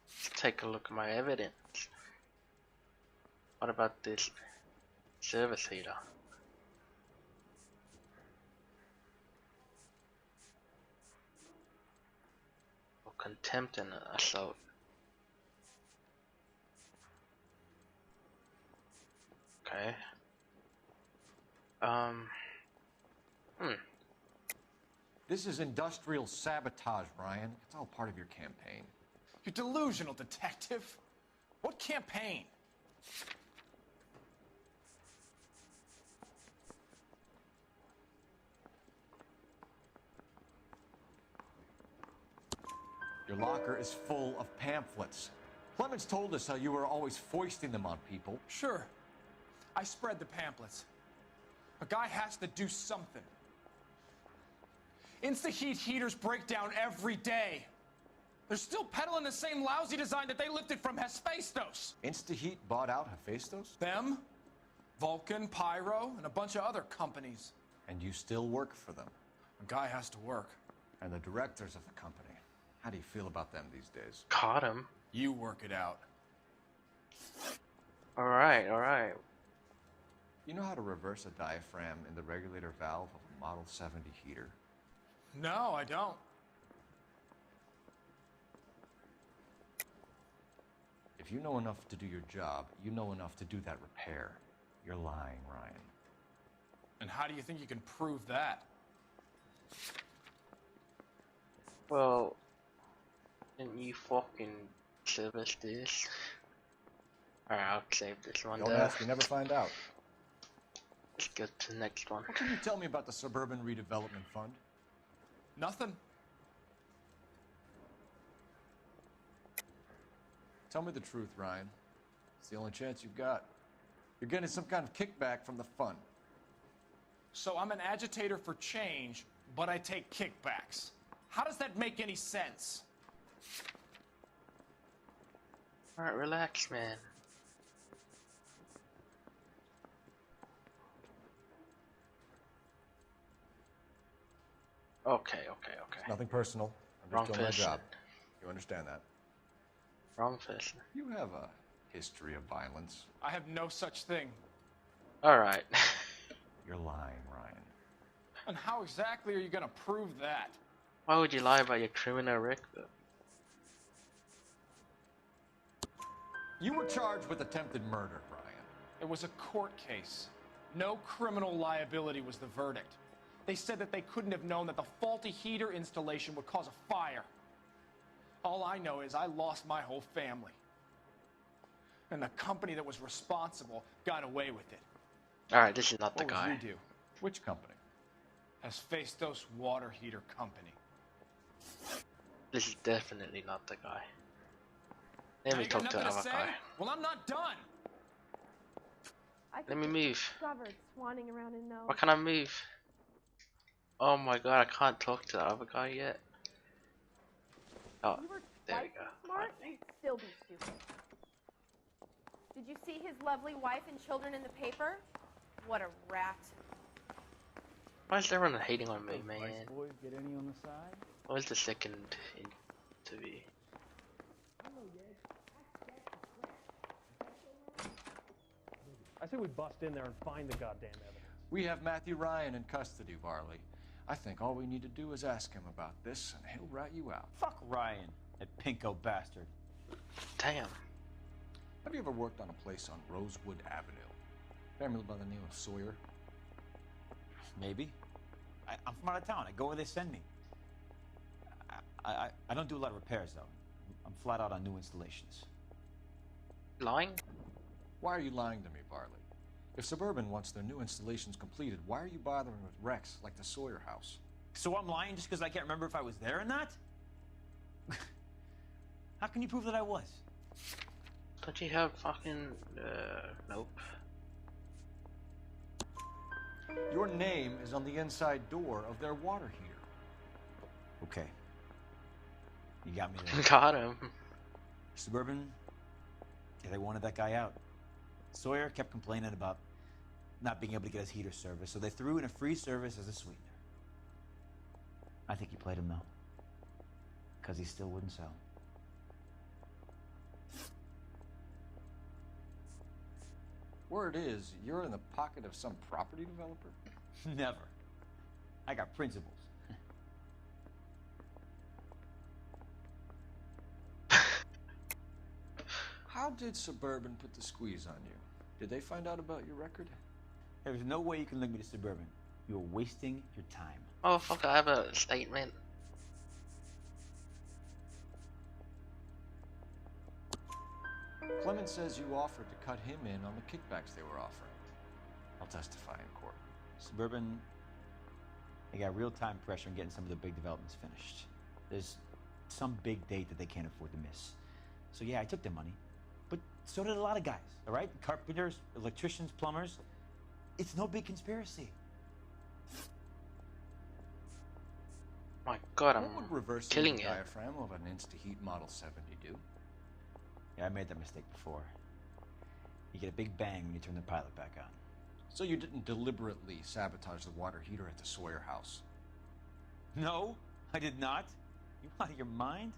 Let's take a look at my evidence. What about this service heater? For contempt and assault. Okay. This is industrial sabotage, Ryan. It's all part of your campaign. You're delusional, detective. What campaign? Your locker is full of pamphlets. Clemens told us how you were always foisting them on people. Sure. I spread the pamphlets. A guy has to do something. Insta-heat heaters break down every day. They're still peddling the same lousy design that they lifted from Hephaestus. Insta-heat bought out Hephaestus? Them, Vulcan, Pyro, and a bunch of other companies. And you still work for them? A guy has to work. And the directors of the company. How do you feel about them these days? Caught him. You work it out. Alright, alright. You know how to reverse a diaphragm in the regulator valve of a Model 70 heater? No, I don't. If you know enough to do your job, you know enough to do that repair. You're lying, Ryan. And how do you think you can prove that? Well, didn't you fucking service this? Alright, I'll save this one Don't there. ask, you never find out. Let's get to the next one. What can you tell me about the Suburban Redevelopment Fund? Nothing. Tell me the truth, Ryan. It's the only chance you've got. You're getting some kind of kickback from the fund. So I'm an agitator for change, but I take kickbacks. How does that make any sense? Alright, relax, man. Okay. It's nothing personal. I'm Wrong just doing my person. job. You understand that? Wrong person. You have a history of violence. I have no such thing. Alright. You're lying, Ryan. And how exactly are you gonna prove that? Why would you lie about your criminal record? You were charged with attempted murder, Ryan. It was a court case. No criminal liability was the verdict. They said that they couldn't have known that the faulty heater installation would cause a fire. All I know is I lost my whole family. And the company that was responsible got away with it. Alright, this is not the What guy. would you do? Which company? Hephaestus Water Heater Company. This is definitely not the guy. Let Now me you got talk to the nothing other say? guy. Well, I'm not done. I Let me move. discovered swanning around in those. Why can't I move? Oh my god, I can't talk to the other guy yet. Oh, You were there we twice go. as smart, you'd still be stupid. Did you see his lovely wife and children in the paper? What a rat. Why is everyone hating on me, man? Boys get any on the side? What was the second interview? I say we bust in there and find the goddamn evidence. We have Matthew Ryan in custody, Varley. I think all we need to do is ask him about this, and he'll rat you out. Fuck Ryan, that pinko bastard. Damn. Have you ever worked on a place on Rosewood Avenue? Family by the name of Sawyer? Maybe. I'm from out of town. I go where they send me. I don't do a lot of repairs, though. I'm flat out on new installations. Lying? Why are you lying to me, Varley? If Suburban wants their new installations completed, why are you bothering with wrecks like the Sawyer house? So I'm lying just because I can't remember if I was there or not? How can you prove that I was? Don't you have fucking... nope. Your name is on the inside door of their water heater. Okay. You got me there. Got him. Suburban, yeah, they wanted that guy out. Sawyer kept complaining about not being able to get his heater service, so they threw in a free service as a sweetener. I think he played him, though. Because he still wouldn't sell. Word is, you're in the pocket of some property developer? Never. I got principles. How did Suburban put the squeeze on you? Did they find out about your record? There's no way you can link me to Suburban. You're wasting your time. Oh fuck, I have a statement. Clemens says you offered to cut him in on the kickbacks they were offering. I'll testify in court. Suburban, they got real-time pressure on getting some of the big developments finished. There's some big date that they can't afford to miss. So yeah, I took their money. But so did a lot of guys, all right? Carpenters, electricians, plumbers. It's no big conspiracy. My God, What would reversing killing the it. diaphragm of an Insta-Heat Model 70 do? Yeah, I made that mistake before. You get a big bang when you turn the pilot back on. So you didn't deliberately sabotage the water heater at the Sawyer house? No, I did not. You out of your mind?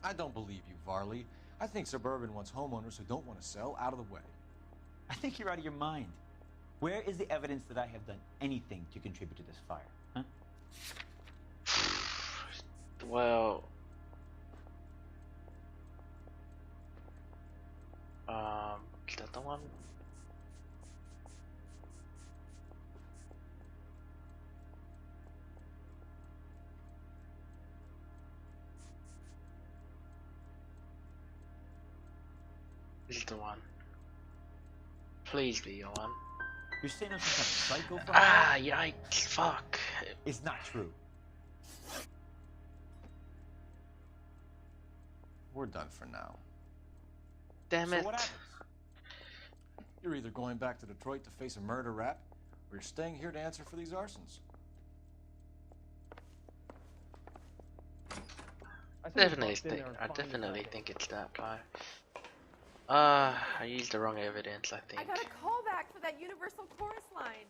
I don't believe you, Varley. I think Suburban wants homeowners who don't want to sell out of the way. I think you're out of your mind. Where is the evidence that I have done anything to contribute to this fire? Huh? Well, is that the one? This is the one. Please be the one. You're saying I'm some kind of psycho for Ah, yikes, fuck. It's not true. We're done for now. Damn So it. what happens? You're either going back to Detroit to face a murder rap, or you're staying here to answer for these arsons. Definitely think it's that guy. I used the wrong evidence, I think. I got a call back for that Universal Chorus line.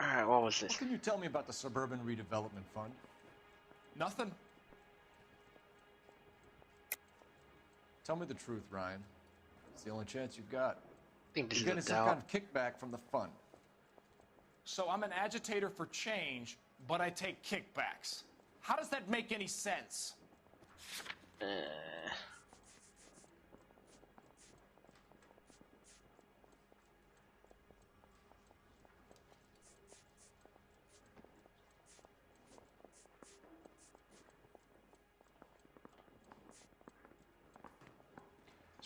Alright, what was this? What can you tell me about the Suburban Redevelopment Fund? Nothing. Tell me the truth, Ryan. It's the only chance you've got. I think this You're is getting a some doubt. kind of kickback from the fund. So I'm an agitator for change, but I take kickbacks. How does that make any sense?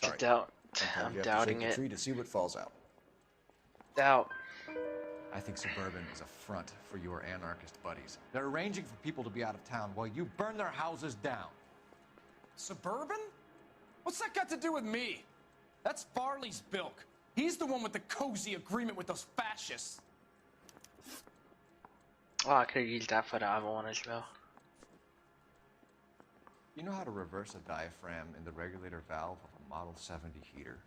Sorry. Doubt. Sometimes I'm you have to doubting shake the it. tree to see what falls out. Doubt. I think Suburban is a front for your anarchist buddies. They're arranging for people to be out of town while you burn their houses down. Suburban? What's that got to do with me? That's Farley's bilk. He's the one with the cozy agreement with those fascists. Oh, I could have used that for the other one as well. You know how to reverse a diaphragm in the regulator valve of a Model 70 heater?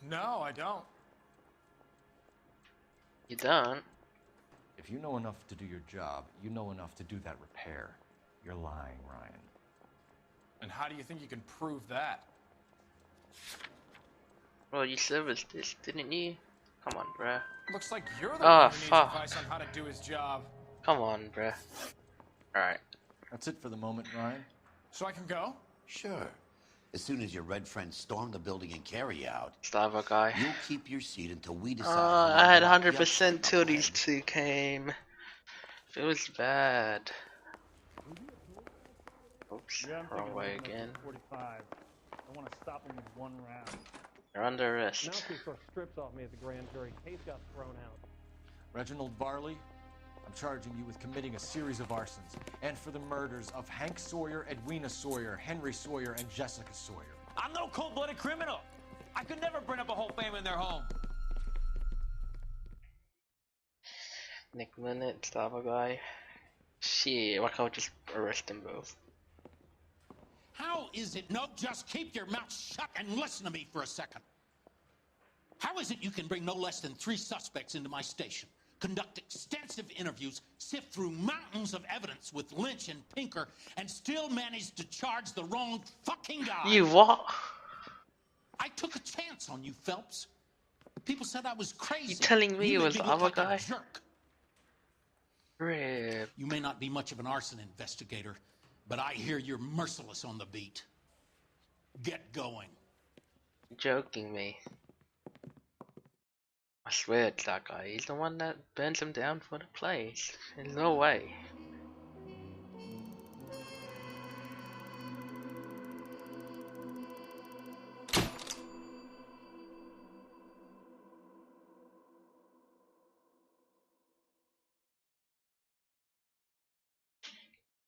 No, I don't. You don't? If you know enough to do your job, you know enough to do that repair. You're lying, Ryan. And how do you think you can prove that? Well, you serviced this, didn't you? Come on, bruh. Looks like you're the Oh, one who needs fuck. advice on how to do his job. Come on, bruh. Alright. That's it for the moment, Ryan. So I can go? Sure. As soon as your red friends storm the building and carry out, Slava guy. you'll keep your seat until we decide. I had 100% till these two came. Feels bad. Oops, Yeah, I'm wrong thinking way of again. 45. I want to stop him with one round. You're under arrest. Now he sort of strips off me at the grand jury. Case got thrown out. Reginald Varley, I'm charging you with committing a series of arsons and for the murders of Hank Sawyer, Edwina Sawyer, Henry Sawyer, and Jessica Sawyer. I'm no cold-blooded criminal. I could never burn up a whole family in their home. Nick Minute, Slava guy. Shit, why can't we just arrest them both? How is it? No, just keep your mouth shut and listen to me for a second. How is it you can bring no less than 3 suspects into my station? conduct extensive interviews, sift through mountains of evidence with Lynch and Pinker, and still manage to charge the wrong fucking guy. You what? I took a chance on you, Phelps. People said I was crazy. You telling me it was the other like guy? A jerk. Rip. You may not be much of an arson investigator, but I hear you're merciless on the beat. Get going. Joking me. I swear it's that guy. He's the one that burns him down for the place. There's no way.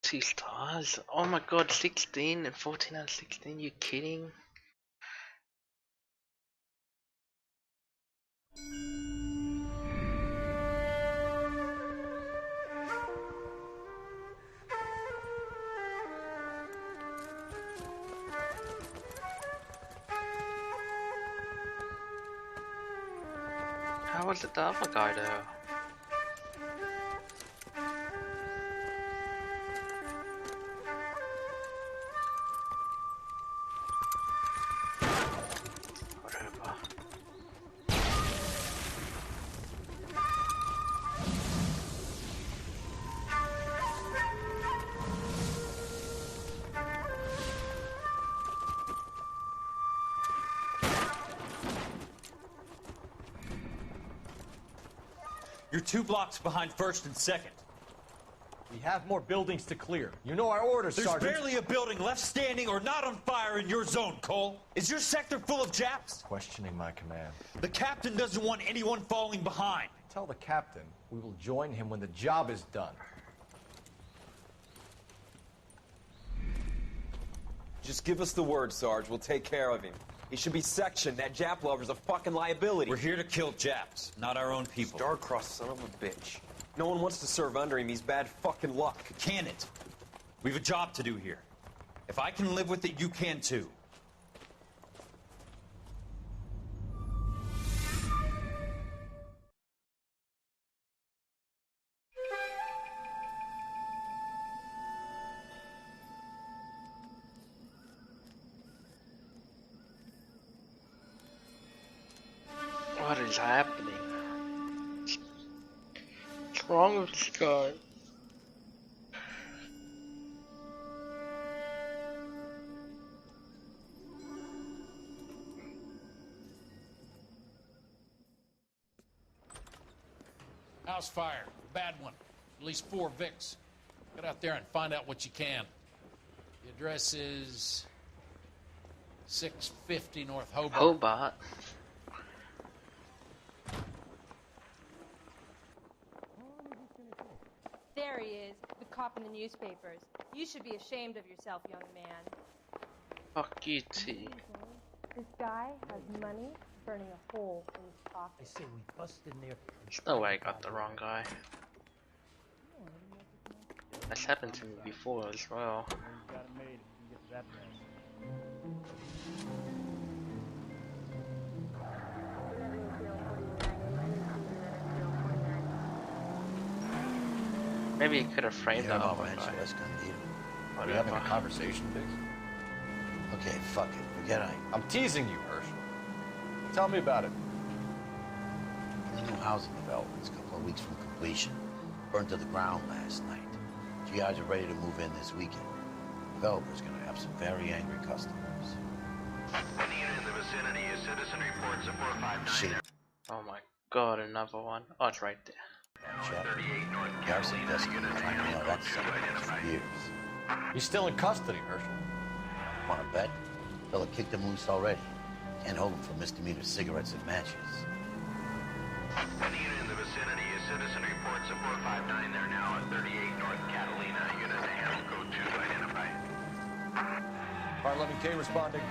Two stars? Oh my god, 16 and 14 out of 16? You kidding? How was it the other guy though? Whatever. You're 2 blocks behind 1st and 2nd. We have more buildings to clear. You know our orders, Sergeant. There's barely a building left standing or not on fire in your zone, Cole. Is your sector full of Japs? Questioning my command. The captain doesn't want anyone falling behind. Tell the captain we will join him when the job is done. Just give us the word, Sarge. We'll take care of him. He should be sectioned. That Jap lover's a fucking liability. We're here to kill Japs, not our own people. Star-crossed son of a bitch. No one wants to serve under him. He's bad fucking luck. Can it? We have a job to do here. If I can live with it, you can too. What is happening? What's wrong with this guy? House fire. Bad one. At least 4 Vicks. Get out there and find out what you can. The address is 650 North Hobart. Hobart. There he is, the cop in the newspapers. You should be ashamed of yourself, young man. Fuck you, T. This guy has money burning a hole in his pocket. I say we bust in there. There's no way I got the wrong guy. That's happened to me before as well. You got it made if you can get to that place. Maybe he could have framed that other guy. Are we having a conversation, Biggs? Okay, fuck it. Forget I. I'm teasing you, Herschel. Tell me about it. The new housing development's a couple of weeks from completion. Burned to the ground last night. GIs are ready to move in this weekend. Developer's gonna have some very angry customers. Any unit in the vicinity is citizen report support 59. Shit. Oh my god, another one. Oh, it's right there. Garrison investigator trying to nail that son of a bitch for years. He's still in custody, Herschel. Wanna bet? Fella kicked him loose already. Can't hold him for misdemeanor cigarettes and matches. Any unit in the vicinity is citizen report support 59. They're now at 38 North Catalina. Unit handle code 2 identified. Part 11K responding.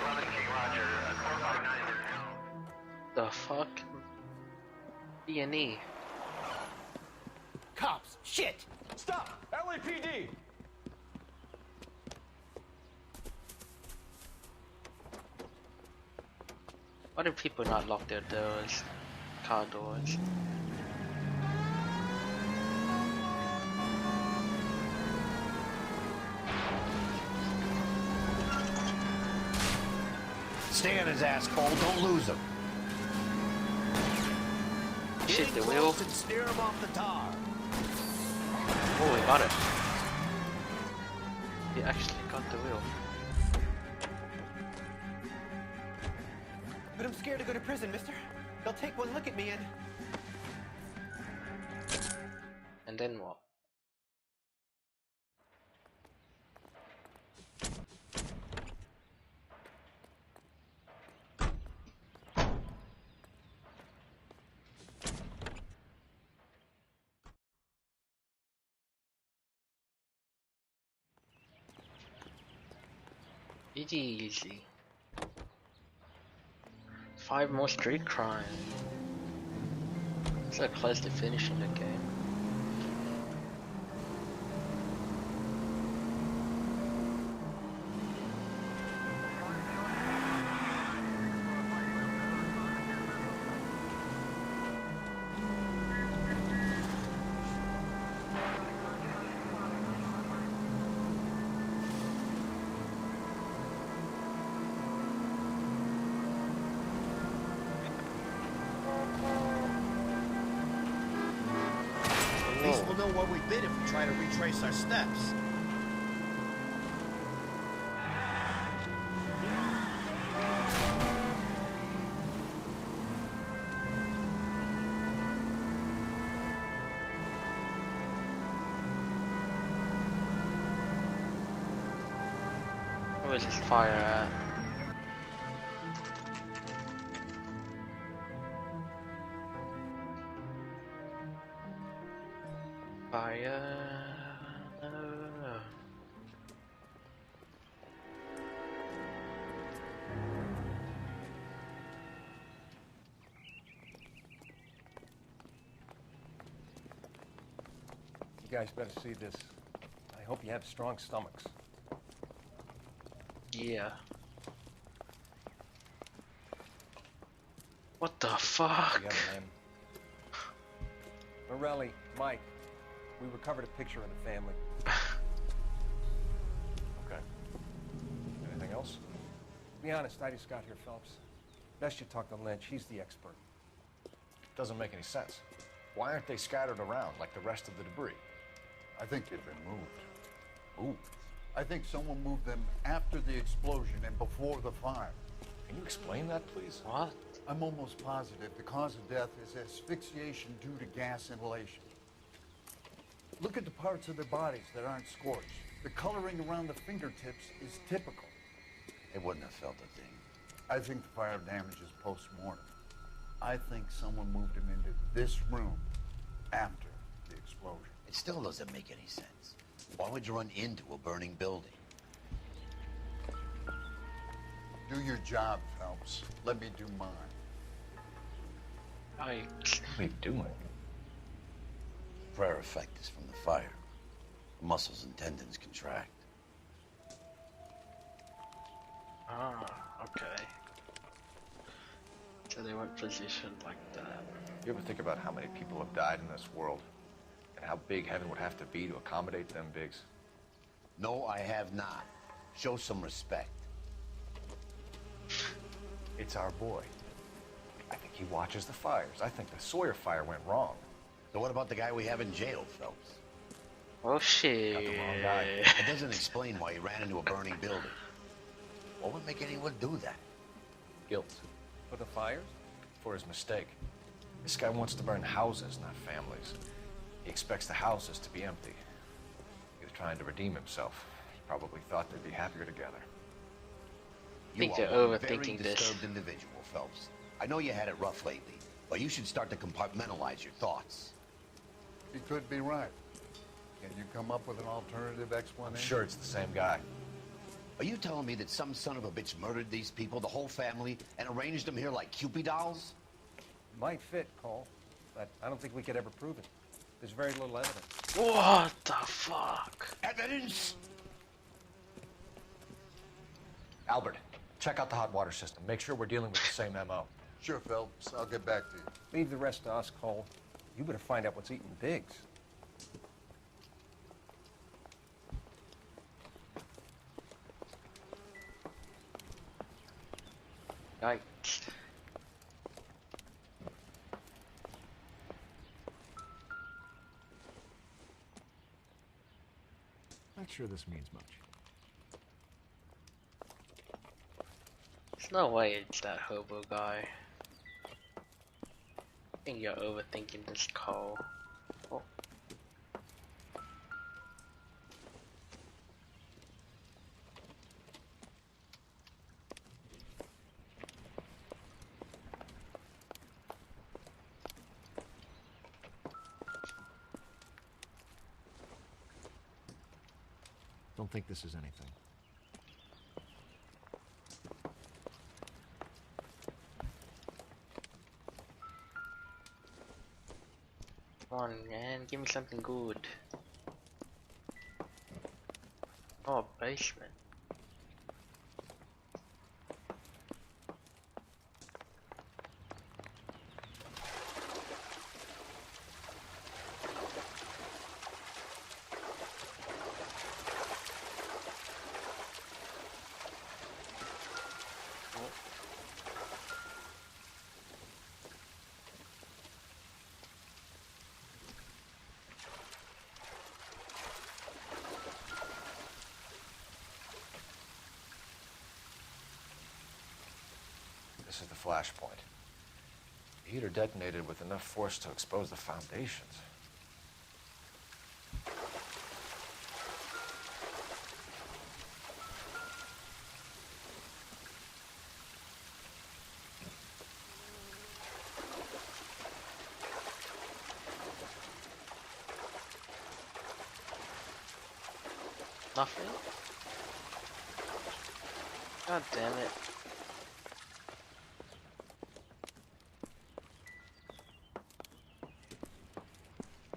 11K Roger. 459 they're now. The fuck? B&E. Cops! Shit! Stop! LAPD! Why do people not lock their doors? Car doors? Stay on his ass, Cole. Don't lose him. Shit, the Get wheel. close and steer him off the tar. Oh, he got it. He actually got the wheel. But I'm scared to go to prison, mister. They'll take one look at me and... And then what? Easy. 5 more street crime. So close to finishing the game. At least we'll know where we've been if we try to retrace our steps. Where's this fire at? Fire. You guys better see this. I hope you have strong stomachs. Yeah. What the fuck? The other man. Morelli, Mike, we recovered a picture of the family. Okay. Anything else? To be honest, I just got here, Phelps. Best you talk to Lynch. He's the expert. Doesn't make any sense. Why aren't they scattered around like the rest of the debris? I think they've been moved. Ooh. I think someone moved them after the explosion and before the fire. Can you explain that, please? What? I'm almost positive the cause of death is asphyxiation due to gas inhalation. Look at the parts of their bodies that aren't scorched. The coloring around the fingertips is typical. They wouldn't have felt a thing. I think the fire damage is post-mortem. I think someone moved him into this room after the explosion. It still doesn't make any sense. Why would you run into a burning building? Do your job, Phelps. Let me do mine. What are you doing? Prayer effect is from the fire. The muscles and tendons contract. Ah, okay. So they weren't positioned like that. You ever think about how many people have died in this world? And how big heaven would have to be to accommodate them bigs? No, I have not. Show some respect. It's our boy. I think he watches the fires. I think the Sawyer fire went wrong. So what about the guy we have in jail, Phelps? Oh shit. Got the wrong guy. It doesn't explain why he ran into a burning building. What would make anyone do that? Guilt. For the fires? For his mistake. This guy wants to burn houses, not families. He expects the houses to be empty. He was trying to redeem himself. He probably thought they'd be happier together. I think You you're are one very overthinking this. disturbed individual, Phelps. I know you had it rough lately, but you should start to compartmentalize your thoughts. He could be right. Can you come up with an alternative explanation? I'm sure it's the same guy. Are you telling me that some son of a bitch murdered these people, the whole family, and arranged them here like Cupid dolls? Might fit, Cole, but I don't think we could ever prove it. There's very little evidence. What the fuck? Evidence? Albert, check out the hot water system. Make sure we're dealing with the same MO. Sure, Phelps. I'll get back to you. Leave the rest to us, Cole. You better find out what's eating Biggs. Yikes. Not sure this means much. There's no way it's that hobo guy. I think you're overthinking this call. Oh. Don't think this is anything. Come on, man, give me something good. Oh, basement. This is the flashpoint. The heater detonated with enough force to expose the foundations. Nothing? God damn it.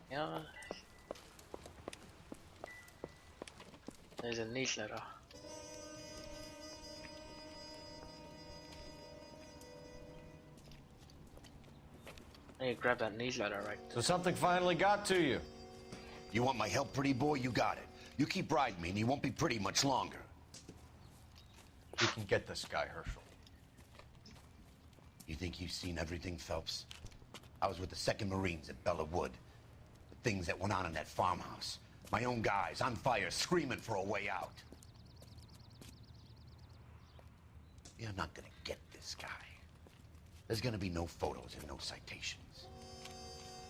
Yeah. There's a newsletter. I need to grab that newsletter right there. So something finally got to you. You want my help, pretty boy? You got it. You keep riding me and you won't be pretty much longer. We can get this guy, Herschel. You think you've seen everything, Phelps? I was with the 2nd Marines at Bella Wood. The things that went on in that farmhouse. My own guys on fire, screaming for a way out. You're not gonna get this guy. There's gonna be no photos and no citations.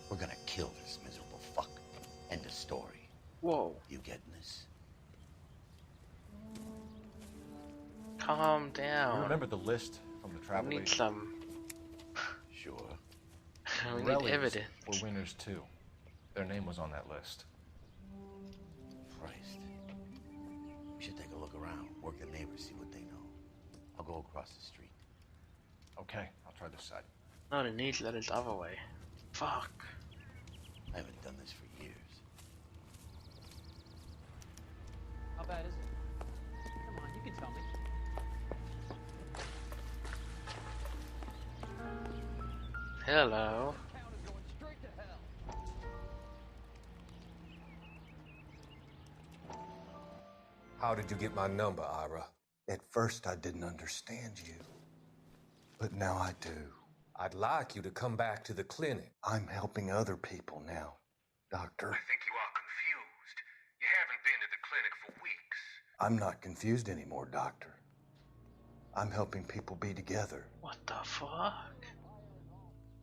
We're gonna kill this miserable fuck. End of story. Whoa. You getting this? Calm down. You remember the list from the travel We need agent? some. Sure. We need Rellies evidence. were winners too. Their name was on that list. Christ. We should take a look around, work the neighbors, see what they know. I'll go across the street. Okay, I'll try this side. No, the newsletter's the other way. Fuck. I haven't done this for years. How bad is it? Come on, you can tell me. Hello. How did you get my number, Ira? At first, I didn't understand you. But now I do. I'd like you to come back to the clinic. I'm helping other people now, Doctor. I think you are confused. You haven't been to the clinic for weeks. I'm not confused anymore, Doctor. I'm helping people be together. What the fuck?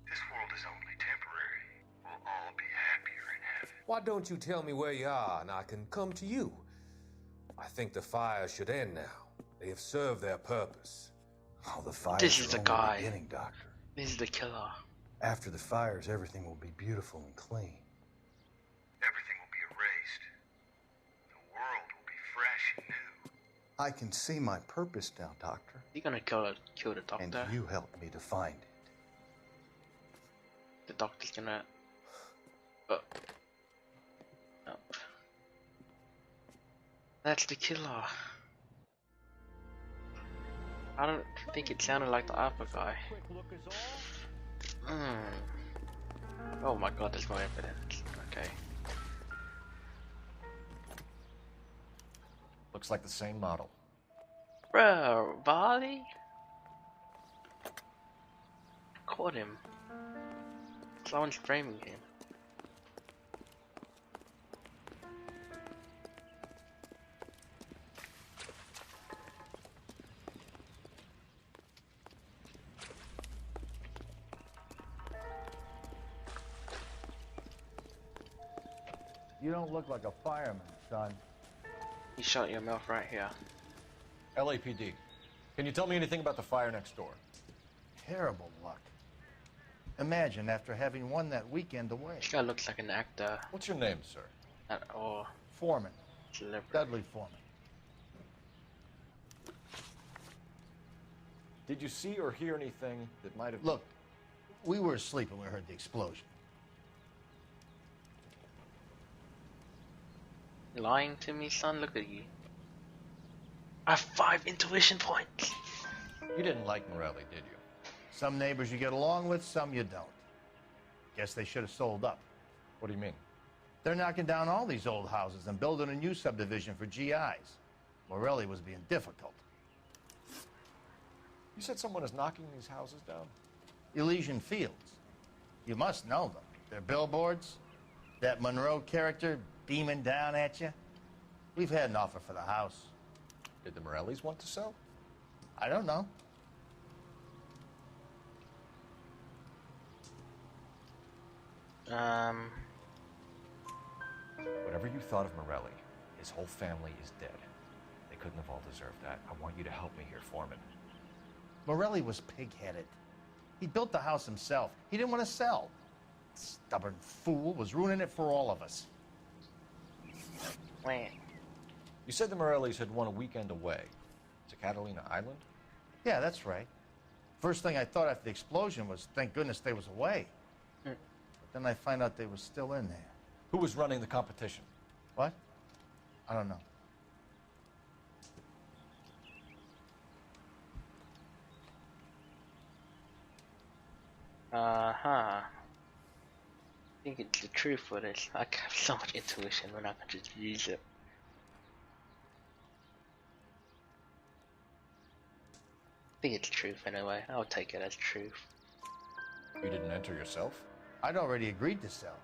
This world is only temporary. We'll all be happier in heaven. Why don't you tell me where you are and I can come to you? I think the fire should end now. They have served their purpose. Oh, the fires This is are the only guy. beginning, Doctor. This is the killer. After the fires, everything will be beautiful and clean. Everything will be erased. The world will be fresh and new. I can see my purpose now, Doctor. You're gonna kill the doctor. And you helped me to find it. The doctor's gonna. Nope. That's the killer. I don't think it sounded like the other guy. Oh my god, there's no evidence. Okay. Looks like the same model. Bro, Bali? record him. Someone's framing him. You don't look like a fireman, son. You shot your mouth right here. LAPD. Can you tell me anything about the fire next door? Terrible luck. Imagine after having won that weekend away. This guy looks like an actor. What's your name, sir? Or Foreman. celebrity. Dudley Foreman. Did you see or hear anything that might have... Look, we were asleep when we heard the explosion. Lying to me, son? Look at you. I have 5 intuition points. You didn't like Morelli, did you? Some neighbors you get along with, some you don't. Guess they should have sold up. What do you mean? They're knocking down all these old houses and building a new subdivision for GIs. Morelli was being difficult. You said someone is knocking these houses down? Elysian Fields. You must know them. Their billboards, that Monroe character beaming down at you. We've had an offer for the house. Did the Morellis want to sell? I don't know. Whatever you thought of Morelli, his whole family is dead. They couldn't have all deserved that. I want you to help me here, Foreman. Morelli was pig-headed. He built the house himself. He didn't want to sell. Stubborn fool was ruining it for all of us. Wait. You said the Morellis had won a weekend away to Catalina Island? Yeah, that's right. First thing I thought after the explosion was, thank goodness they was away. But then I find out they was still in there. Who was running the competition? What? I don't know. I think it's the truth for this. I have so much intuition when I can just use it. I think it's truth anyway. I'll take it as truth. You didn't enter yourself? I'd already agreed to sell.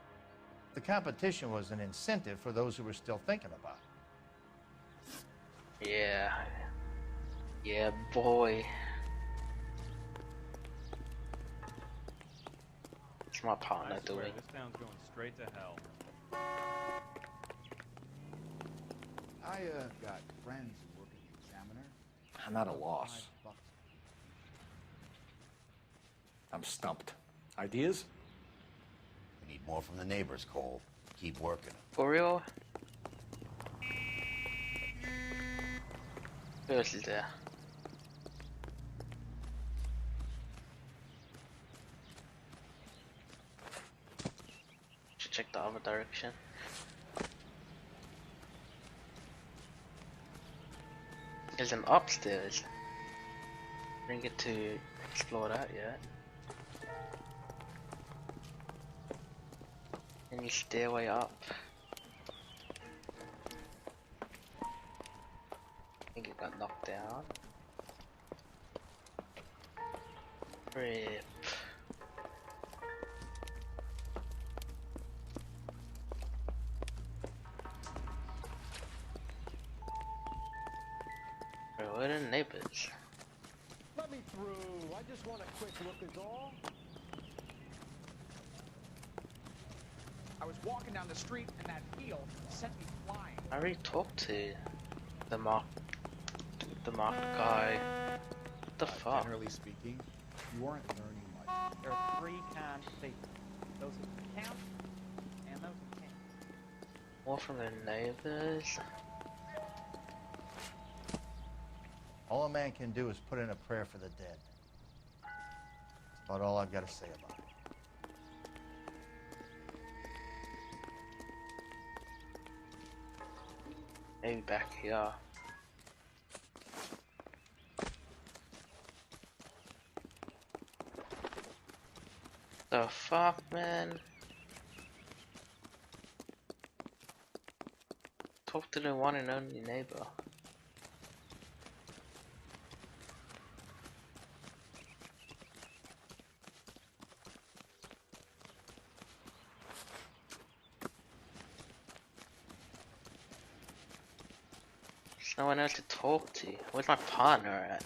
The competition was an incentive for those who were still thinking about it. Yeah. Yeah, boy. What's my partner doing? This town's going straight to hell. I got friends who work at the Examiner. I'm at a loss. I'm stumped. Ideas? We need more from the neighbors, Cole. Keep working. For real? Who else is there? Should check the other direction. There's an upstairs. Didn't get to explore that yet. Any stairway up? I think it got knocked down. Rip. Bro, what are the neighbors? Let me through. I just want a quick look is all. I was walking down the street and that heel sent me flying. I already talked to the mark guy. What the fuck? Generally speaking, you aren't learning much. There are 3 kinds of people. Those who count and those who can't. More from the neighbors. All a man can do is put in a prayer for the dead. That's about all I've got to say about it. Maybe back here. The fuck, man? Talk to the one and only neighbor. No one else to talk to. Where's my partner at?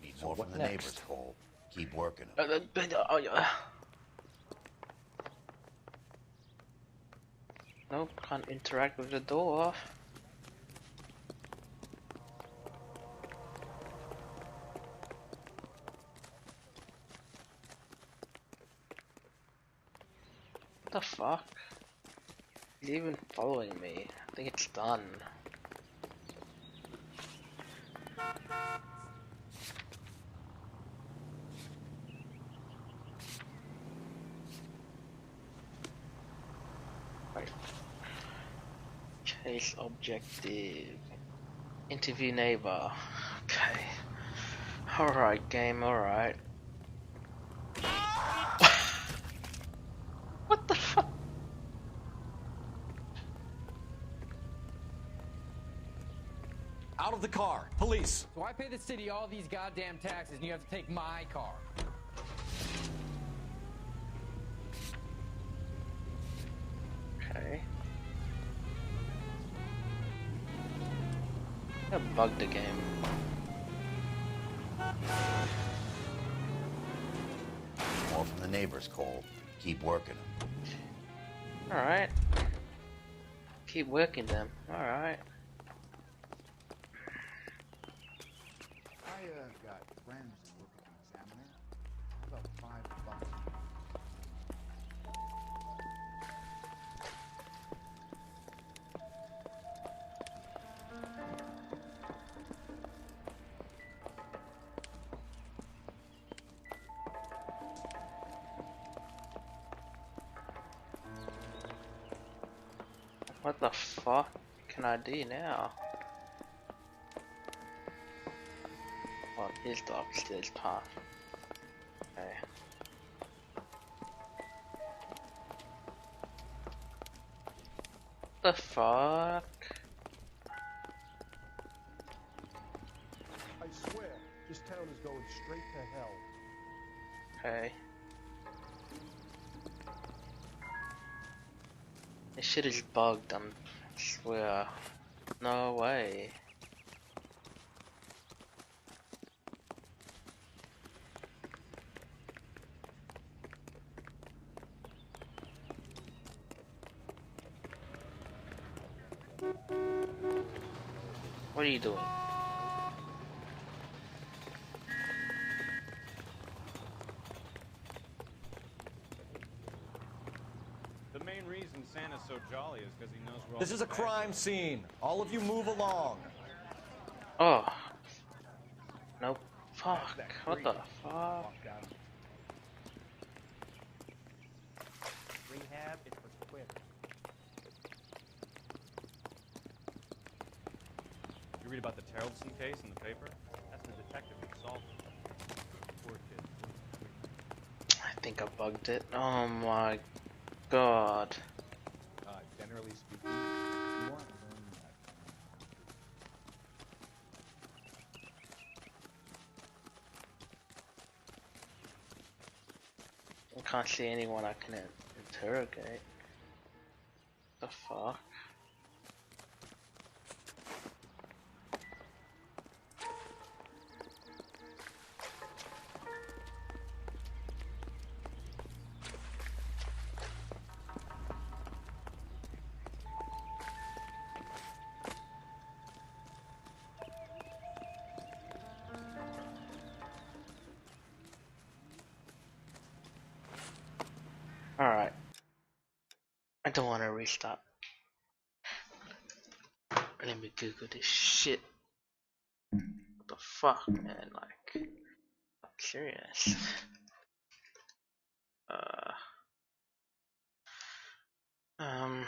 Need more from the next? neighbors, Cole. Keep working. Oh, yeah. Nope, can't interact with the door. What the fuck? He's even following me. I think it's done. Right. Chase objective. Interview neighbor. Okay. Alright, game, alright. What the fuck? Out of the car. Police. So I pay the city all these goddamn taxes and you have to take my car. Okay. I bugged the game. More from the neighbors, Cole. Keep working. Alright. Keep working them. Alright. I got friends who work at the Examiner. How about $5? What the fuck can I do now? Oh, here's the upstairs path. Okay. The fuck? I swear, this town is going straight to hell. Okay. This shit is bugged, I swear. No way. What are you doing? The main reason Santa's so jolly is because he knows we're all This is a crime scene. All of you move along. Oh. Nope. Fuck. What the fuck? Rehab is for quitters. You read about the Terrellson case in the paper? That's the detective who solved it. Poor kid. I think I bugged it. Oh my god. Generally speaking, you want to learn I can't see anyone I can interrogate. The fuck? Alright. I don't want to restart. Let me Google this shit. What the fuck, man? Like, I'm serious. Um.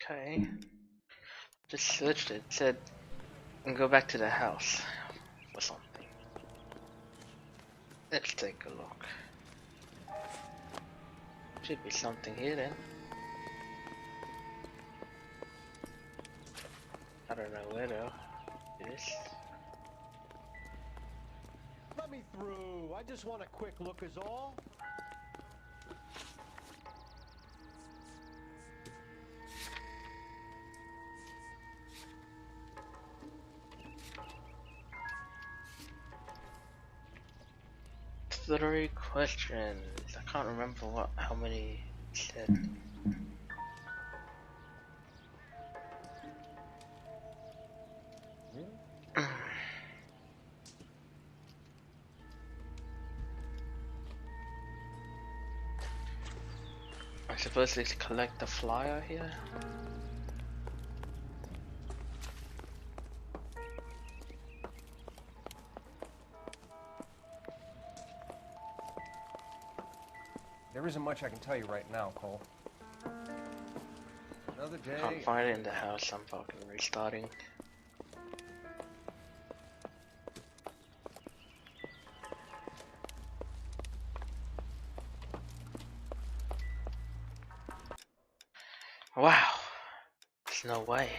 Okay. Just searched it. It said, and go back to the house or something. Let's take a look. Should be something here then. I don't know where though. This. Let me through. I just want a quick look is all. Three questions. I can't remember how many it said. I'm supposed to collect the flyer here. There isn't much I can tell you right now, Cole. Another day. Can't find it in the house. I'm fucking restarting. Wow. There's no way.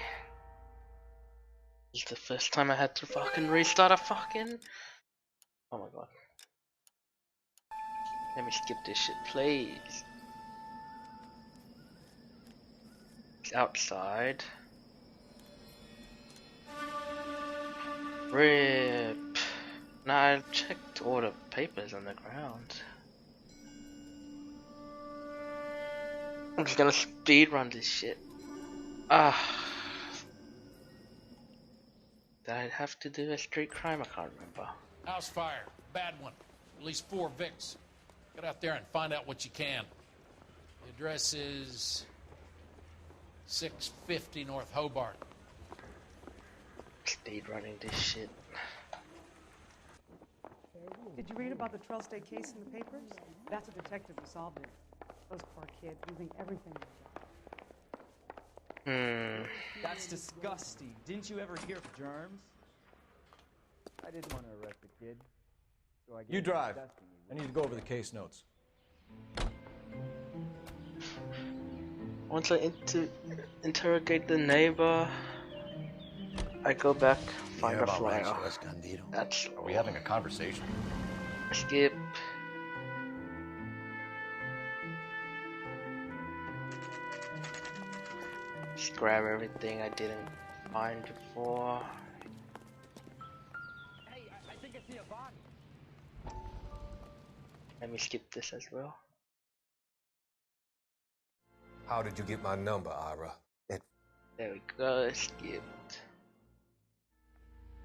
This is the first time I had to fucking restart a fucking... Oh my god. Let me skip this shit, please. It's outside. RIP. Nah, I checked all the papers on the ground. I'm just gonna speedrun this shit. Ah. Did I have to do a street crime? I can't remember. House fire. Bad one. At least 4 Vicks. Get out there and find out what you can. The address is 650 North Hobart. Speedrunning this shit. Did you read about the Trail State case in the papers? That's a detective who solved it. Those poor kids losing everything. That's disgusting. Didn't you ever hear of germs? I didn't want to arrest the kid, so I You drive. I need to go over the case notes. Once I interrogate the neighbor, I go back, find a flyer. That's Are we having a conversation? skip. Just grab everything I didn't find before. Hey, I think I see a body. Let me skip this as well. How did you get my number, Ira? There we go, skipped.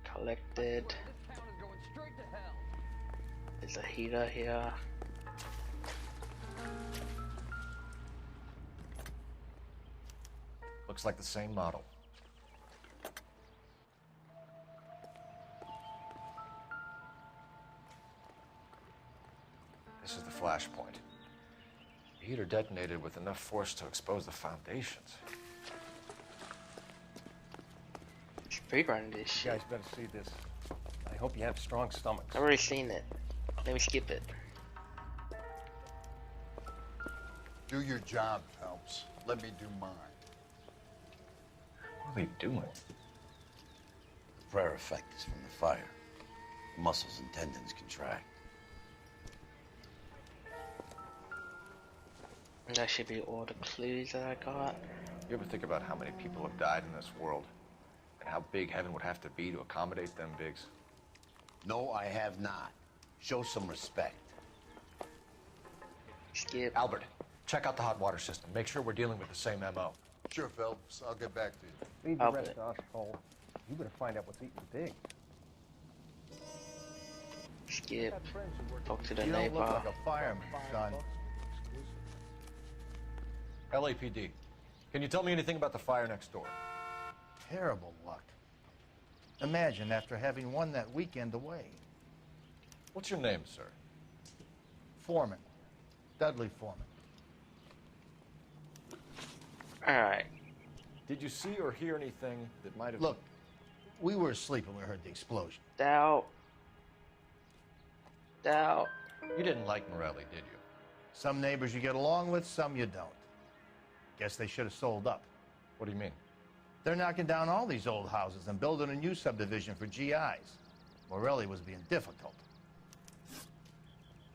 Collected. This town is going straight to hell. There's a heater here. Looks like the same model. This is the flash point. The heater detonated with enough force to expose the foundations. Speedrunning this You shit. guys better see this. I hope you have strong stomachs. I've already seen it. Let me skip it. Do your job, Phelps. Let me do mine. What are they doing? The prayer effect is from the fire. The muscles and tendons contract. And that should be all the clues that I got. You ever think about how many people have died in this world? And how big heaven would have to be to accommodate them bigs? No, I have not. Show some respect. Skip. Albert, check out the hot water system. Make sure we're dealing with the same MO. Sure, Phelps. I'll get back to you. Leave the Albert. rest to us, Cole. You better find out what's eating the pig. Skip. Talk to the You don't neighbor. look like a fireman, son. LAPD, can you tell me anything about the fire next door? Terrible luck. Imagine after having won that weekend away. What's your name, sir? Foreman. Dudley Foreman. Alright. Did you see or hear anything that might have... Look, we were asleep when we heard the explosion. Doubt. You didn't like Morelli, did you? Some neighbors you get along with, some you don't. Guess they should have sold up. What do you mean? They're knocking down all these old houses and building a new subdivision for GIs. Morelli was being difficult.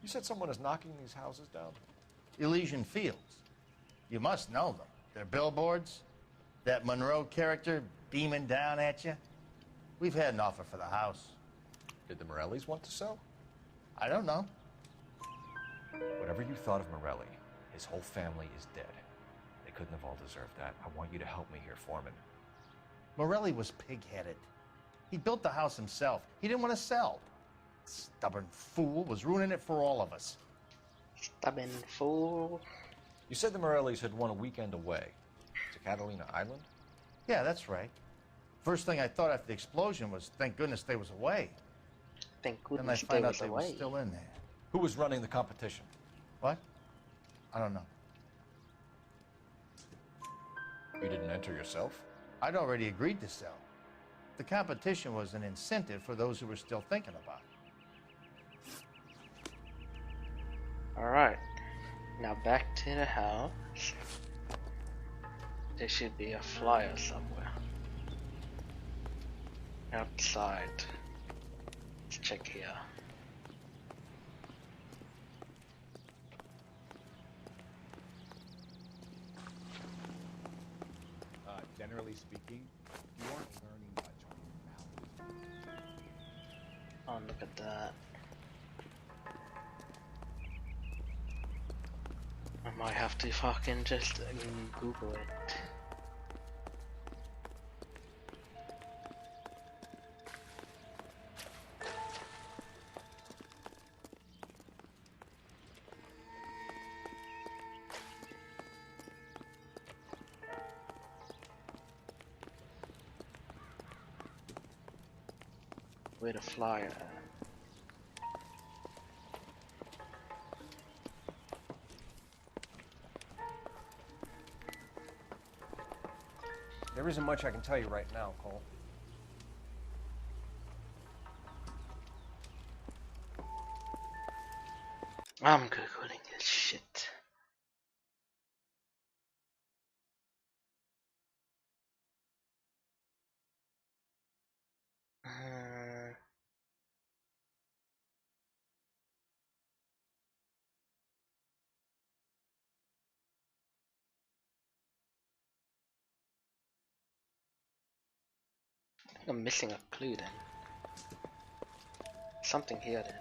You said someone is knocking these houses down? Elysian Fields. You must know them. Their billboards, that Monroe character beaming down at you. We've had an offer for the house. Did the Morellis want to sell? I don't know. Whatever you thought of Morelli, his whole family is dead. They couldn't have all deserved that. I want you to help me here, Foreman. Morelli was pig-headed. He built the house himself. He didn't want to sell. Stubborn fool was ruining it for all of us. Stubborn fool. You said the Morellis had won a weekend away to Catalina Island? Yeah, that's right. First thing I thought after the explosion was, thank goodness they was away. Thank Then I goodness found they out was they were away. still in there. Who was running the competition? What? I don't know. You didn't enter yourself? I'd already agreed to sell. The competition was an incentive for those who were still thinking about it. Alright. Now back to the house. There should be a flyer somewhere. Outside. Let's check here. Generally speaking, you aren't learning much on your maladies. Oh, look at that. I might have to fucking just Google it. Where the flyer at? There isn't much I can tell you right now, Cole. I'm googling this shit. I think I'm missing a clue then. Something here then.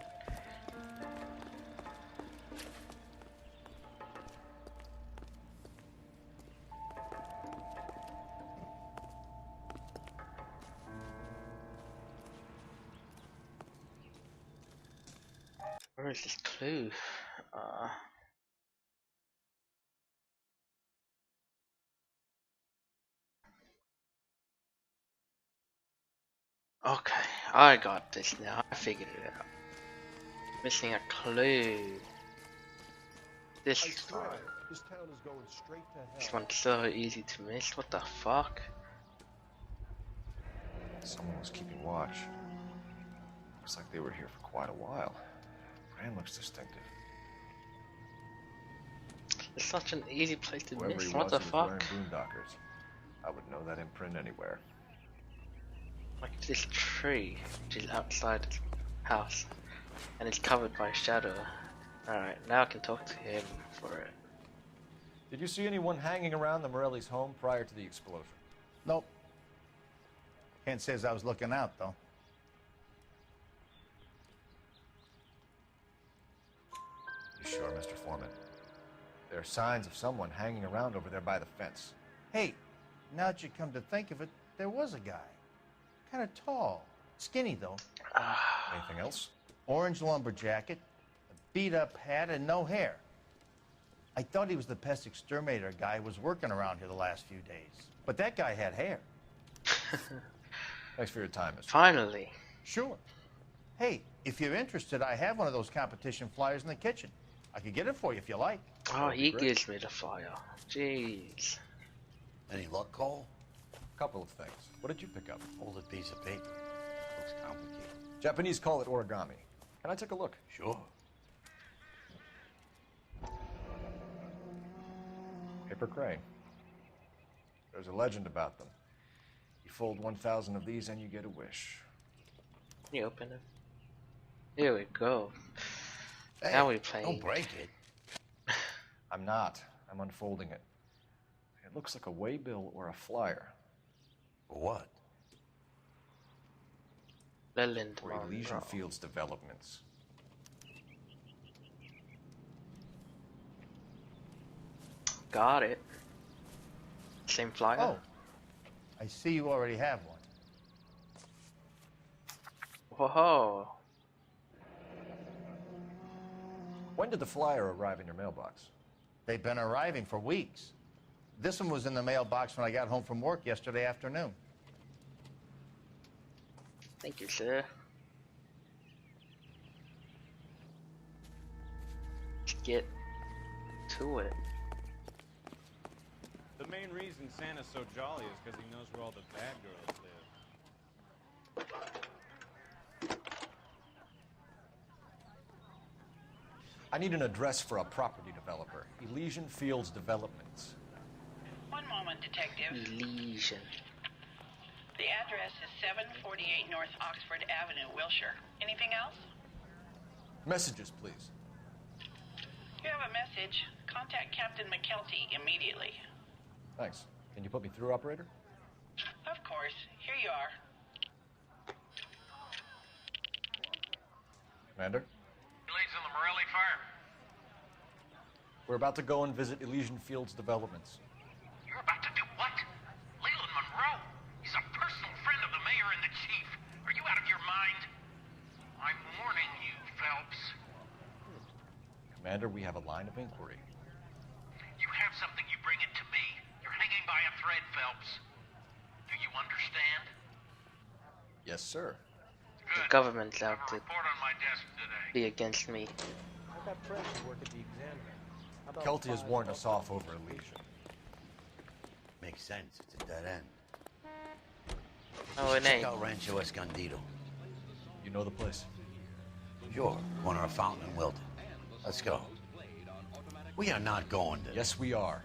Where is this clue? Okay, I got this now. I figured it out. Missing a clue. This one. This town is going straight to hell. This one's so easy to miss. What the fuck? Someone was keeping watch. Looks like they were here for quite a while. Brand looks distinctive. It's such an easy place to Whoever miss. he What was, the he was fuck? wearing boondockers. I would know that imprint anywhere. Like this tree, which is outside his house, and it's covered by shadow. Alright, now I can talk to him for it. Did you see anyone hanging around the Morelli's home prior to the explosion? Nope. Can't say as I was looking out, though. You sure, Mr. Foreman? There are signs of someone hanging around over there by the fence. Hey, now that you come to think of it, there was a guy. Kind of tall. Skinny, though. Anything else? Orange lumber jacket, a beat-up hat, and no hair. I thought he was the pest exterminator guy who was working around here the last few days. But that guy had hair. Thanks for your time, Mr. Finally. Sure. Hey, if you're interested, I have one of those competition flyers in the kitchen. I could get it for you if you like. Oh, he gives me the fire. Jeez. Any luck, Cole? couple of things. What did you pick up? Folded piece of paper. Looks complicated. Japanese call it origami. Can I take a look? Sure. Paper crane. There's a legend about them. You fold 1,000 of these and you get a wish. Can you open it? Here we go. Hey, now we play. Don't break it. I'm not. I'm unfolding it. It looks like a waybill or a flyer. For what? Leland For Elysian Fields developments. Got it. Same flyer? Oh. I see you already have one. Whoa. When did the flyer arrive in your mailbox? They've been arriving for weeks. This one was in the mailbox when I got home from work yesterday afternoon. Thank you, sir. Let's get to it. The main reason Santa's so jolly is because he knows where all the bad girls live. I need an address for a property developer. Elysian Fields Developments. One moment, Detective. Elysian. The address is 748 North Oxford Avenue, Wilshire. Anything else? Messages, please. You have a message. Contact Captain McKelty immediately. Thanks. Can you put me through, operator? Of course. Here you are. Commander? Leads in the Morelli fire. We're about to go and visit Elysian Fields Developments. You're about to do what? Leland Monroe. He's a personal friend of the mayor and the chief. Are you out of your mind? I'm warning you, Phelps. Commander, we have a line of inquiry. You have something, you bring it to me. You're hanging by a thread, Phelps. Do you understand? Yes, sir. The government's out to Report on my desk today. be against me. I got friends who work at the examiner. How about Kelty has 5 warned us off over Elysian. Makes sense. It's a dead end. Oh, it Check ain't. out Rancho Escondido. You know the place? Sure. Corner of Fountain and Wilton. Let's go. We are not going to... Yes, we are.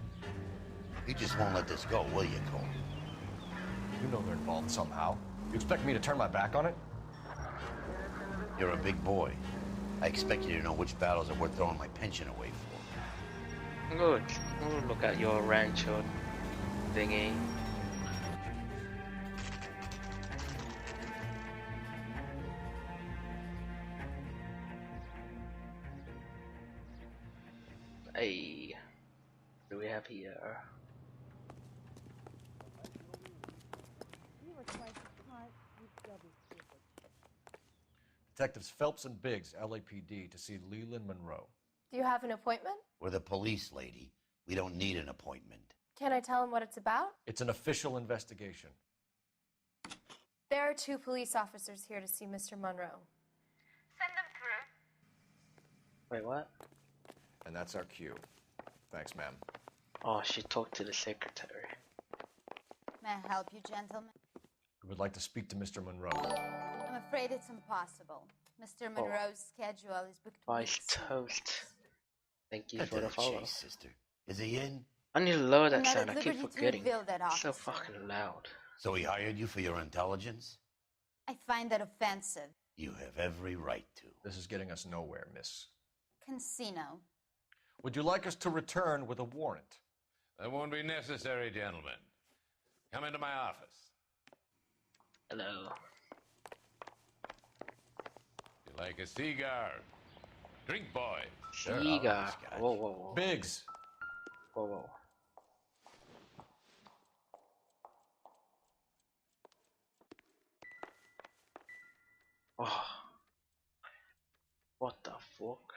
You just won't let this go, will you, Cole? You know they're involved somehow. You expect me to turn my back on it? You're a big boy. I expect you to know which battles are worth throwing my pension away for. Good. Look at your rancho thingy. Hey, what do we have here? Detectives Phelps and Biggs, LAPD, to see Leland Monroe. Do you have an appointment? We're the police, lady. We don't need an appointment. Can I tell him what it's about? It's an official investigation. There are 2 police officers here to see Mr. Monroe. Send them through. Wait, what? And that's our cue. Thanks, ma'am. Oh, she talked to the secretary. May I help you, gentlemen? We would like to speak to Mr. Monroe. I'm afraid it's impossible. Mr. Monroe's schedule is booked. Vice toast. Thank you for the follow. Chase, sister. Is he in? I need to lower I'm that not sound. at I keep liberty to forgetting. reveal that, It's so officer. fucking loud. So he hired you for your intelligence? I find that offensive. You have every right to. This is getting us nowhere, miss. Casino. Would you like us to return with a warrant? That won't be necessary, gentlemen. Come into my office. Hello. You like a cigar? Drink, boy. Cigar. Whoa, whoa, whoa. Biggs. Whoa, whoa. Oh. What the fuck?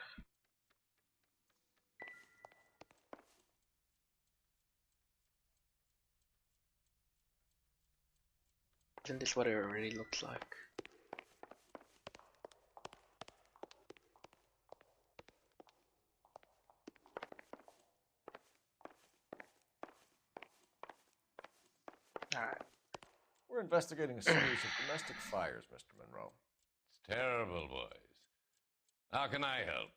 Isn't this what it really looks like? Alright. We're investigating a series of domestic fires, Mr. Monroe. It's terrible, boys. How can I help?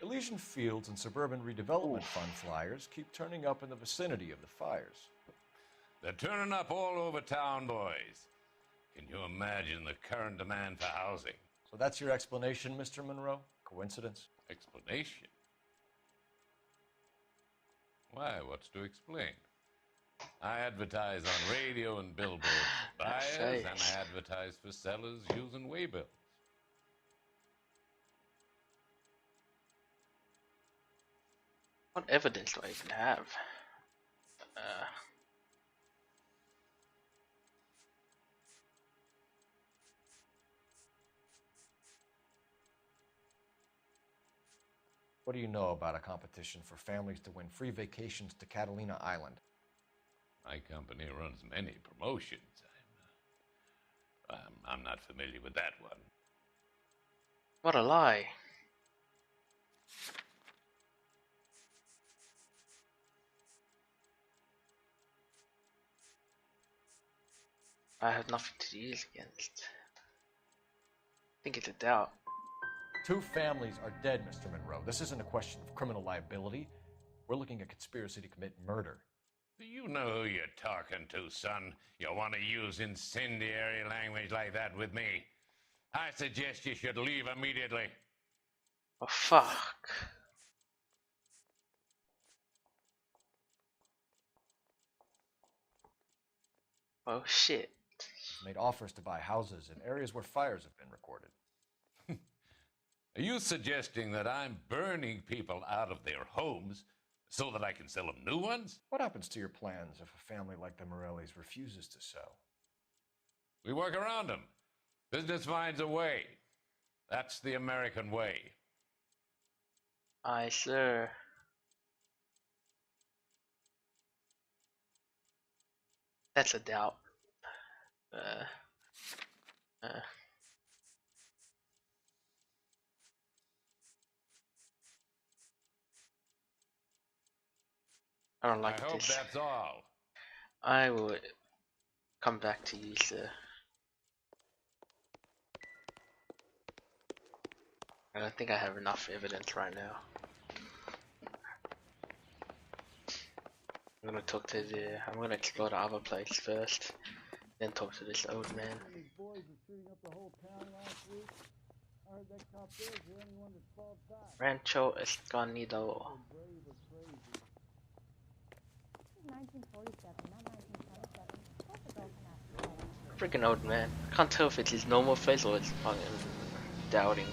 Elysian Fields and Suburban Redevelopment Fund flyers keep turning up in the vicinity of the fires. They're turning up all over town, boys. Can you imagine the current demand for housing? So that's your explanation, Mr. Monroe? Coincidence? Explanation? Why, what's to explain? I advertise on radio and billboards for buyers, and I advertise for sellers using waybills. What evidence do I even have? What do you know about a competition for families to win free vacations to Catalina Island? My company runs many promotions. I'm not familiar with that one. What a lie. I have nothing to use against. I think it's a doubt. 2 families are dead, Mr. Monroe. This isn't a question of criminal liability. We're looking at conspiracy to commit murder. Do you know who you're talking to, son? You want to use incendiary language like that with me? I suggest you should leave immediately. Oh, fuck. Oh, shit. Made offers to buy houses in areas where fires have been recorded. Are you suggesting that I'm burning people out of their homes so that I can sell them new ones? What happens to your plans if a family like the Morellis refuses to sell? We work around them. Business finds a way. That's the American way. Aye, sir. That's a doubt. I don't like I hope this. that's all. I will come back to you, sir. I don't think I have enough evidence right now. I'm gonna talk to I'm gonna explore the other place first, then talk to this old man. These boys were shooting up the whole town last week. I heard that cop there is the only one that's called back. Rancho Escondido. 1947, not 1927. Freaking old man. I can't tell if it's his normal face or it's fucking doubting.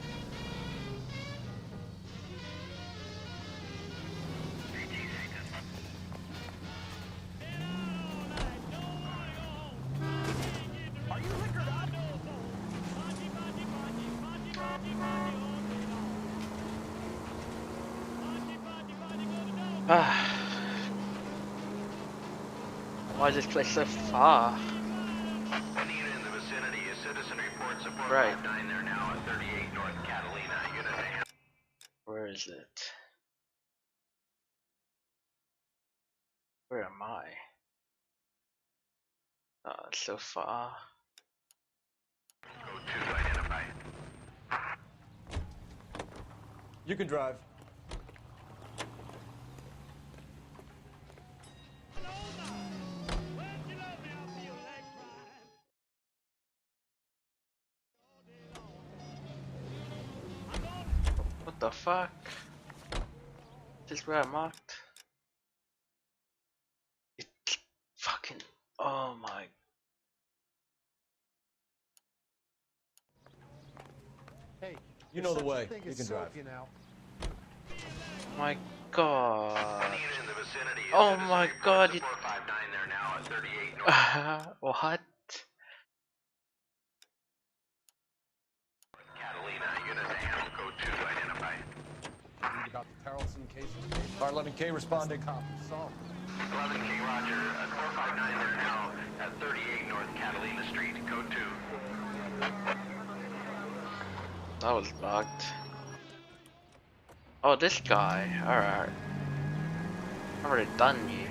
Why is this place so far? Anita in the vicinity. A citizen reports a 459 Right. there now at 38 North Catalina. Unit A. Where is it? Where am I? Oh, it's so far. Go to identify. You can drive. What the fuck? This is where I marked. It's fucking. Oh my. Hey, You know the way. You can drive. You know. My god. Anita in the vicinity. A Oh citizen my reports god. a 459 there now at 38 North What? Catalina. Unit A. Go to identify. Read about the Tarleton case in the paper? Car 11K responding. Cop solved. 11K Roger. A 459 there now at 38 North Catalina Street. Go to. That was bugged. Oh, this guy. Alright. I've already done you.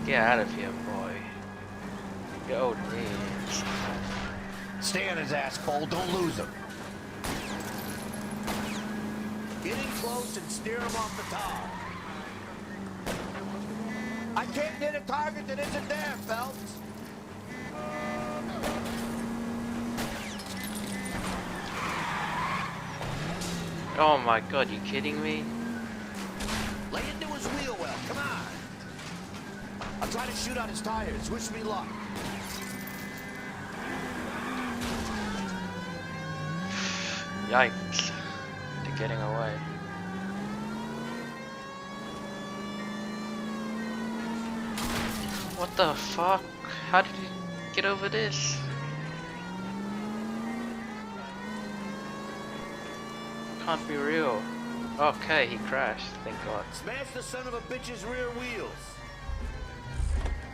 Get out of here, boy. Your old knees. Stay on his ass, Cole. Don't lose him. Get in close and steer him off the top. I can't hit a target that isn't there, Phelps. Oh my god, you kidding me? Lay into his wheel well, come on. I'll try to shoot out his tires. Wish me luck. Yikes. They're getting away. What the fuck? How did he get over this? Can't be real. Okay, he crashed, thank god. Smash the son of a bitch's rear wheels.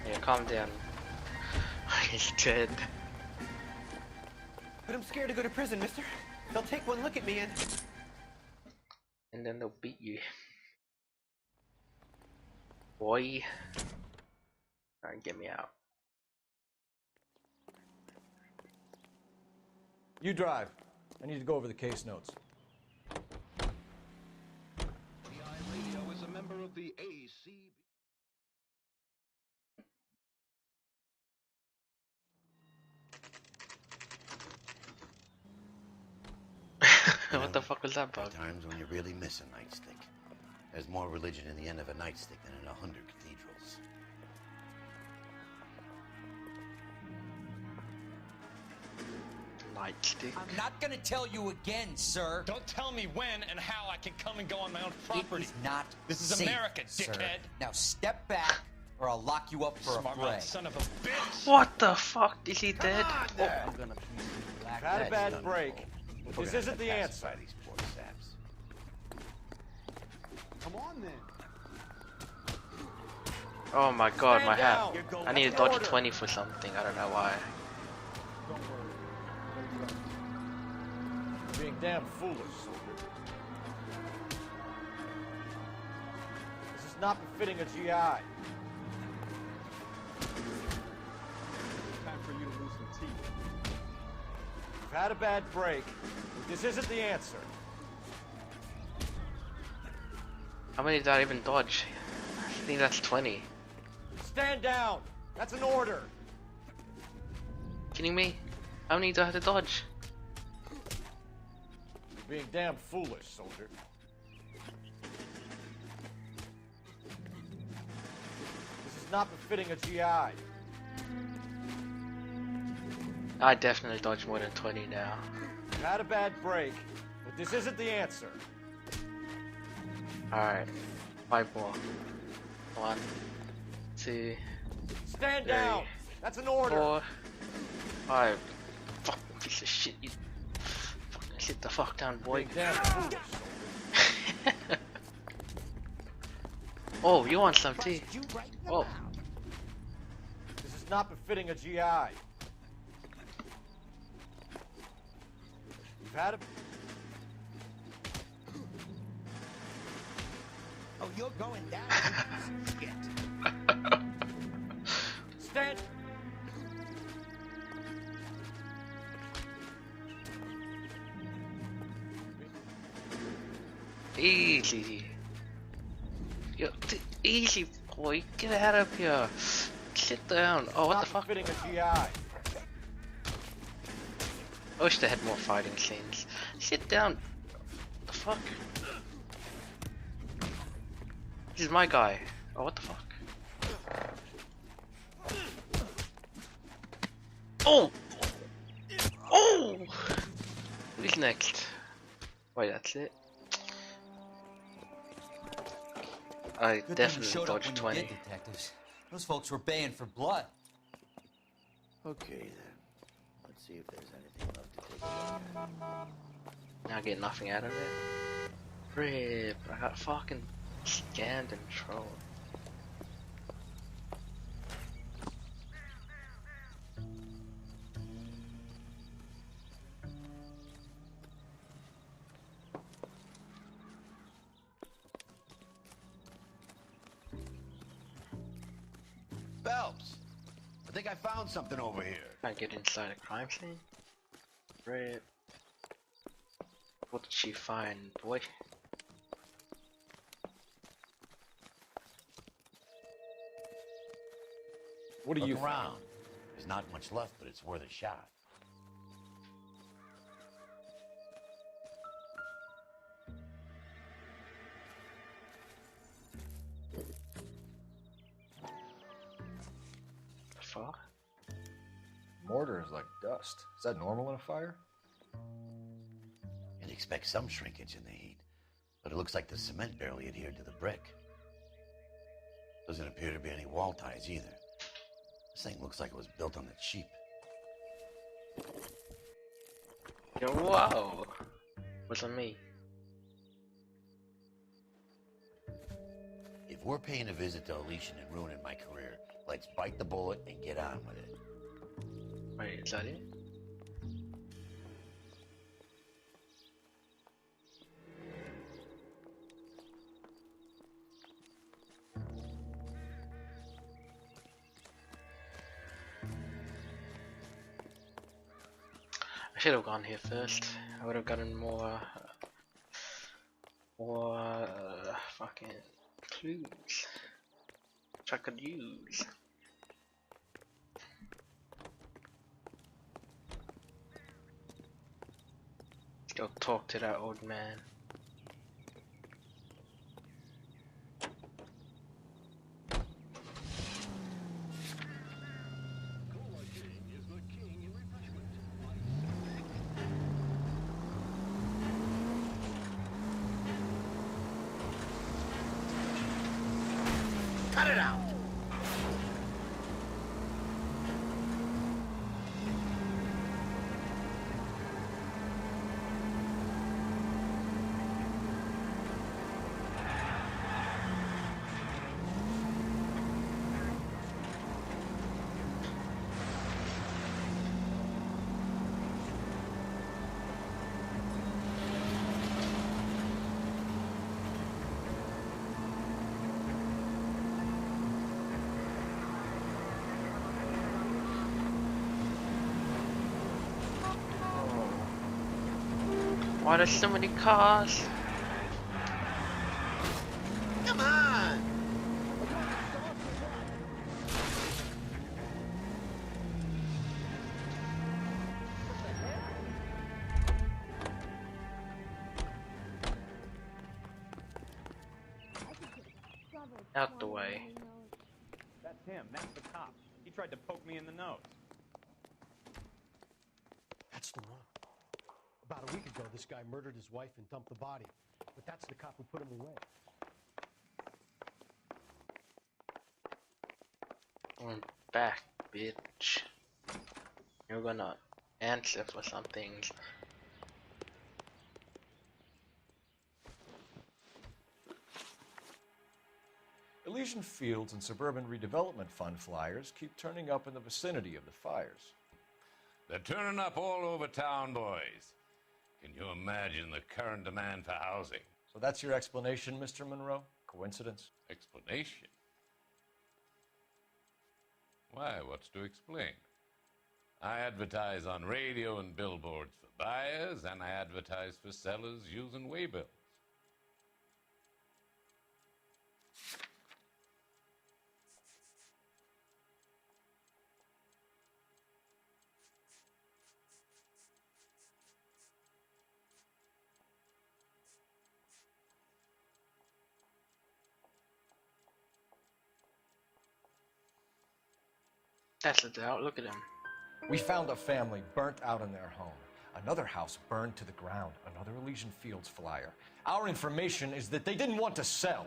Yeah, calm down. He's dead. But I'm scared to go to prison, mister. They'll take one look at me and then they'll beat you. Boy. Alright, get me out. You drive. I need to go over the case notes. Radio is a member of the AC. What the fuck was that bug? Times when you really miss a nightstick. There's more religion in the end of a nightstick than in 100 cathedrals. Nightstick? I'm not gonna tell you again, sir. Don't tell me when and how I can come and go on my own property. It is not This is safe, America, sir. dickhead. Now step back, or I'll lock you up for Smart a fray. mouth son of a bitch. What the fuck? Is he dead? Oh. I'm gonna Had a bad break. This isn't the answer. These poor saps. Come on then. Oh my god, my hat. Stand down. I need to dodge 20 for something, I don't know why. Don't worry. You're being damn foolish, soldier. This is not befitting a GI. Time for you to lose some teeth. You've had a bad break, but this isn't the answer. How many did I even dodge? I think that's 20. Stand down! That's an order! Kidding me? How many do I have to dodge? You're being damn foolish, soldier. This is not befitting a GI. I definitely dodged more than 20 now. You've had a bad break, but this isn't the answer. Alright, 5 more. 1, 2, Stand 3, down! That's an order! 4, 5. Fucking piece of shit, you fucking sit the fuck down, boy. Being damn foolish. Oh, you want some tea? Oh. This is not befitting a GI. You've had a... Oh, you're going down. Shit. Stand... Easy. Yo, easy, boy. Get out of here. Sit down. Oh, what the fuck? Fitting a GI. I wish they had more fighting scenes. Sit down. What the fuck? This is my guy. Oh, what the fuck? Oh! Oh! Who's next? Wait, that's it? I Good thing you definitely showed up dodged when 20. you did, detectives. Those folks were baying for blood. Okay then. Let's see if there's anything left to take a look at. Now I get nothing out of it. Rip, I got fucking scammed and trolled. I think I found something over here. Can't get inside a crime scene. Great. What did she find, boy? What do you Look around. There's not much left, but it's worth a shot. Fuck. Mortar is like dust. Is that normal in a fire? You'd expect some shrinkage in the heat, but it looks like the cement barely adhered to the brick. Doesn't appear to be any wall ties either. This thing looks like it was built on the cheap. Yo, whoa! Wasn't me. If we're paying a visit to Elysian and ruining my career, let's bite the bullet and get on with it. Wait, is that it? I should have gone here first. I would have gotten more fucking clues which I could use. Let's go talk to that old man. Cut it out! Why there's so many cars? Come on! Out the way. That's him. That's the cop. He tried to poke me in the nose. That's the one. About a week ago, this guy murdered his wife and dumped the body. But that's the cop who put him away. I'm back, bitch. You're gonna answer for some things. Elysian Fields and Suburban Redevelopment Fund flyers keep turning up in the vicinity of the fires. They're turning up all over town, boys. Can you imagine the current demand for housing? So that's your explanation, Mr. Monroe? Coincidence? Explanation? Why, what's to explain? I advertise on radio and billboards for buyers, and I advertise for sellers using waybills. That's a doubt. Look at him. We found a family burnt out in their home. Another house burned to the ground. Another Elysian Fields flyer. Our information is that they didn't want to sell.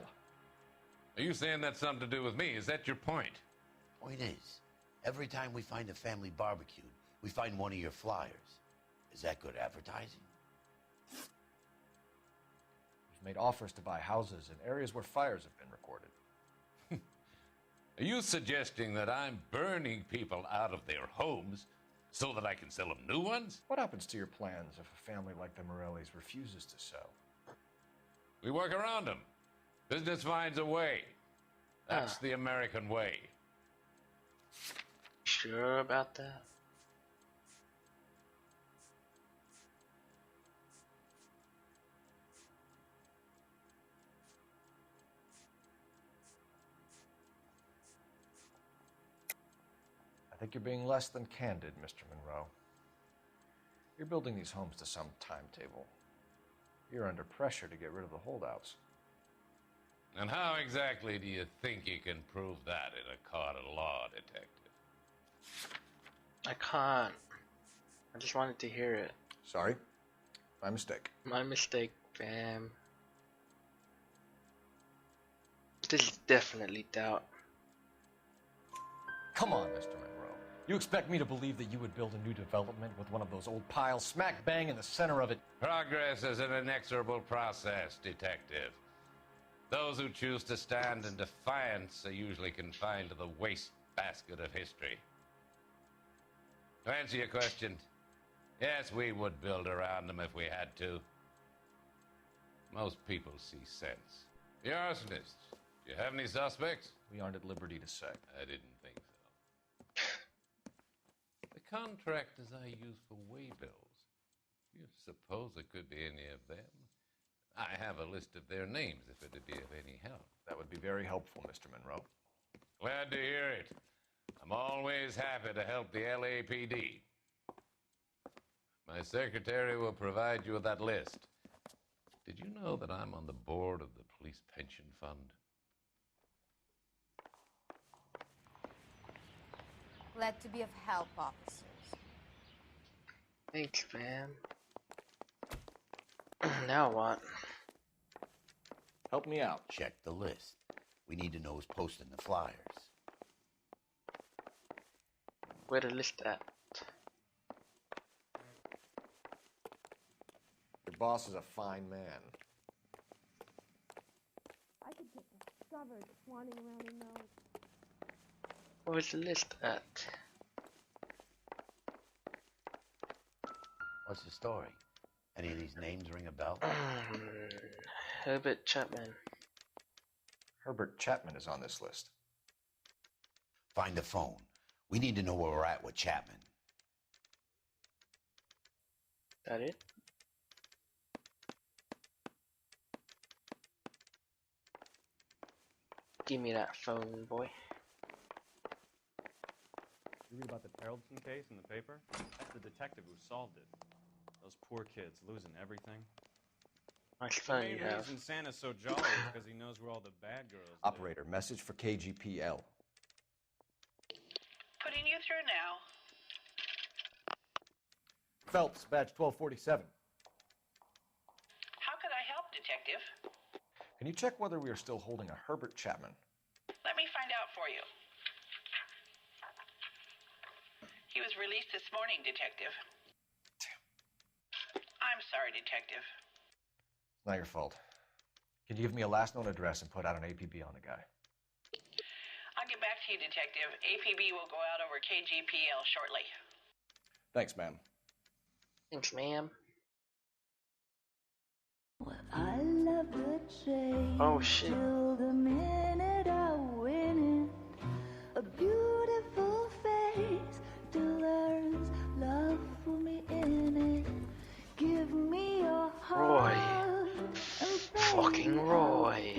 Are you saying that's something to do with me? Is that your point? Point is, every time we find a family barbecued, we find one of your flyers. Is that good advertising? We've made offers to buy houses in areas where fires have been recorded. Are you suggesting that I'm burning people out of their homes so that I can sell them new ones? What happens to your plans if a family like the Morellis refuses to sell? We work around them. Business finds a way. That's the American way. sure about that? I think you're being less than candid, Mr. Monroe. You're building these homes to some timetable. You're under pressure to get rid of the holdouts. And how exactly do you think you can prove that in a court of law, detective? I can't. I just wanted to hear it. Sorry. My mistake. My mistake, fam. This is definitely doubt. Come on, Mr. Monroe. You expect me to believe that you would build a new development with one of those old piles smack bang in the center of it? Progress is an inexorable process, detective. Those who choose to stand in defiance are usually confined to the wastebasket of history. To answer your question, yes, we would build around them if we had to. Most people see sense. The arsonists, do you have any suspects? We aren't at liberty to say. I didn't think so. The contractors I use for way bills, you suppose it could be any of them? I have a list of their names if it would be of any help. That would be very helpful, Mr. Monroe. Glad to hear it. I'm always happy to help the LAPD. My secretary will provide you with that list. Did you know that I'm on the board of the police pension fund? Glad to be of help, officers. Thanks, fam. Now what? Help me out. Check the list. We need to know who's posting the flyers. Where the list at? Your boss is a fine man. I could get discovered swanning around in those. Where's the list at? What's the story? Any of these names ring a bell? Herbert Chapman. Herbert Chapman is on this list. Find the phone. We need to know where we're at with Chapman. That it? Give me that phone, boy. You read about the Tarleton case in the paper? That's the detective who solved it. Those poor kids losing everything. Nice phone The you main have. reason Santa's so jolly is because he knows where all the bad girls live. Operator, message for KGPL. Putting you through now. Phelps, badge 1247. How could I help, Detective? Can you check whether we are still holding a Herbert Chapman? Let me find out for you. He was released this morning, Detective. I'm sorry, Detective. It's not your fault. Can you give me a last known address and put out an APB on the guy? I'll get back to you, Detective. APB will go out over KGPL shortly. Thanks, ma'am. Thanks, ma'am. I love the chase. Oh, shit. Till the minute I win it. A beautiful face delivers love for me in it. Give me your heart. Fucking Roy.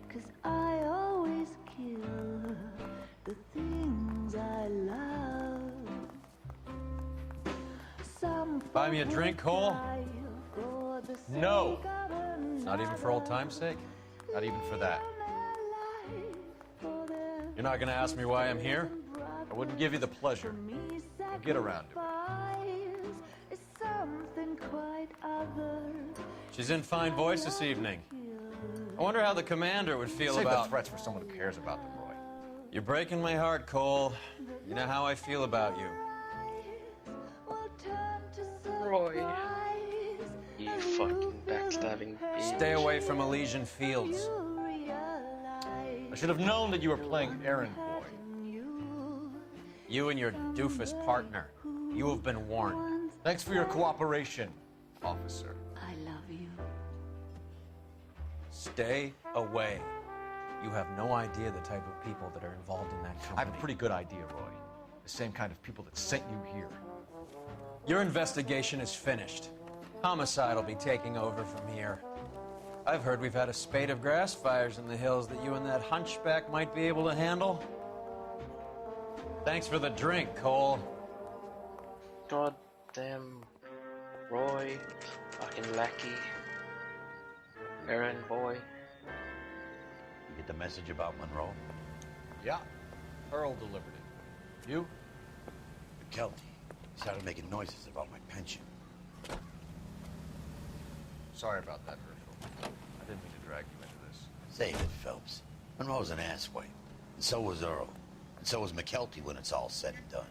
'Cause I always kill the things I love. Some Buy me a drink, Cole? No. Not even for old time's sake? Not even for that. You're not gonna ask me why I'm here? I wouldn't give you the pleasure. We'll get around to it. Something quite other. She's in fine voice this evening. I wonder how the commander would feel Save about... the threats for someone who cares about them, Roy. You're breaking my heart, Cole. You know how I feel about you. Roy. You fucking backstabbing bitch. Stay away from Elysian Fields. I should have known that you were playing errand boy. You and your doofus partner. You have been warned. Thanks for your cooperation, officer. I love you. Stay away. You have no idea the type of people that are involved in that company. I have a pretty good idea, Roy. The same kind of people that sent you here. Your investigation is finished. Homicide will be taking over from here. I've heard we've had a spate of grass fires in the hills that you and that hunchback might be able to handle. Thanks for the drink, Cole. God damn Roy, fucking lackey, errand boy. You get the message about Monroe? Yeah, Earl delivered it. You? McKelty started making noises about my pension. Sorry about that, Herschel. I didn't mean to drag you into this. Save it, Phelps. Monroe's an asswipe. And so was Earl. And so was McKelty when it's all said and done.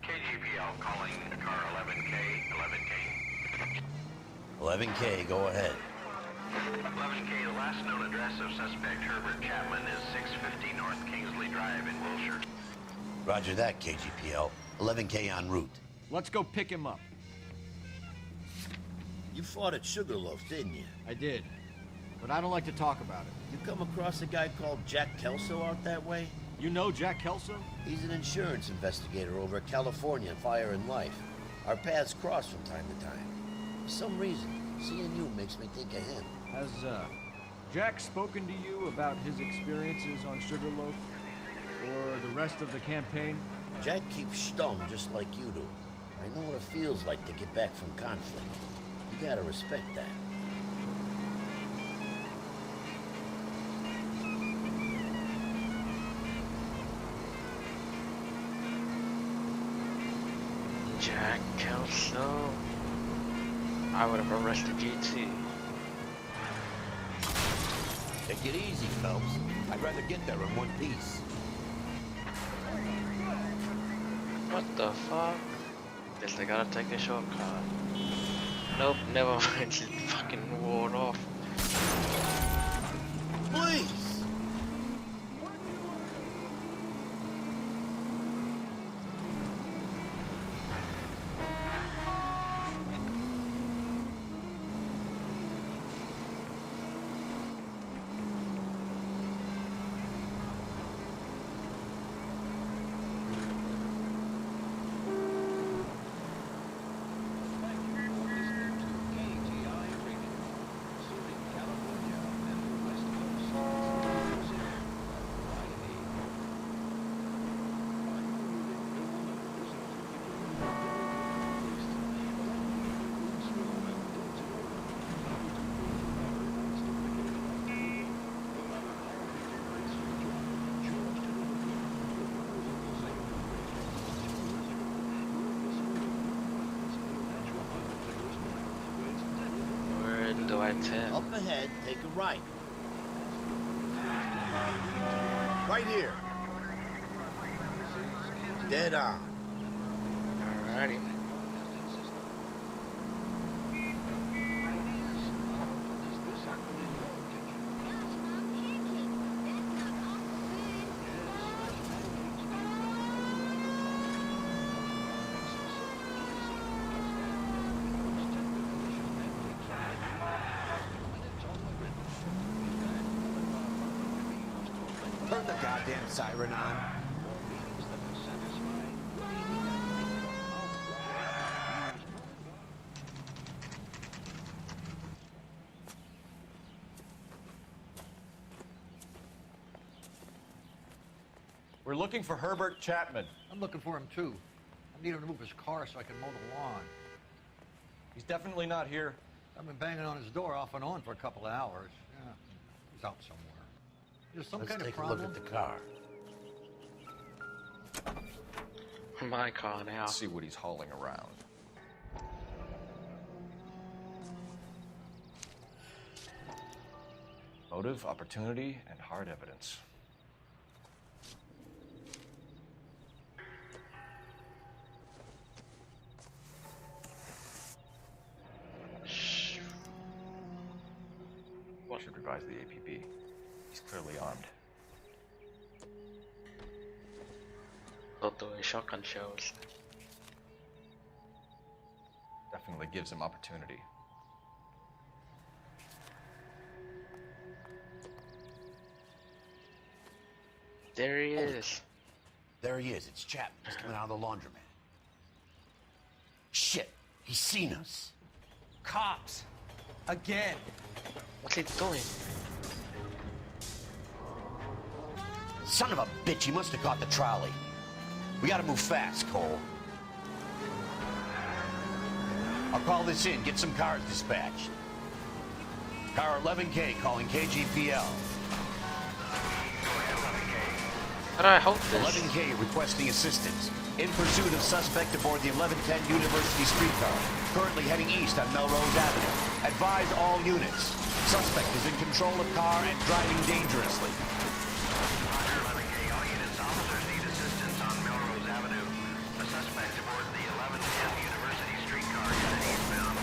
KGPL calling car 11K, 11K. 11K, go ahead. 11K, the last known address of suspect Herbert Chapman is 650 North Kingsley Drive in Wilshire. Roger that, KGPL. 11K en route. Let's go pick him up. You fought at Sugarloaf, didn't you? I did, but I don't like to talk about it. You come across a guy called Jack Kelso out that way? You know Jack Kelso? He's an insurance investigator over at California Fire and Life. Our paths cross from time to time. For some reason, seeing you makes me think of him. Has, Jack spoken to you about his experiences on Sugarloaf? Or the rest of the campaign? Jack keeps stum just like you do. I know what it feels like to get back from conflict. You gotta respect that. Jack Kelso. I would have arrested you too. Take it easy, Phelps. I'd rather get there in one piece. What the fuck? Guess I gotta take a shortcut. Nope, never mind. She fucking ward off. Please! Do I turn? Up ahead, take a right. Right here. Dead on. Alrighty. Turn the goddamn siren on. We're looking for Herbert Chapman. I'm looking for him, too. I need him to move his car so I can mow the lawn. He's definitely not here. I've been banging on his door off and on for a couple of hours. Yeah, he's out somewhere. There's some Let's kind of take a problem. look at the car. My car now. Let's see what he's hauling around. Motive, opportunity, and hard evidence. What? Should revise the APB. He's clearly armed. Not doing shotgun shells. Definitely gives him opportunity. There he is. There he is. It's Chapman. He's coming out of the laundromat. Shit. He's seen us. Cops. Again. What's he doing? Son of a bitch. He must have caught the trolley. We gotta move fast, Cole. I'll call this in. Get some cars dispatched. Car 11K calling KGPL. How do I hold this? 11K requesting assistance. In pursuit of suspect aboard the 1110 University streetcar. Currently heading east on Melrose Avenue. Advise all units. Suspect is in control of car and driving dangerously. Roger, 11K. All units, officers need assistance on Melrose Avenue. A suspect aboard the 1110 University streetcar headed eastbound.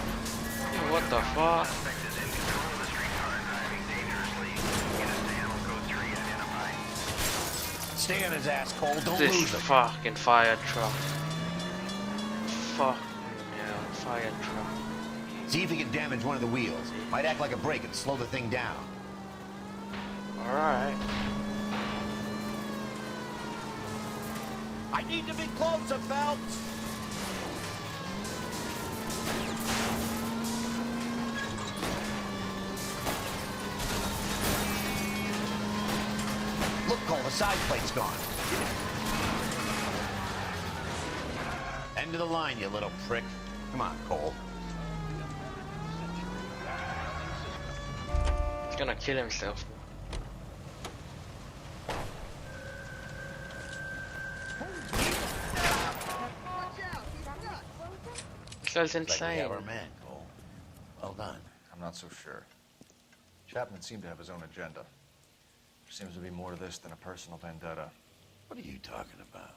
What the fuck? Suspect is in control of the streetcar and driving dangerously. Units to handle code 3 identified. Stay on his ass, Cole. Don't This lose him. fucking fire truck. Fuck yeah, fire truck. See if he can damage one of the wheels. Might act like a brake and slow the thing down. Alright. I need to be closer, Phelps. Look, Cole, the side plate's gone. End of the line, you little prick. Come on, Cole. He's gonna kill himself. This guy's Like we insane. have our man, Cole. Well done. I'm not so sure. Chapman seemed to have his own agenda. There seems to be more to this than a personal vendetta. What are you talking about?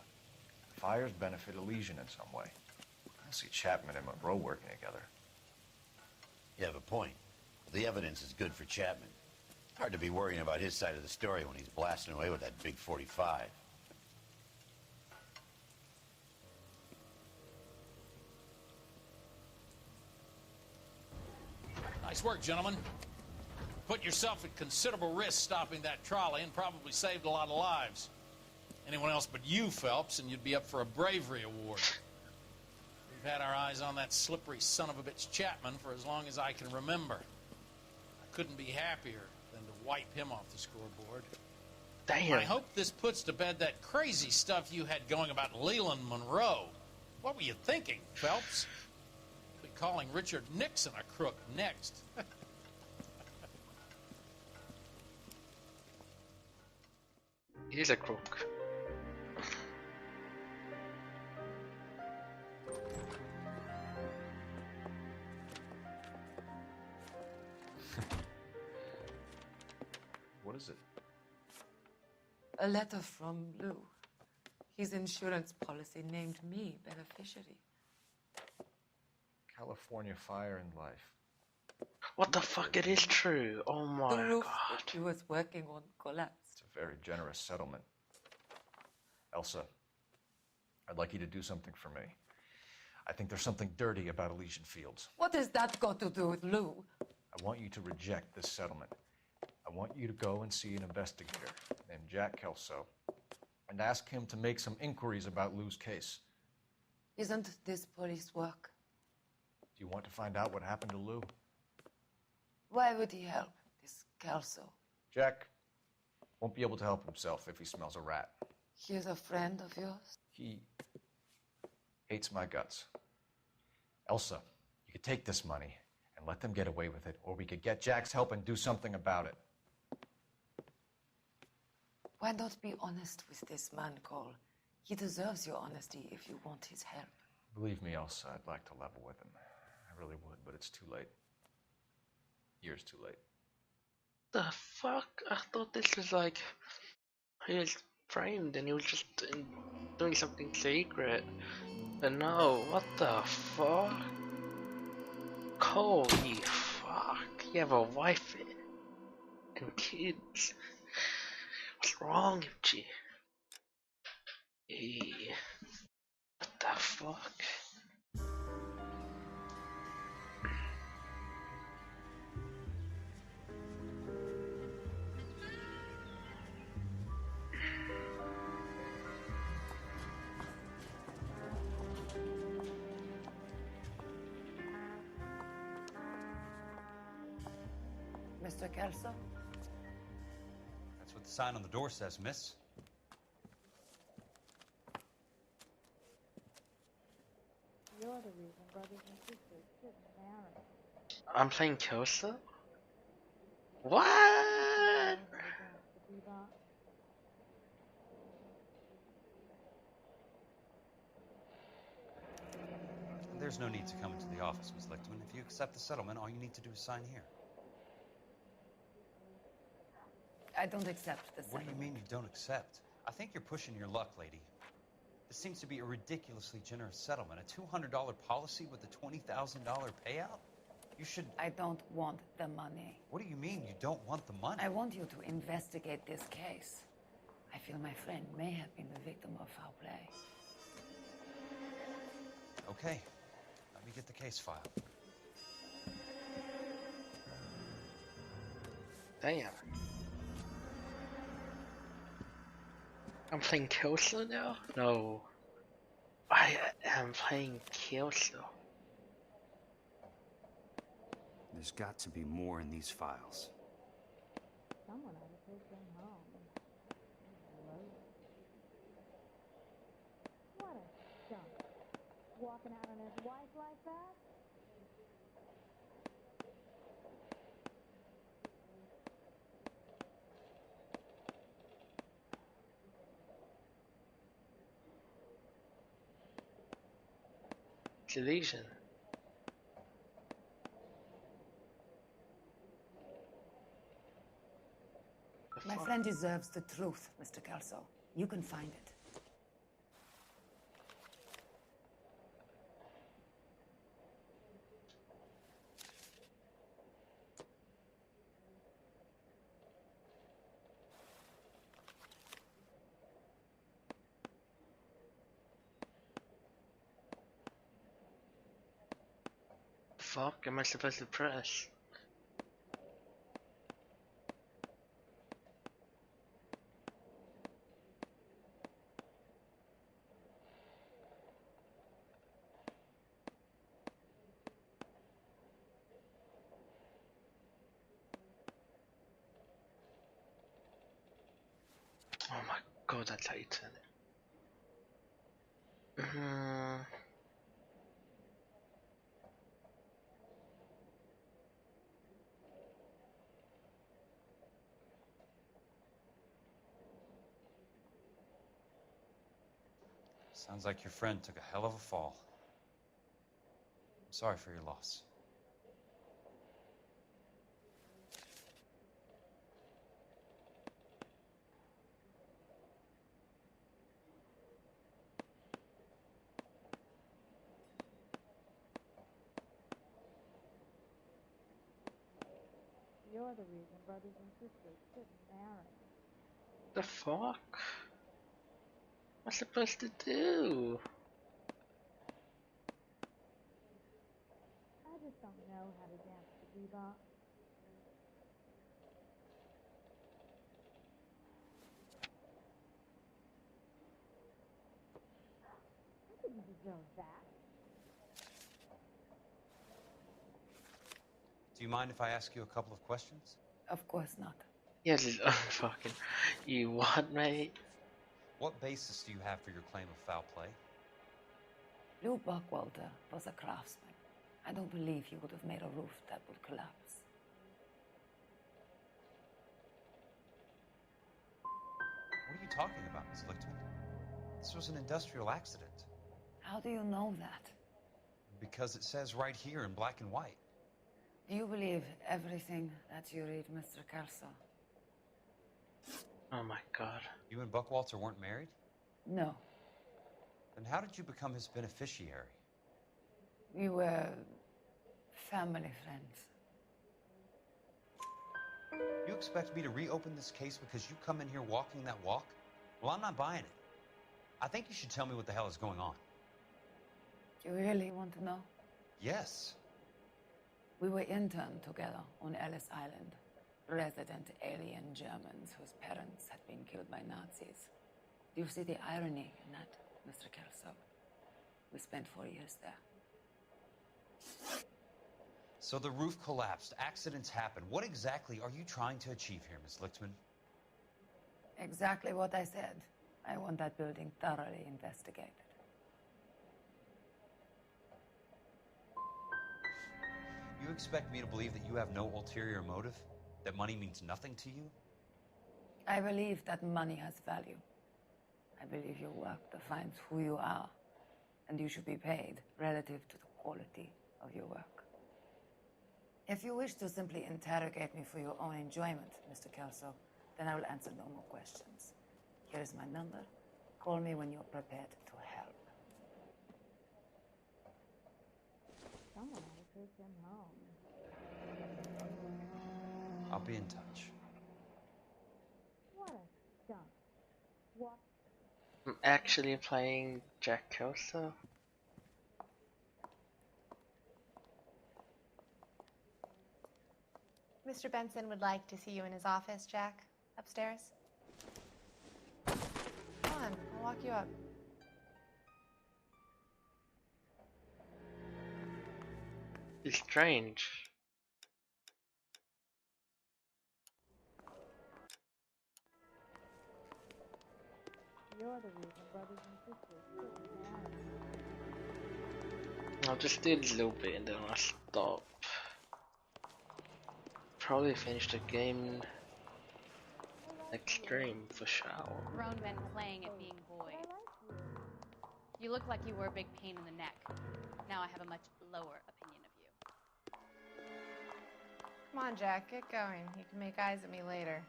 Fires benefit Elysian in some way. I don't see Chapman and Monroe working together. You have a point. The evidence is good for Chapman. Hard to be worrying about his side of the story when he's blasting away with that big 45. Nice work, gentlemen. Put yourself at considerable risk stopping that trolley and probably saved a lot of lives. Anyone else but you, Phelps, and you'd be up for a bravery award. We've had our eyes on that slippery son of a bitch Chapman for as long as I can remember. I couldn't be happier than to wipe him off the scoreboard. Damn. I hope this puts to bed that crazy stuff you had going about Leland Monroe. What were you thinking, Phelps? Be calling Richard Nixon a crook next. He's a crook. What is it? A letter from Lou. His insurance policy named me beneficiary. California Fire and Life. What the fuck? It is true. Oh my The roof god. that he was working on collapsed. It's a very generous settlement. Elsa, I'd like you to do something for me. I think there's something dirty about Elysian Fields. What has that got to do with Lou? I want you to reject this settlement. I want you to go and see an investigator named Jack Kelso and ask him to make some inquiries about Lou's case. Isn't this police work? Do you want to find out what happened to Lou? Why would he help, this Kelso? Jack won't be able to help himself if he smells a rat. He is a friend of yours? He hates my guts. Elsa, you could take this money and let them get away with it, or we could get Jack's help and do something about it. Why not be honest with this man, Cole? He deserves your honesty if you want his help. Believe me, Elsa, I'd like to level with him. I really would, but it's too late. Years too late. The fuck? I thought this was like he was framed and he was just doing something secret. And no, what the fuck? Holy fuck! You have a wife and kids. What's wrong with you? Yeah. What the fuck? Mr. Kelso? That's what the sign on the door says, miss. You're the reason brothers and sisters shouldn't marry. I'm playing Kosa? What? There's no need to come into the office, Miss Lichtman. If you accept the settlement, all you need to do is sign here. I don't accept this. What do you mean you don't accept? I think you're pushing your luck, lady. This seems to be a ridiculously generous settlement. A $200 policy with a $20,000 payout? You should... I don't want the money. What do you mean you don't want the money? I want you to investigate this case. I feel my friend may have been the victim of foul play. Okay. Let me get the case file. Damn. I'm playing Kelso now? No. I am playing Kelso. There's got to be more in these files. Someone ought to take them home. What a skunk. Walking out on his wife like that? Deletion. My friend deserves the truth, Mr. Kelso. You can find it. Fuck am I supposed to press? Oh my god, that's how you turn it. Sounds like your friend took a hell of a fall. I'm sorry for your loss. You're the reason brothers and sisters shouldn't marry. The fuck? What am I supposed to do? I just don't know how to dance the bebop. I didn't deserve that. Do you mind if I ask you a couple of questions? Of course not. Yes, fucking. You what, mate? What basis do you have for your claim of foul play? Lou Buckwalter was a craftsman. I don't believe he would have made a roof that would collapse. What are you talking about, Miss Lichtman? This was an industrial accident. How do you know that? Because it says right here in black and white. Do you believe everything that you read, Mr. Kelso? Oh my god. You and Buckwalter weren't married? No. Then how did you become his beneficiary? We were family friends. You expect me to reopen this case because you come in here walking that walk? Well, I'm not buying it. I think you should tell me what the hell is going on. You really want to know? Yes. We were interned together on Ellis Island. Resident alien Germans whose parents had been killed by Nazis. Do you see the irony in that, Mr. Kelso? We spent 4 years there. So the roof collapsed, accidents happen. What exactly are you trying to achieve here, Miss Lichtman? Exactly what I said. I want that building thoroughly investigated. You expect me to believe that you have no ulterior motive? That money means nothing to you? I believe that money has value. I believe your work defines who you are, and you should be paid relative to the quality of your work. If you wish to simply interrogate me for your own enjoyment, Mr. Kelso, then I will answer no more questions. Here is my number. Call me when you're prepared to help. Someone ought to take them home. I'll be in touch. What a stunt. What? I'm actually playing Jack Kelso. Mr. Benson would like to see you in his office, Jack. Upstairs. Come on, I'll walk you up. It's strange. You're the reason brothers and sisters couldn't marry. I'll just do a little bit and then I'll stop. Probably finish the game next stream for sure. Grown men playing at being boys. You look like you were a big pain in the neck. Now I have a much lower opinion of you. Come on, Jack, get going. You can make eyes at me later.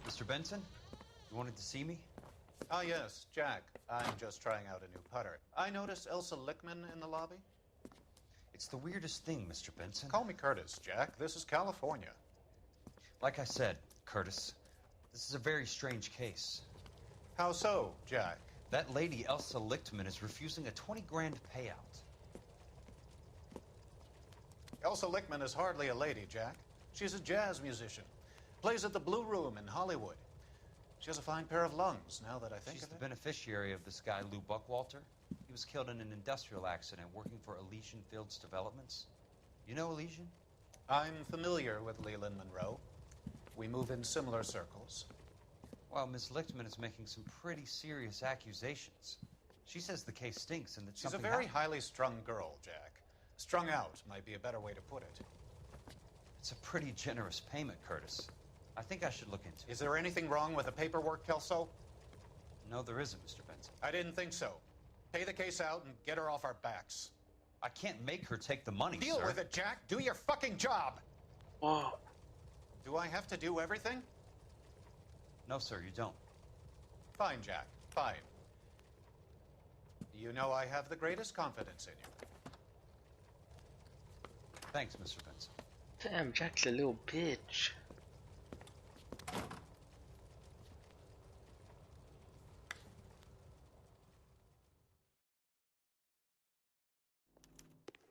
Mr. Benson, you wanted to see me? Ah, yes, Jack. I'm just trying out a new putter. I noticed Elsa Lichtman in the lobby. It's the weirdest thing, Mr. Benson. Call me Curtis, Jack. This is California. Like I said, Curtis, this is a very strange case. How so, Jack? That lady, Elsa Lichtman, is refusing a 20 grand payout. Elsa Lichtman is hardly a lady, Jack. She's a jazz musician. Plays at the Blue Room in Hollywood. She has a fine pair of lungs, now that I think She's of the it. beneficiary of this guy, Lou Buckwalter. He was killed in an industrial accident working for Elysian Fields Developments. You know Elysian? I'm familiar with Leland Monroe. We move in similar circles. Well, Miss Lichtman is making some pretty serious accusations. She says the case stinks and that She's a something very happened. highly strung girl, Jack. Strung out might be a better way to put it. It's a pretty generous payment, Curtis. I think I should look into it. Is there anything wrong with the paperwork, Kelso? No, there isn't, Mr. Benson. I didn't think so. Pay the case out and get her off our backs. I can't make her take the money, Deal sir. with it, Jack. Do your fucking job. Whoa. Do I have to do everything? No, sir, you don't. Fine, Jack. Fine. You know I have the greatest confidence in you. Thanks, Mr. Benson. Damn, Jack's a little bitch.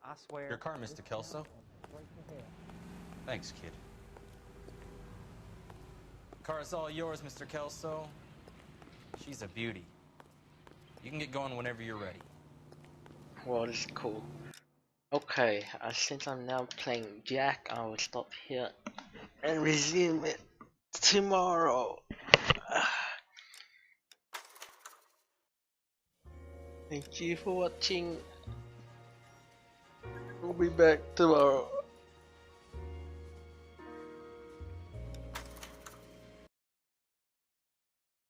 I swear. Your car, Mr. Kelso. Thanks, kid. Car is all yours, Mr. Kelso. She's a beauty. You can get going whenever you're ready. Well, this is cool. Okay, since I'm now playing Jack, I will stop here and resume it tomorrow. Thank you for watching. We'll be back tomorrow.